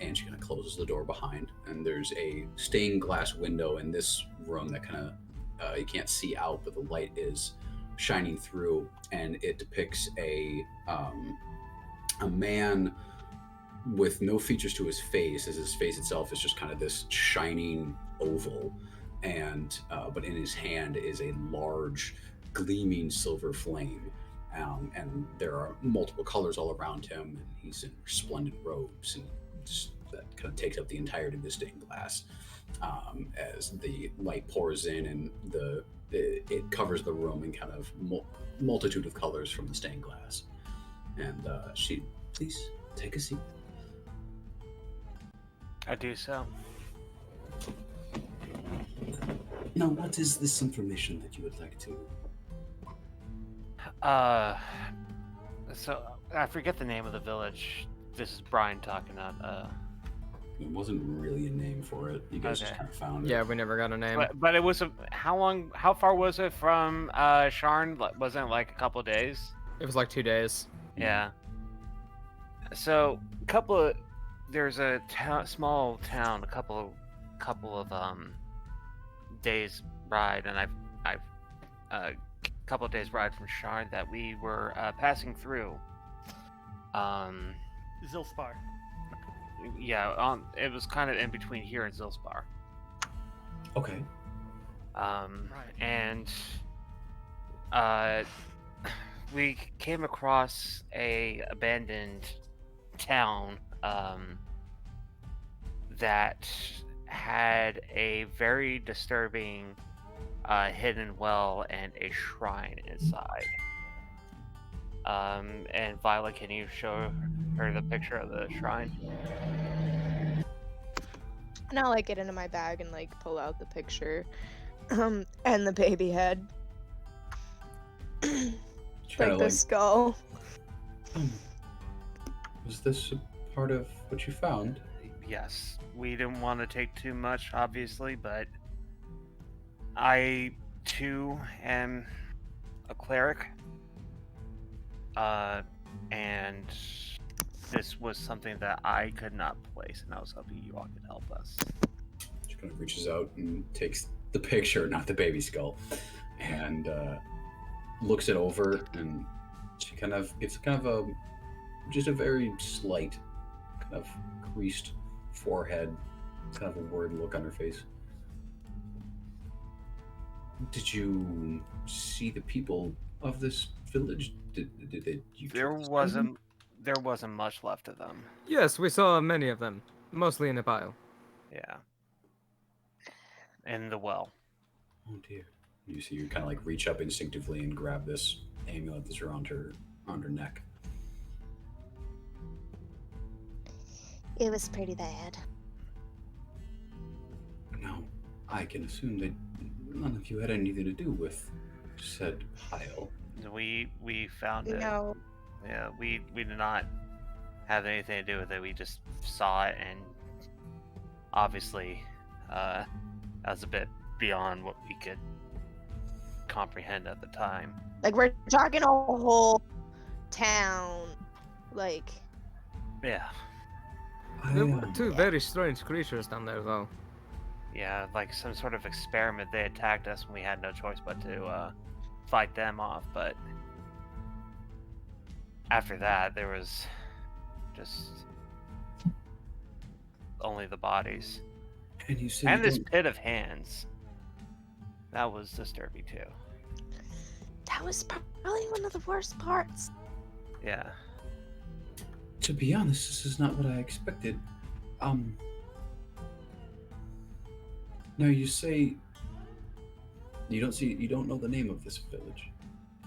And she kind of closes the door behind, and there's a stained glass window in this room that kind of you can't see out, but the light is shining through, and it depicts a man with no features to his face, as his face itself is just kind of this shining oval, and but in his hand is a large gleaming silver flame. And there are multiple colors all around him, and he's in resplendent robes, and just, that kind of takes up the entirety of the stained glass. As the light pours in, and it covers the room in kind of multitude of colors from the stained glass. And she, please take a seat. I do so. Now, what is this information that you would like to? So I forget the name of the village. This is Brian talking out. It wasn't really a name for it. You guys just kind of found it. Yeah, we never got a name. But it was how far was it from Shioryn? Wasn't it like a couple of days? It was like 2 days. Yeah. So there's a small town, a couple of days ride, and I've couple of days ride from Shioryn that we were passing through. Zilspar. Yeah, it was kind of in between here and Zilspar. Okay. Right. And we came across a abandoned town that had a very disturbing hidden well and a shrine inside. And Violet, can you show her the picture of the shrine? And I'll like get into my bag and like pull out the picture, and the baby head, like the skull. Was this a part of what you found? Yes, we didn't want to take too much, obviously, but I too am a cleric, and this was something that I could not place, and I was hoping you all could help us. She kind of reaches out and takes the picture, not the baby skull, and looks it over, and she kind of gives just a very slight kind of creased forehead, kind of a worried look on her face. Did you see the people of this village? Did you? There wasn't much left of them. Yes, we saw many of them, mostly in a pile. Yeah. In the well. Oh dear. You see, you kind of like reach up instinctively and grab this amulet that's around her neck. It was pretty bad. Now, I can assume that none of you had anything to do with said pile. We found it. No. Yeah, we did not have anything to do with it. We just saw it, and obviously, that was a bit beyond what we could comprehend at the time. Like, we're talking a whole town. Like, Yeah. There were two very strange creatures down there, though. Yeah, like some sort of experiment. They attacked us, and we had no choice but to fight them off. But after that, there was just only the bodies. And you said And this pit of hands. That was disturbing too. that was probably one of the worst parts. Yeah. To be honest, this is not what I expected. Now you say you don't know the name of this village.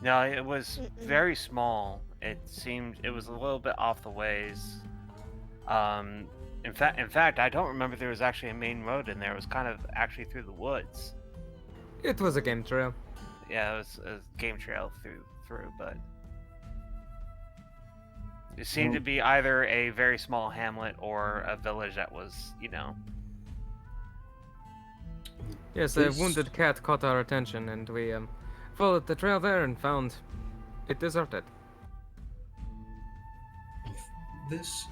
No, it was Mm-mm. very small. It seemed it was a little bit off the ways. In fact, I don't remember there was actually a main road in there. It was kind of actually through the woods. It was a game trail. Yeah, it was a game trail through, but it seemed to be either a very small hamlet or a village that was, Yes, a wounded cat caught our attention, and we followed the trail there and found it deserted. This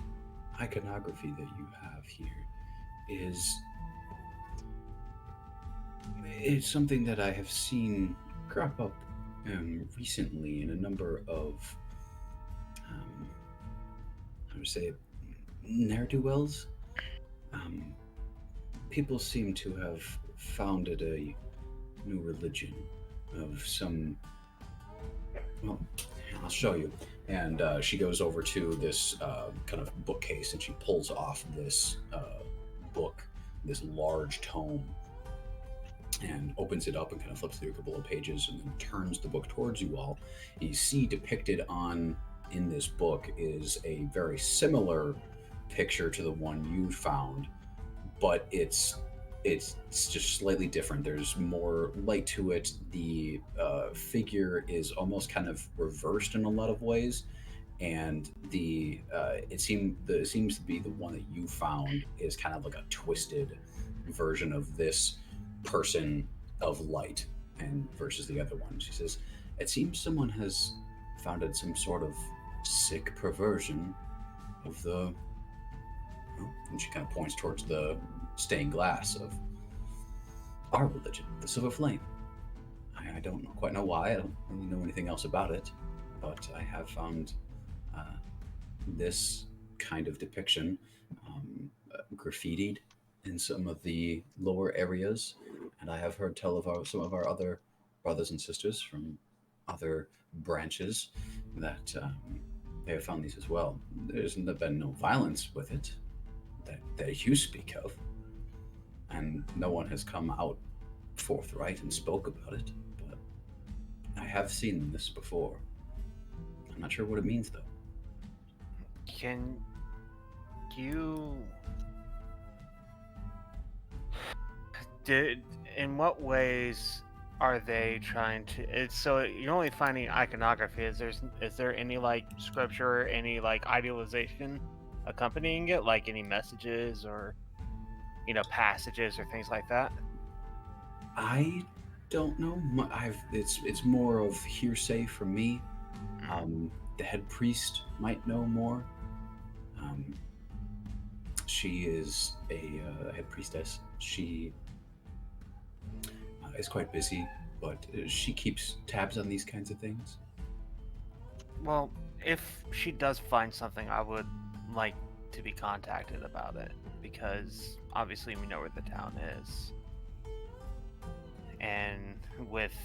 iconography that you have here is something that I have seen crop up recently in a number of how to say it, ne'er-do-wells. People seem to have founded a new religion of some. Well, I'll show you. And she goes over to this kind of bookcase and she pulls off this book, this large tome, and opens it up and kind of flips through a couple of pages and then turns the book towards you all. You see depicted in this book is a very similar picture to the one you found, but it's just slightly different. There's more light to it. The figure is almost kind of reversed in a lot of ways, and it seems to be the one that you found is kind of like a twisted version of this person of light, and versus the other one. She says, "It seems someone has founded some sort of sick perversion of the." And she kind of points towards the stained glass of our religion, the Silver Flame. I don't quite know why. I don't really know anything else about it, but I have found this kind of depiction graffitied in some of the lower areas, and I have heard tell of some of our other brothers and sisters from other branches that they have found these as well. There's been no violence with it that you speak of, and no one has come out forthright and spoke about it, but I have seen this before. I'm not sure what it means, though. Can you... in what ways are they trying to... So you're only finding iconography. Is there any, like, scripture or any, like, idealization accompanying it? Like any messages or, passages or things like that? I don't know. It's more of hearsay from me. The head priest might know more. She is a head priestess. She is quite busy, but she keeps tabs on these kinds of things. Well, if she does find something, I would like to be contacted about it, because obviously we know where the town is. And with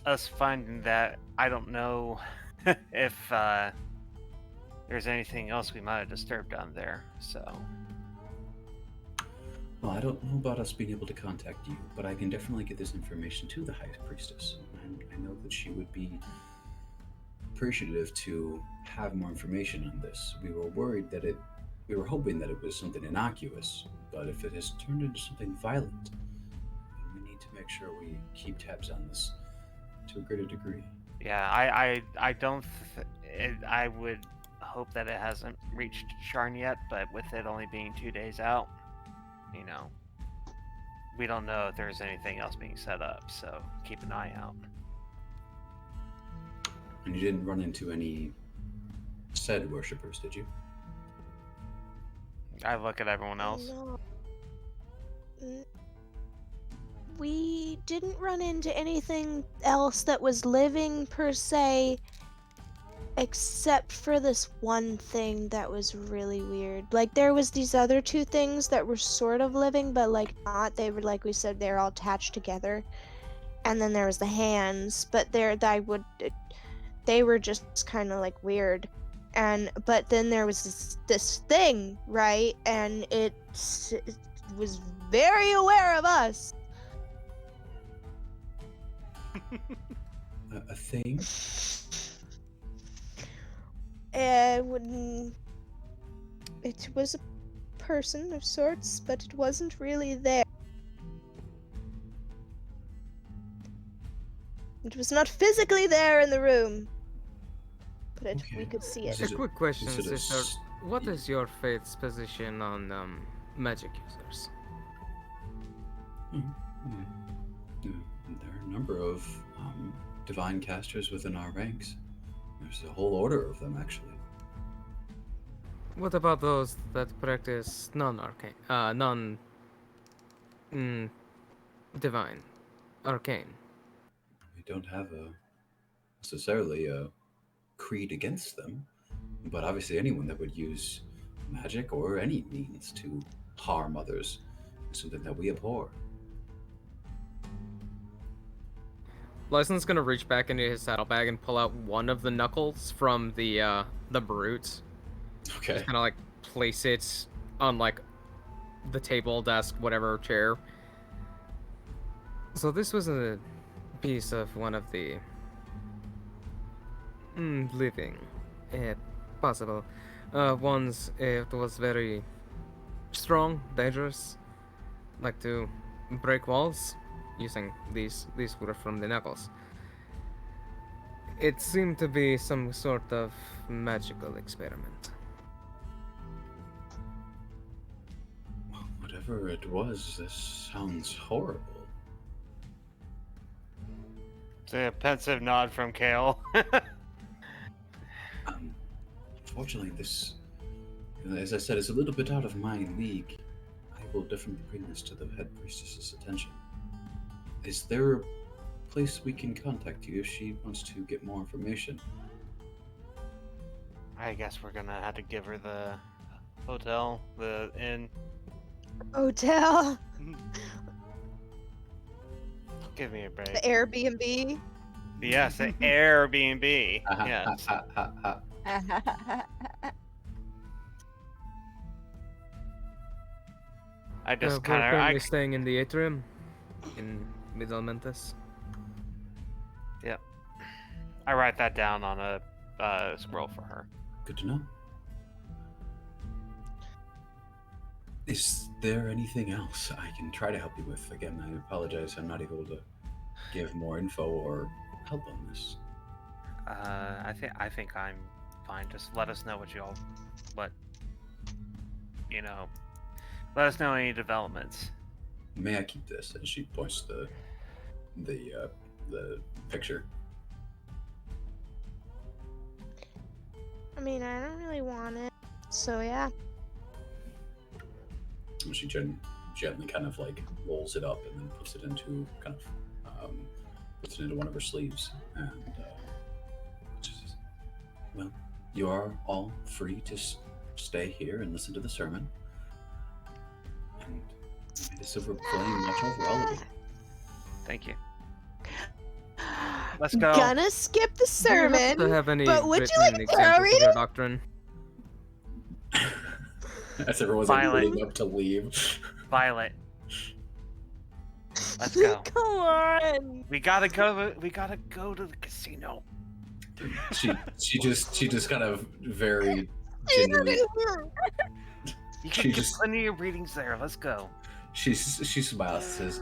us finding that, I don't know if there's anything else we might have disturbed down there, so... Well, I don't know about us being able to contact you, but I can definitely get this information to the High Priestess. And I know that she would be appreciative to have more information on this. We were hoping that it was something innocuous, but if it has turned into something violent, we need to make sure we keep tabs on this to a greater degree. Yeah, I would hope that it hasn't reached Shioryn yet, but with it only being 2 days out, we don't know if there's anything else being set up, so keep an eye out. And you didn't run into any said worshippers, did you? I look at everyone else. No. We didn't run into anything else that was living per se, except for this one thing that was really weird. Like, there was these other two things that were sort of living, but like not. They were, like we said, they're all attached together. And then there was the hands, but they were just kind of like weird. but then there was this thing, right? And it was very aware of us. A thing? And it was a person of sorts, but it wasn't really there. It was not physically there in the room, but we could see it. A quick question, is it a sister. What is your faith's position on magic users? There are a number of divine casters within our ranks. There's a whole order of them, actually. What about those that practice divine, arcane? We don't have necessarily a creed against them, but obviously anyone that would use magic or any means to harm others is something that we abhor. Lyson's gonna reach back into his saddlebag and pull out one of the knuckles from the brute. Okay. Just kind of like place it on like the table, desk, whatever, chair. So this was a piece of one of the living, possible ones. It was very strong, dangerous, like to break walls. Using these were from the knuckles. It seemed to be some sort of magical experiment. Whatever it was, this sounds horrible. It's a pensive nod from Kale. Unfortunately, this, as I said, is a little bit out of my league. I will definitely bring this to the head priestess's attention. Is there a place we can contact you if she wants to get more information? I guess we're gonna have to give her the hotel, the inn. Hotel, Give me a break. the Airbnb. Yes, the Airbnb. Yes. I just We're kind currently of. staying in the atrium in Middle Mentis. Yep. I write that down on a scroll for her. Good to know. Is there anything else I can try to help you with? Again, I apologize, I'm not able to give more info or help on this. I think I'm fine. Just let us know let us know any developments. May I keep this? And she points to the picture. I mean, I don't really want it, so yeah. And she gently kind of like rolls it up and then puts it into one of her sleeves. And she says, well, you are all free to stay here and listen to the sermon. And may the silver flame watch over all of you. Thank you. Let's go. Gonna skip the sermon, Do you have any but would you written like a examples tarot of your reading? doctrine? As everyone's like Violet. leading up to leave. Violet. Let's go. Come on. We gotta go to the casino. She just kind of very gingerly. You She can get just- plenty of readings there. Let's go. She smiles and says,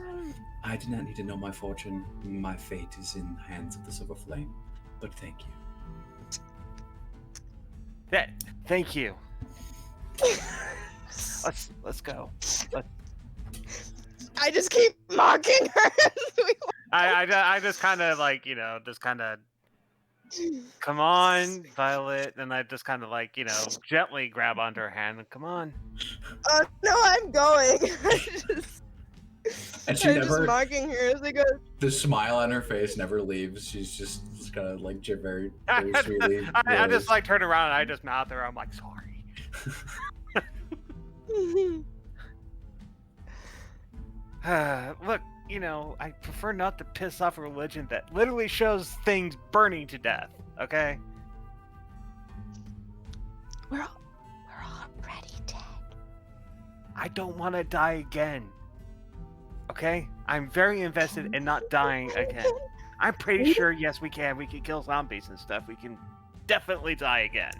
I do not need to know my fortune. My fate is in the hands of the silver flame. But thank you. Thank you. Let's go. I just keep mocking her. I just kind of come on, Violet, and I just kind of gently grab onto her hand and come on. Oh no, I'm going. And she I'm never, just mocking her as I go. the smile on her face never leaves. She's just kind of like very, very sweetly. I just turn around and I just mouth her. I'm like, sorry. Look, I prefer not to piss off a religion that literally shows things burning to death, okay? We're already dead. I don't want to die again. Okay? I'm very invested in not dying again. I'm pretty sure, yes, we can. We can kill zombies and stuff. We can definitely die again.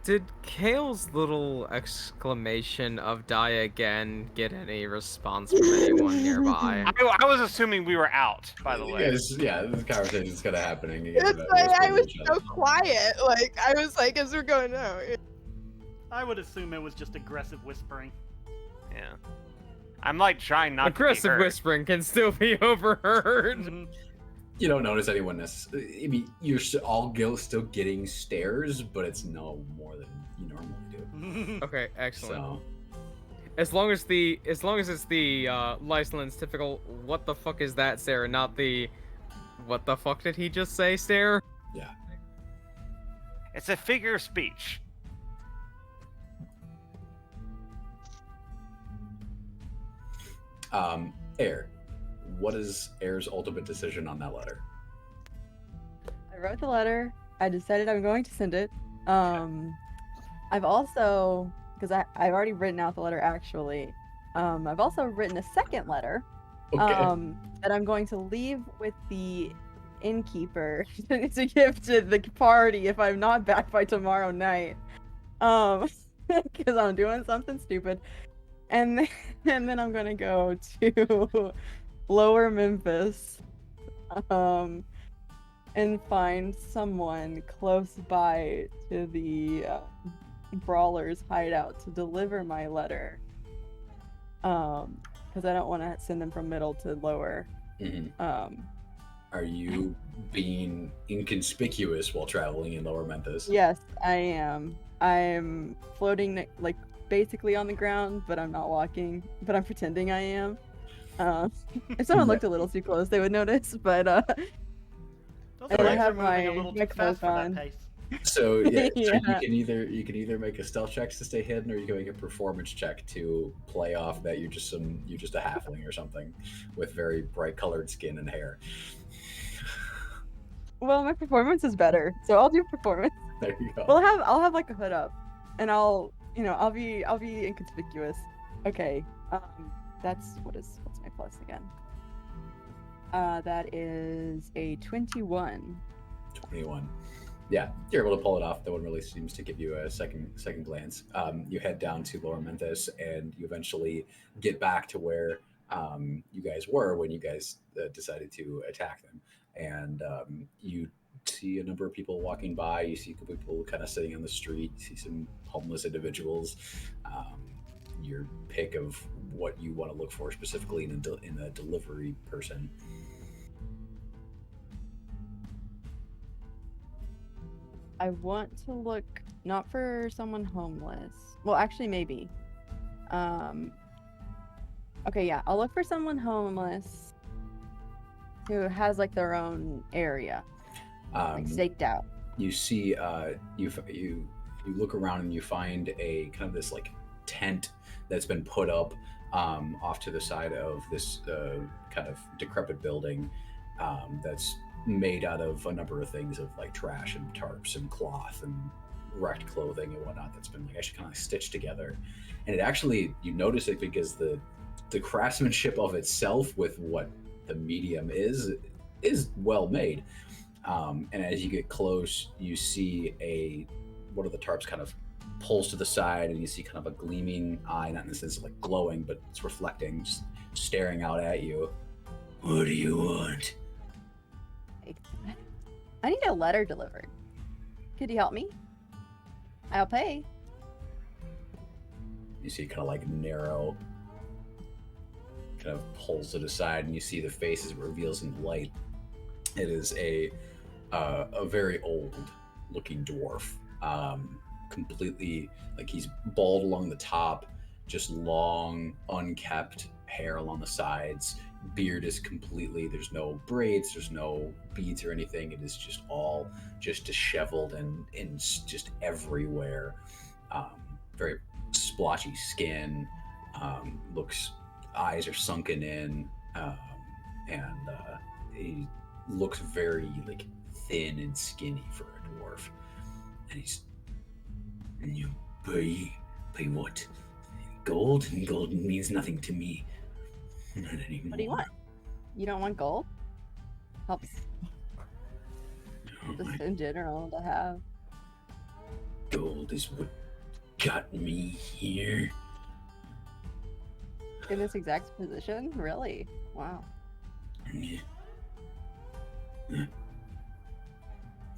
Did Kale's little exclamation of "die again" get any response from anyone nearby? I was assuming we were out, by the way. Yes, yeah, this conversation's kind of happening. You That's guys are why I whispering was to each so other. quiet. Like, I was like, as we're going out. I would assume it was just aggressive whispering. Yeah. I'm like trying not to Aggressive be heard. whispering can still be overheard. Mhm. You don't notice anyone necessarily. I mean, you're still getting stares, but it's no more than you normally do. Okay, excellent. So, As long as it's the Lyslyn's typical "what the fuck is that" stare, not the "what the fuck did he just say" stare. yeah. It's a figure of speech. Air. What is Air's ultimate decision on that letter? I wrote the letter. I decided I'm going to send it. I've also, because I've already written out the letter actually. I've also written a second letter. Okay. That I'm going to leave with the innkeeper to give to the party if I'm not back by tomorrow night. Because I'm doing something stupid. And then I'm gonna go to Lower Memphis, and find someone close by to the Brawlers hideout to deliver my letter. Because I don't want to send them from middle to lower. Mhm. Are you being inconspicuous while traveling in Lower Memphis? Yes, I am. I'm floating like basically on the ground, but I'm not walking. But I'm pretending I am. If someone looked a little too close, they would notice. But Those I don't legs are have moving my a little too clothes fast for that on. pace. So yeah, so Yeah. you can either make a stealth check to stay hidden, or you can make a performance check to play off that you're just a halfling or something with very bright colored skin and hair. Well, my performance is better, so I'll do performance. There you go. Well, I'll have like a hood up, and I'll be inconspicuous. Okay. What's my plus again? That is a 21. 21. Yeah, you're able to pull it off. No one really seems to give you a second glance. You head down to Lower Memphis, and you eventually get back to where you guys were when you guys decided to attack them. And you see a number of people walking by. You see people kind of sitting on the street. You see some homeless individuals. Your pick of what you want to look for specifically in a delivery person. I want to look not for someone homeless. Well, actually, maybe. Okay, yeah, I'll look for someone homeless who has like their own area, like staked out. You see, you look around and you find a kind of this like tent that's been put up off to the side of this kind of decrepit building that's made out of a number of things of like trash and tarps and cloth and wrecked clothing and whatnot that's been like actually kind of stitched together. And it actually, you notice it because the craftsmanship of itself with what the medium is well made. And as you get close, you see one of the tarps kind of pulls to the side, and you see kind of a gleaming eye, not in the sense of like glowing, but it's reflecting, just staring out at you. What do you want? I need a letter delivered. Could you help me? I'll pay. You see kind of like narrow, kind of pulls to the side, and you see the face as it reveals in the light. It is a very old looking dwarf, completely like he's bald along the top, just long unkept hair along the sides. Beard is completely, there's no braids, there's no beads or anything. It is just all just disheveled and just everywhere. Very splotchy skin, eyes are sunken in, and he looks very like thin and skinny for a dwarf. And you pay what? Gold? Gold means nothing to me. Not anymore. What do you want? You don't want gold? Helps No, just in general to have. gold is what got me here. In this exact position? Really? Wow. Yeah.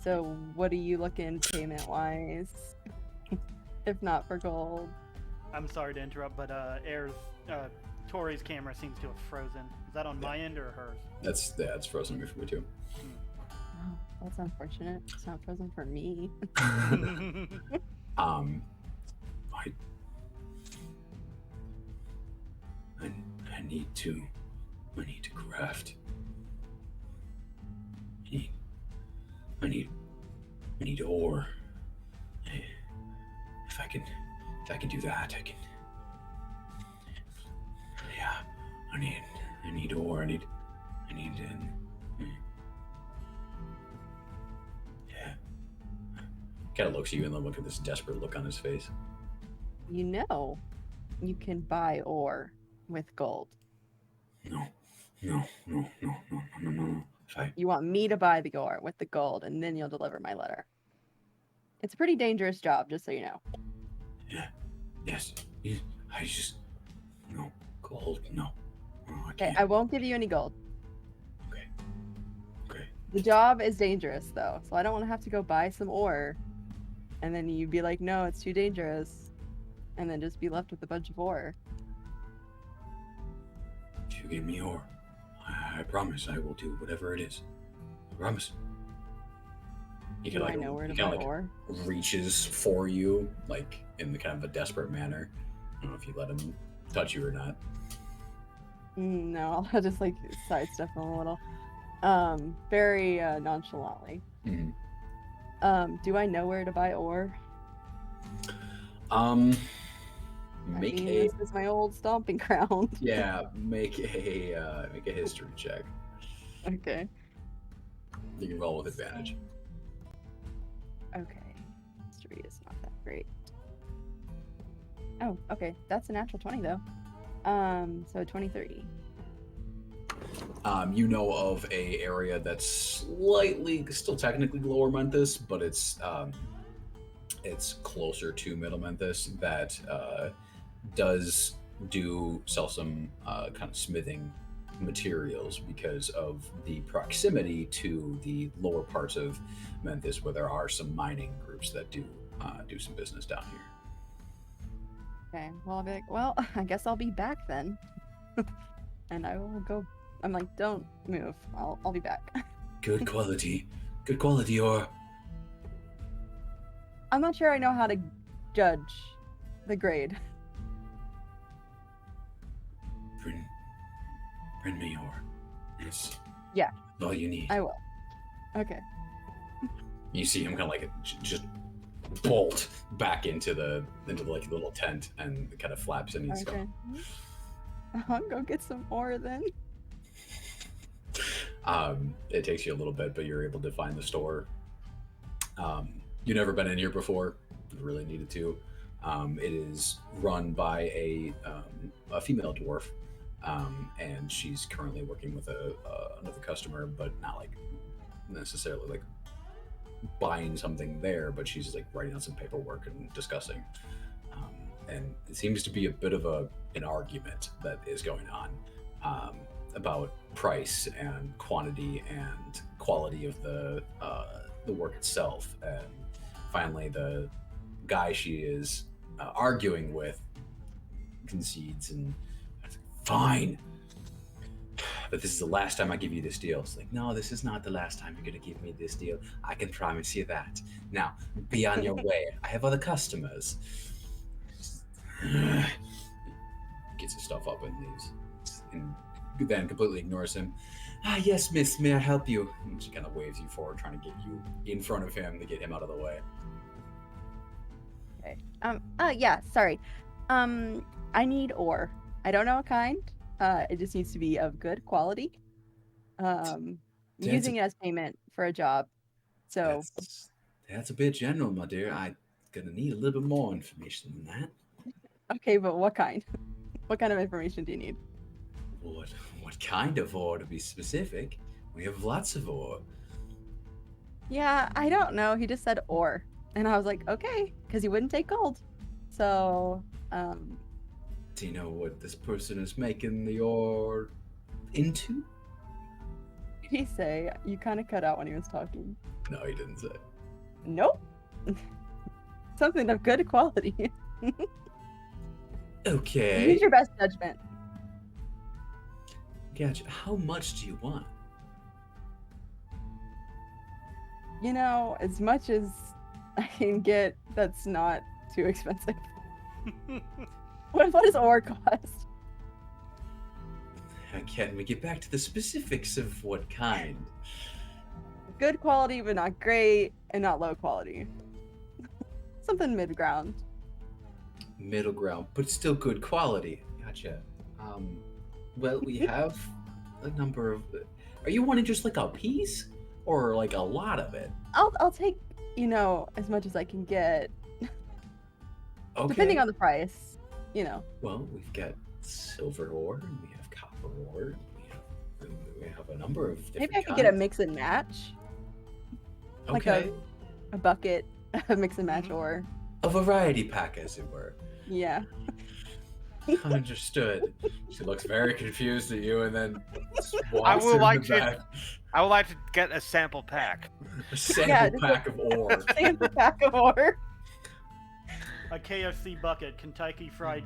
So what are you looking payment-wise? If not for gold. I'm sorry to interrupt, but Tori's camera seems to have frozen. Is that on my end or hers? That's frozen for me too. Oh, that's unfortunate. It's not frozen for me. I need to craft. I need ore. If I can do that, I can. Yeah, I need ore. I need yeah. Kind of looks at you and then look at this desperate look on his face. You know, you can buy ore with gold. No. You want me to buy the ore with the gold, and then you'll deliver my letter. It's a pretty dangerous job, just so you know. Yeah. Yes. I just no gold. No. I Okay, can't. I won't give you any gold. Okay. The job is dangerous, though, so I don't want to have to go buy some ore, and then you'd be like, no, it's too dangerous, and then just be left with a bunch of ore. If you give me ore, I promise I will do whatever it is. I promise. He Do I know where to buy ore? reaches for you, like in the kind of a desperate manner. I don't know if you let him touch you or not. No, I'll just like sidestep him a little. Very nonchalantly. Mm-hmm. Do I know where to buy ore? This is my old stomping ground. Yeah, make a history check. Okay. You can roll with advantage. Okay. History is not that great. Oh, okay. That's a natural 20 though. So 23. You know of a area that's slightly, still technically lower Memphis, but it's closer to Middle Memphis that does sell some kind of smithing materials because of the proximity to the lower parts of Memphis, where there are some mining groups that do some business down here. Okay. Well, I'll be like, well, I guess I'll be back then. And I will go. I'm like, don't move. I'll be back. Good quality ore. I'm not sure I know how to judge the grade. Bring me ore. Yes. Yeah. That's all you need. I will. Okay. You see him kind of like just bolt back into the like little tent and kind of flaps and he's Okay. I'll go get some ore then. It takes you a little bit, but you're able to find the store. You've never been in here before. You really needed to. It is run by a female dwarf, and she's currently working with another customer, but not like necessarily like buying something there, but she's like writing out some paperwork and discussing. And it seems to be a bit of an argument that is going on about price and quantity and quality of the work itself. And finally, the guy she is arguing with concedes and fine, but this is the last time I give you this deal. It's like, no, this is not the last time you're gonna give me this deal. I can promise you that. Now, be on your way. I have other customers. Gets his stuff up and leaves, and then completely ignores him. Yes, miss, may I help you? And she kind of waves you forward, trying to get you in front of him to get him out of the way. Okay. Yeah, sorry. I need ore. I don't know what kind. It just needs to be of good quality. um, That's using it as payment for a job. So that's a bit general, my dear. I'm gonna need a little bit more information than that. okay, but what kind? What kind of information do you need? What kind of ore, to be specific? We have lots of ore. Yeah, I don't know. He just said ore, and I was like, okay, because he wouldn't take gold. So, Do you know what this person is making the ore into? what did he say? You kind of cut out when he was talking. No, he didn't say. Nope. Something of good quality. Okay. Use your best judgment. Gotcha. How much do you want? You know, as much as I can get, that's not too expensive. What does ore cost? Can we get back to the specifics of what kind? Good quality, but not great, and not low quality. Something mid-ground. Middle ground, but still good quality. Gotcha. Well, we have a number of. Are you wanting just like a piece, or like a lot of it? I'll take, you know, as much as I can get, Okay. depending on the price. You know. Well, we've got silver ore, and we have copper ore, and we have a number of different Maybe I could get a kinds. mix and match, like Okay. a bucket of mix and match ore. A variety pack, as it were. Yeah. Understood. She looks very confused at you, and then walks I would in like the to- back. I would like to get a sample pack. A sample Yeah, just pack of ore. Sample pack of ore. A KFC bucket, Kentucky Fried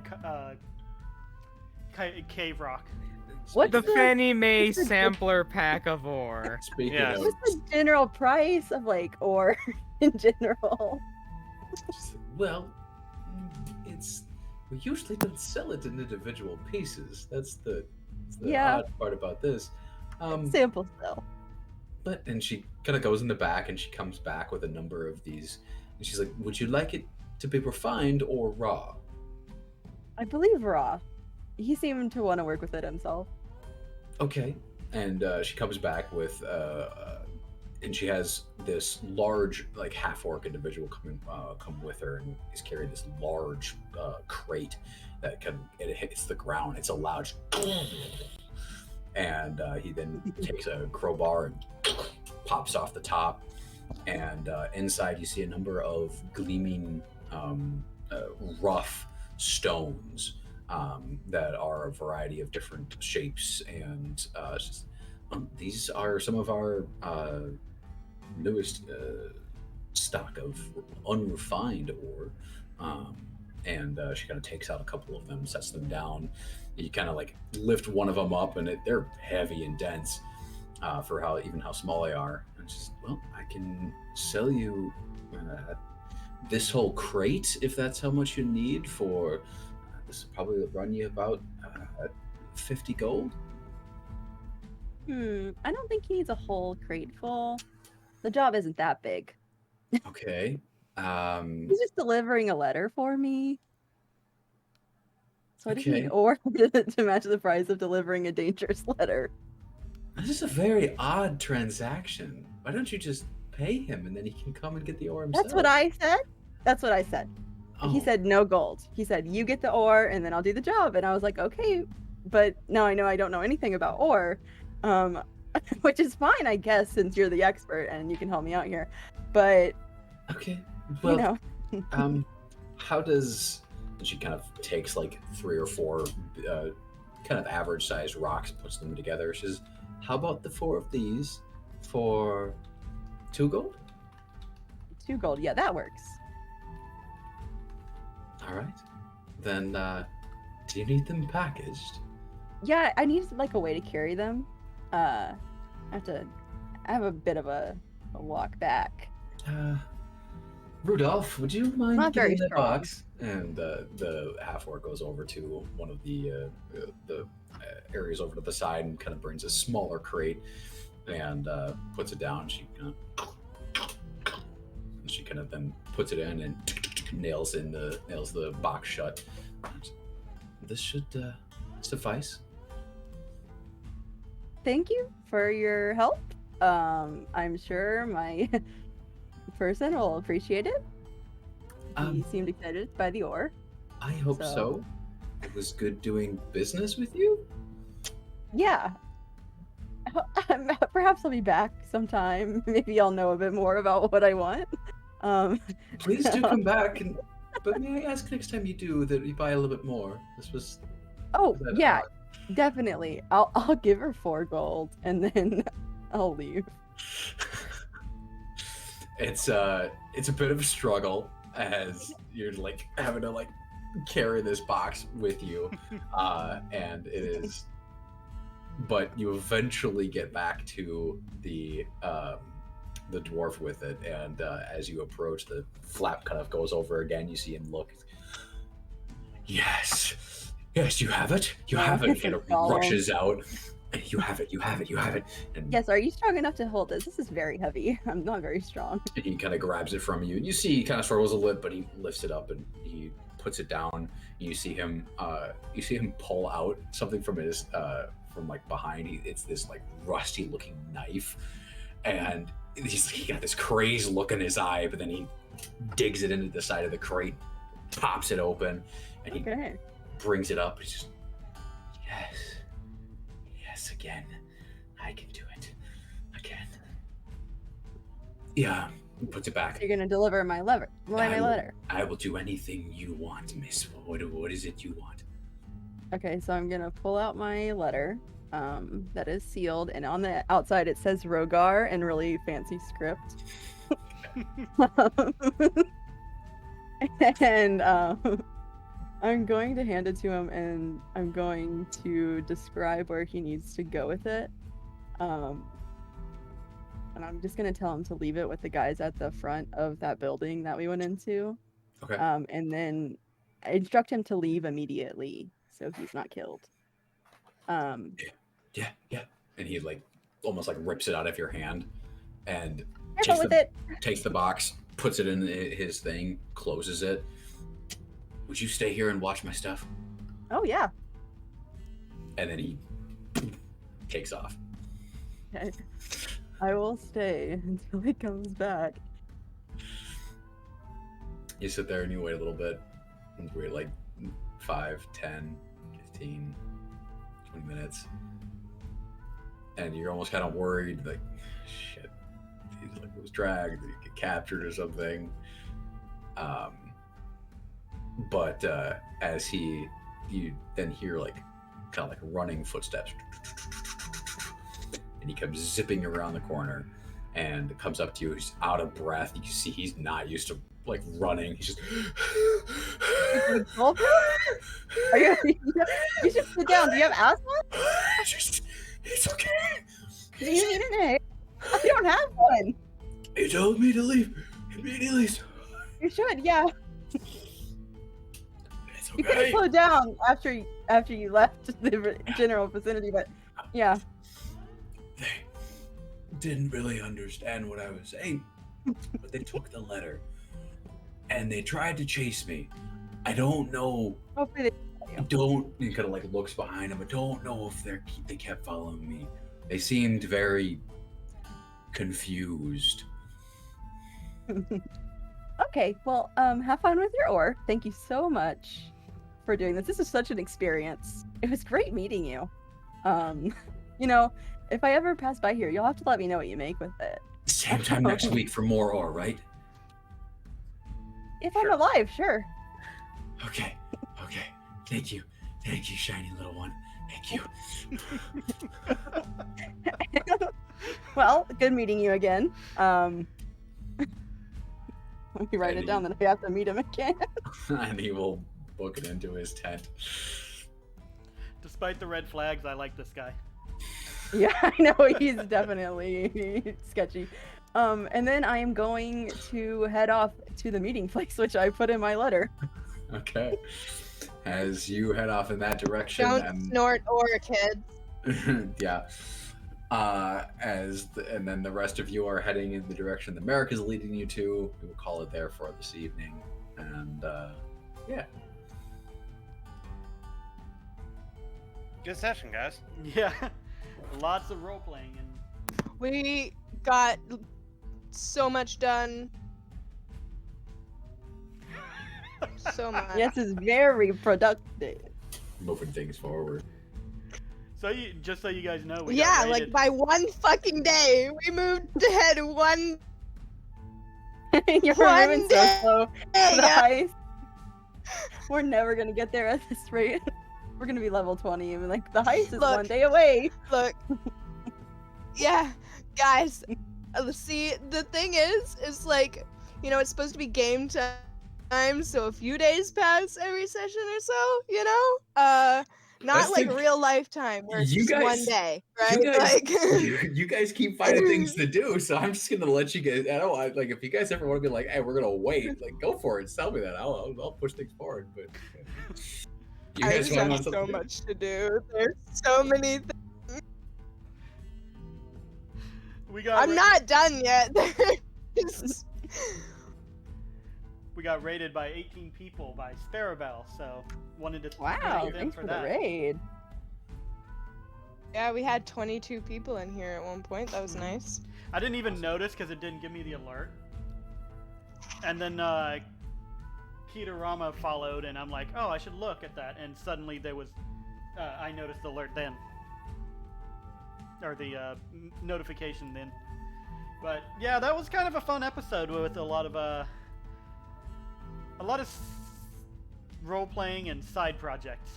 Cave Rock. What's The Fannie Mae what's the- sampler pack of ore. Speaking Yeah. of, What's the general price of like ore in general? well, it's we usually don't sell it in individual pieces. That's the Yeah. odd part about this. Sample still. But and she kind of goes in the back and she comes back with a number of these, and she's like, "Would you like it to be refined or raw?" I believe raw. He seemed to want to work with it himself. Okay. And she comes back with, and she has this large, like half-orc individual come with her, and he's carrying this large crate that it hits the ground. It's a loud, and he then takes a crowbar and pops off the top, and inside you see a number of gleaming, rough stones. That are a variety of different shapes, and these are some of our newest stock of unrefined ore. And she kind of takes out a couple of them, sets them down. You kind of like lift one of them up, and they're heavy and dense for how small they are. And she's, well, I can sell you this whole crate if that's how much you need for. This will probably run you about 50 gold. I don't think he needs a whole crate full. The job isn't that big. Okay. He's just delivering a letter for me. So I just Okay. need ore to match the price of delivering a dangerous letter. This is a very odd transaction. Why don't you just pay him and then he can come and get the ore himself? That's what I said. That's what I said. He Oh, said no gold. He said you get the ore and then I'll do the job. And I was like, okay, but now I know I don't know anything about ore, which is fine, I guess, since you're the expert and you can help me out here. But okay. Well, you know, how does... And she kind of takes like 3 or 4 kind of average-sized rocks, puts them together. She says, how about the 4 of these for 2 gold? 2 gold. Yeah, that works. All right. Then, do you need them packaged? Yeah, I need like a way to carry them. I have a bit of a walk back. Rudolph, would you mind Not very getting the strong. box? And the half-orc goes over to one of the areas over to the side and kind of brings a smaller crate and puts it down. She kind of then puts it in and nails the box shut. This should suffice. thank you for your help. I'm sure my person will appreciate it. He seemed excited by the ore. I hope So- so. It was good doing business with you. Yeah. Perhaps I'll be back sometime. Maybe I'll know a bit more about what I want. Please do come back. But may I ask next time you do that you buy a little bit more? This was. Oh, that yeah, odd? definitely. I'll give her 4 gold and then I'll leave. It's a bit of a struggle as you're like having to like carry this box with you, and it is. But you eventually get back to the dwarf with it, and as you approach, the flap kind of goes over again. You see him look. Yes, you have it. You have it. And it rushes out. You have it. You have it. You have it. And Yes, are you strong enough to hold this? This is very heavy. I'm not very strong. he kind of grabs it from you. You see he kind of struggles a little, but he lifts it up and he puts it down. You see him pull out something from his from like behind. It's this like rusty looking knife, and he got this crazed look in his eye. But then he digs it into the side of the crate, pops it open, and he Okay. brings it up. He's just yes, again. I can do it again. Yeah, he puts it back. You're gonna deliver my letter. My letter. I will do anything you want, miss. What is it you want? Okay, so I'm gonna pull out my letter. That is sealed, and on the outside it says Rogar in really fancy script. And I'm going to hand it to him, and I'm going to describe where he needs to go with it. And I'm just gonna tell him to leave it with the guys at the front of that building that we went into. Okay. And then I instruct him to leave immediately so he's not killed. Yeah. And he like almost like rips it out of your hand and Careful with it. takes the box, puts it in his thing, closes it. Would you stay here and watch my stuff? Oh yeah. And then he takes off. Okay. I will stay until he comes back. You sit there and you wait a little bit. And wait like 5, 10, 15, 20 minutes. And you're almost kind of worried, like, shit, he like was dragged, did he get captured or something? But as you then hear like kind of like running footsteps, and he comes zipping around the corner and comes up to you. He's out of breath. You can see he's not used to like running. He's just. Are you should sit down. Do you have asthma? It's okay. Do you need an egg? I don't have one. He told me to leave immediately. So You should, yeah. it's You could have okay. slowed down after you left the general vicinity, but yeah. They didn't really understand what I was saying, but they took the letter and they tried to chase me. I don't know. Hopefully He kind of like looks behind him. I don't know if they kept following me. They seemed very confused. Okay, well, have fun with your ore. Thank you so much for doing this. This is such an experience. It was great meeting you. You know, if I ever pass by here, you'll have to let me know what you make with it. Same time next week for more ore, right? If I'm alive, sure. Okay. Thank you, shiny little one. Thank you. Well, good meeting you again. Let me write it down that I have to meet him again. And he will book it into his tent. Despite the red flags, I like this guy. Yeah, I know he's definitely sketchy. And then I am going to head off to the meeting place, which I put in my letter. Okay. As you head off in that direction, Don't snort or kids. yeah. And then the rest of you are heading in the direction that Merrick is leading you to. We will call it there for this evening. And yeah. Good session, guys. Yeah. Lots of role playing and We got so much done. So much. Yes, it's very productive. Moving things forward. so you just so you guys know, we Yeah, got like rated. by one fucking day, we moved ahead one You're One moving so day, slow. The yeah. heist. We're never gonna get there at this rate. We're gonna be level 20 and like the heist is Look. 1 day away. Look. Yeah, guys. See, the thing is like, you know, it's supposed to be game time, so a few days pass every session or so, you know? Not That's like the- real lifetime where it's You just one guys- day, right? You guys, Like you guys keep finding things to do, so I'm just gonna let you guys. I don't like if you guys ever want to be like, "Hey, we're gonna wait." Like, go for it. Tell me that. I'll push things forward. But you I guys just want have so something to do? much to do. There's so many things. We got I'm not done yet. There's- we got raided by 18 people by Starabelle, so wanted to Wow, thank them thanks for for that. the raid. yeah, we had 22 people in here at one point. That was nice. I didn't even notice because it didn't give me the alert. And then Kitarama followed, and I'm like, oh, I should look at that. And suddenly there was, I noticed the alert then, or the notification then. But yeah, that was kind of a fun episode with a lot of role playing and side projects.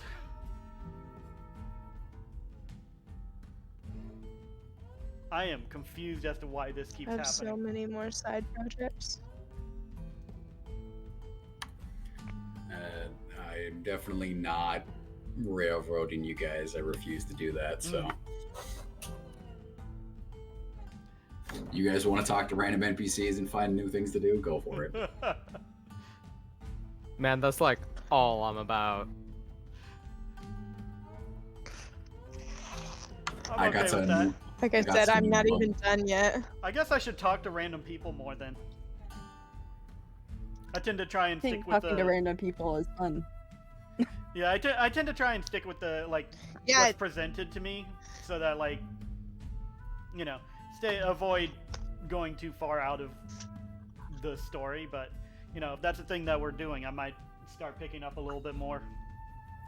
I am confused as to why this keeps I have happening. so many more side projects. I'm definitely not railroading you guys. I refuse to do that. So, you guys want to talk to random NPCs and find new things to do? Go for it. Man, that's like all I'm about. I'm I okay got with some. that. Like I got said, some I'm not new even done yet. I guess I should talk to random people more then. I tend to try and I think stick with talking the to random people is fun. yeah. I tend to try and stick with the Yeah, what's presented to me, so that you know, avoid going too far out of the story. But you know, if that's a thing that we're doing, I might start picking up a little bit more.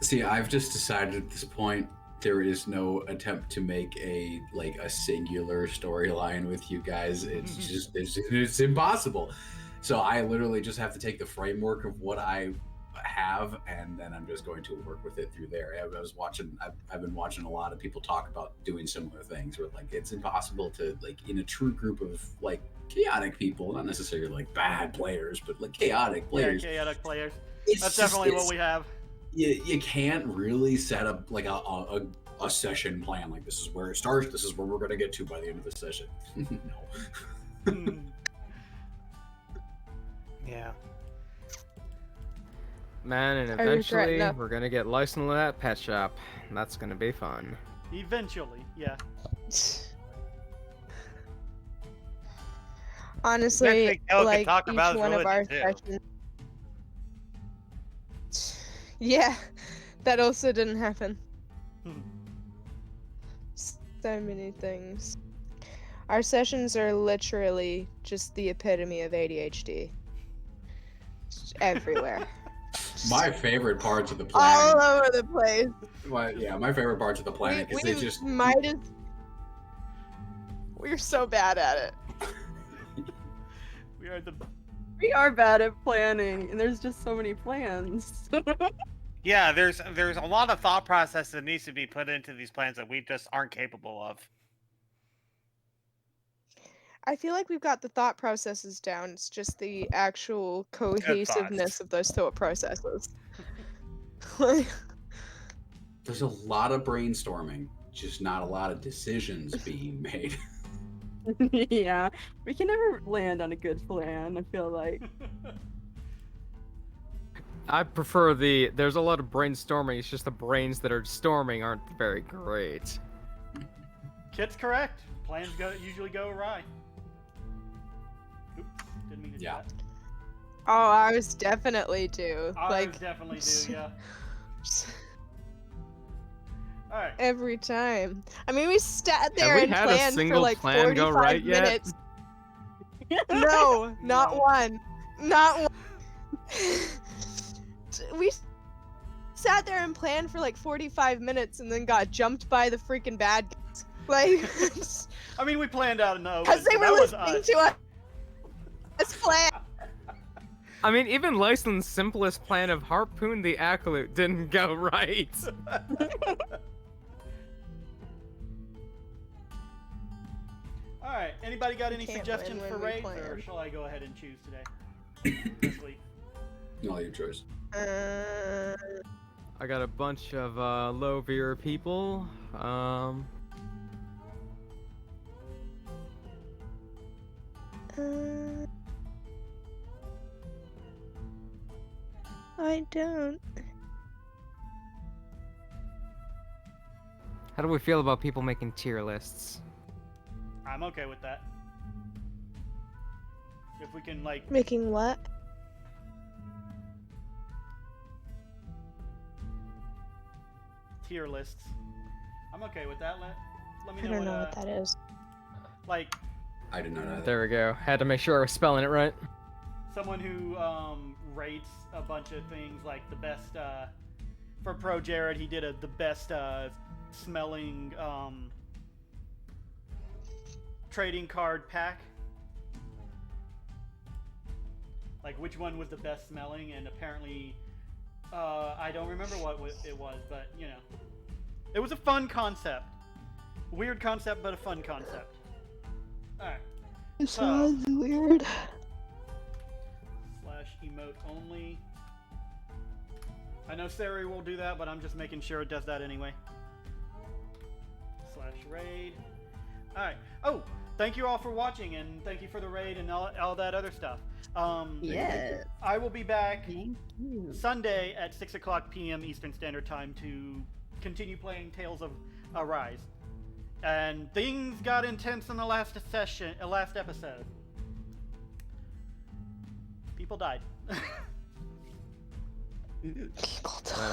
See, I've just decided at this point there is no attempt to make a singular storyline with you guys. It's just it's impossible. So I literally just have to take the framework of what I have, and then I'm just going to work with it through there. I've been watching a lot of people talk about doing similar things where it's impossible to in a true group of chaotic people, not necessarily bad players, but chaotic players. Yeah, chaotic players. It's That's just- definitely what it's- we have. you can't really set up a session plan. This is where it starts, this is where we're going to get to by the end of the session. No. Hmm. Yeah. Man, and I regret eventually nothing. we're gonna get licensed in that pet shop. That's gonna be fun. Eventually, yeah. honestly, Eventually, Kale can like talk each about his one of our religion, too. sessions. Yeah, that also didn't happen. Hmm. So many things. Our sessions are literally just the epitome of ADHD. Just everywhere. My favorite parts of the All planet. over the place. My favorite parts of the planet is they just might as. We're so bad at it. We are the We are bad at planning, and there's just so many plans. Yeah, there's a lot of thought process that needs to be put into these plans that we just aren't capable of. I feel like we've got the thought processes down. It's just the actual cohesiveness of those thought processes. Like, there's a lot of brainstorming, just not a lot of decisions being made. Yeah, we can never land on a good plan, I feel like. I prefer there's a lot of brainstorming, it's just the brains that are storming aren't very great. Kit's correct. Plans usually go awry. Oops, didn't mean to do Yeah. that. oh, ours definitely do. Ours Like, definitely do, yeah. All right. Every time. I mean, we sat there we and had a planned for single like plan go 45 right yet? minutes. No, not No. one. Not one. We sat there and planned for like 45 minutes and then got jumped by the freaking bad guys. Like, I mean, we planned out in the open. because they so were that was listening us. to us. Plan. I mean, even Lyson's simplest plan of harpoon the acolyte didn't go right. All right. Anybody got any can't suggestions win for when we raids, or plan. shall I go ahead and choose today? This week. No, your choice. I got a bunch of low-vier people. I don't. How do we feel about people making tier lists? I'm okay with that. If we can, like, Making what? tier lists. I'm okay with that. Let me I know don't know what that is. like, I did not know that. There we go. Had to make sure I was spelling it right. someone who rates a bunch of things, like the best for Pro Jared, he did the best smelling trading card pack. Like which one was the best smelling, and apparently I don't remember what it was, but you know, it was a fun concept. Weird concept, but a fun concept. Alright. It sounds weird. / emote only. I know Sari will do that, but I'm just making sure it does that anyway. / raid. Alright. Oh, thank you all for watching, and thank you for the raid and all that other stuff. Yes. I will be back Thank you. Sunday at 6 o'clock p.m. Eastern Standard Time to continue playing Tales of Arise. And things got intense in the last episode. People died.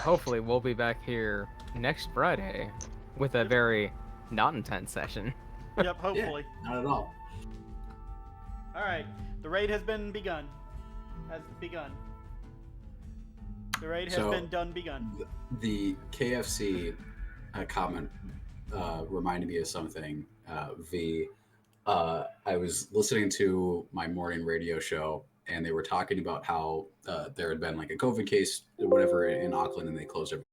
Hopefully we'll be back here next Friday with a very not intense session. Yep, hopefully. Yeah, not at all. Alright, the raid has been begun. The raid has begun. The KFC comment reminded me of something. I was listening to my morning radio show, and they were talking about how there had been like a COVID case or whatever in Auckland, and they closed everything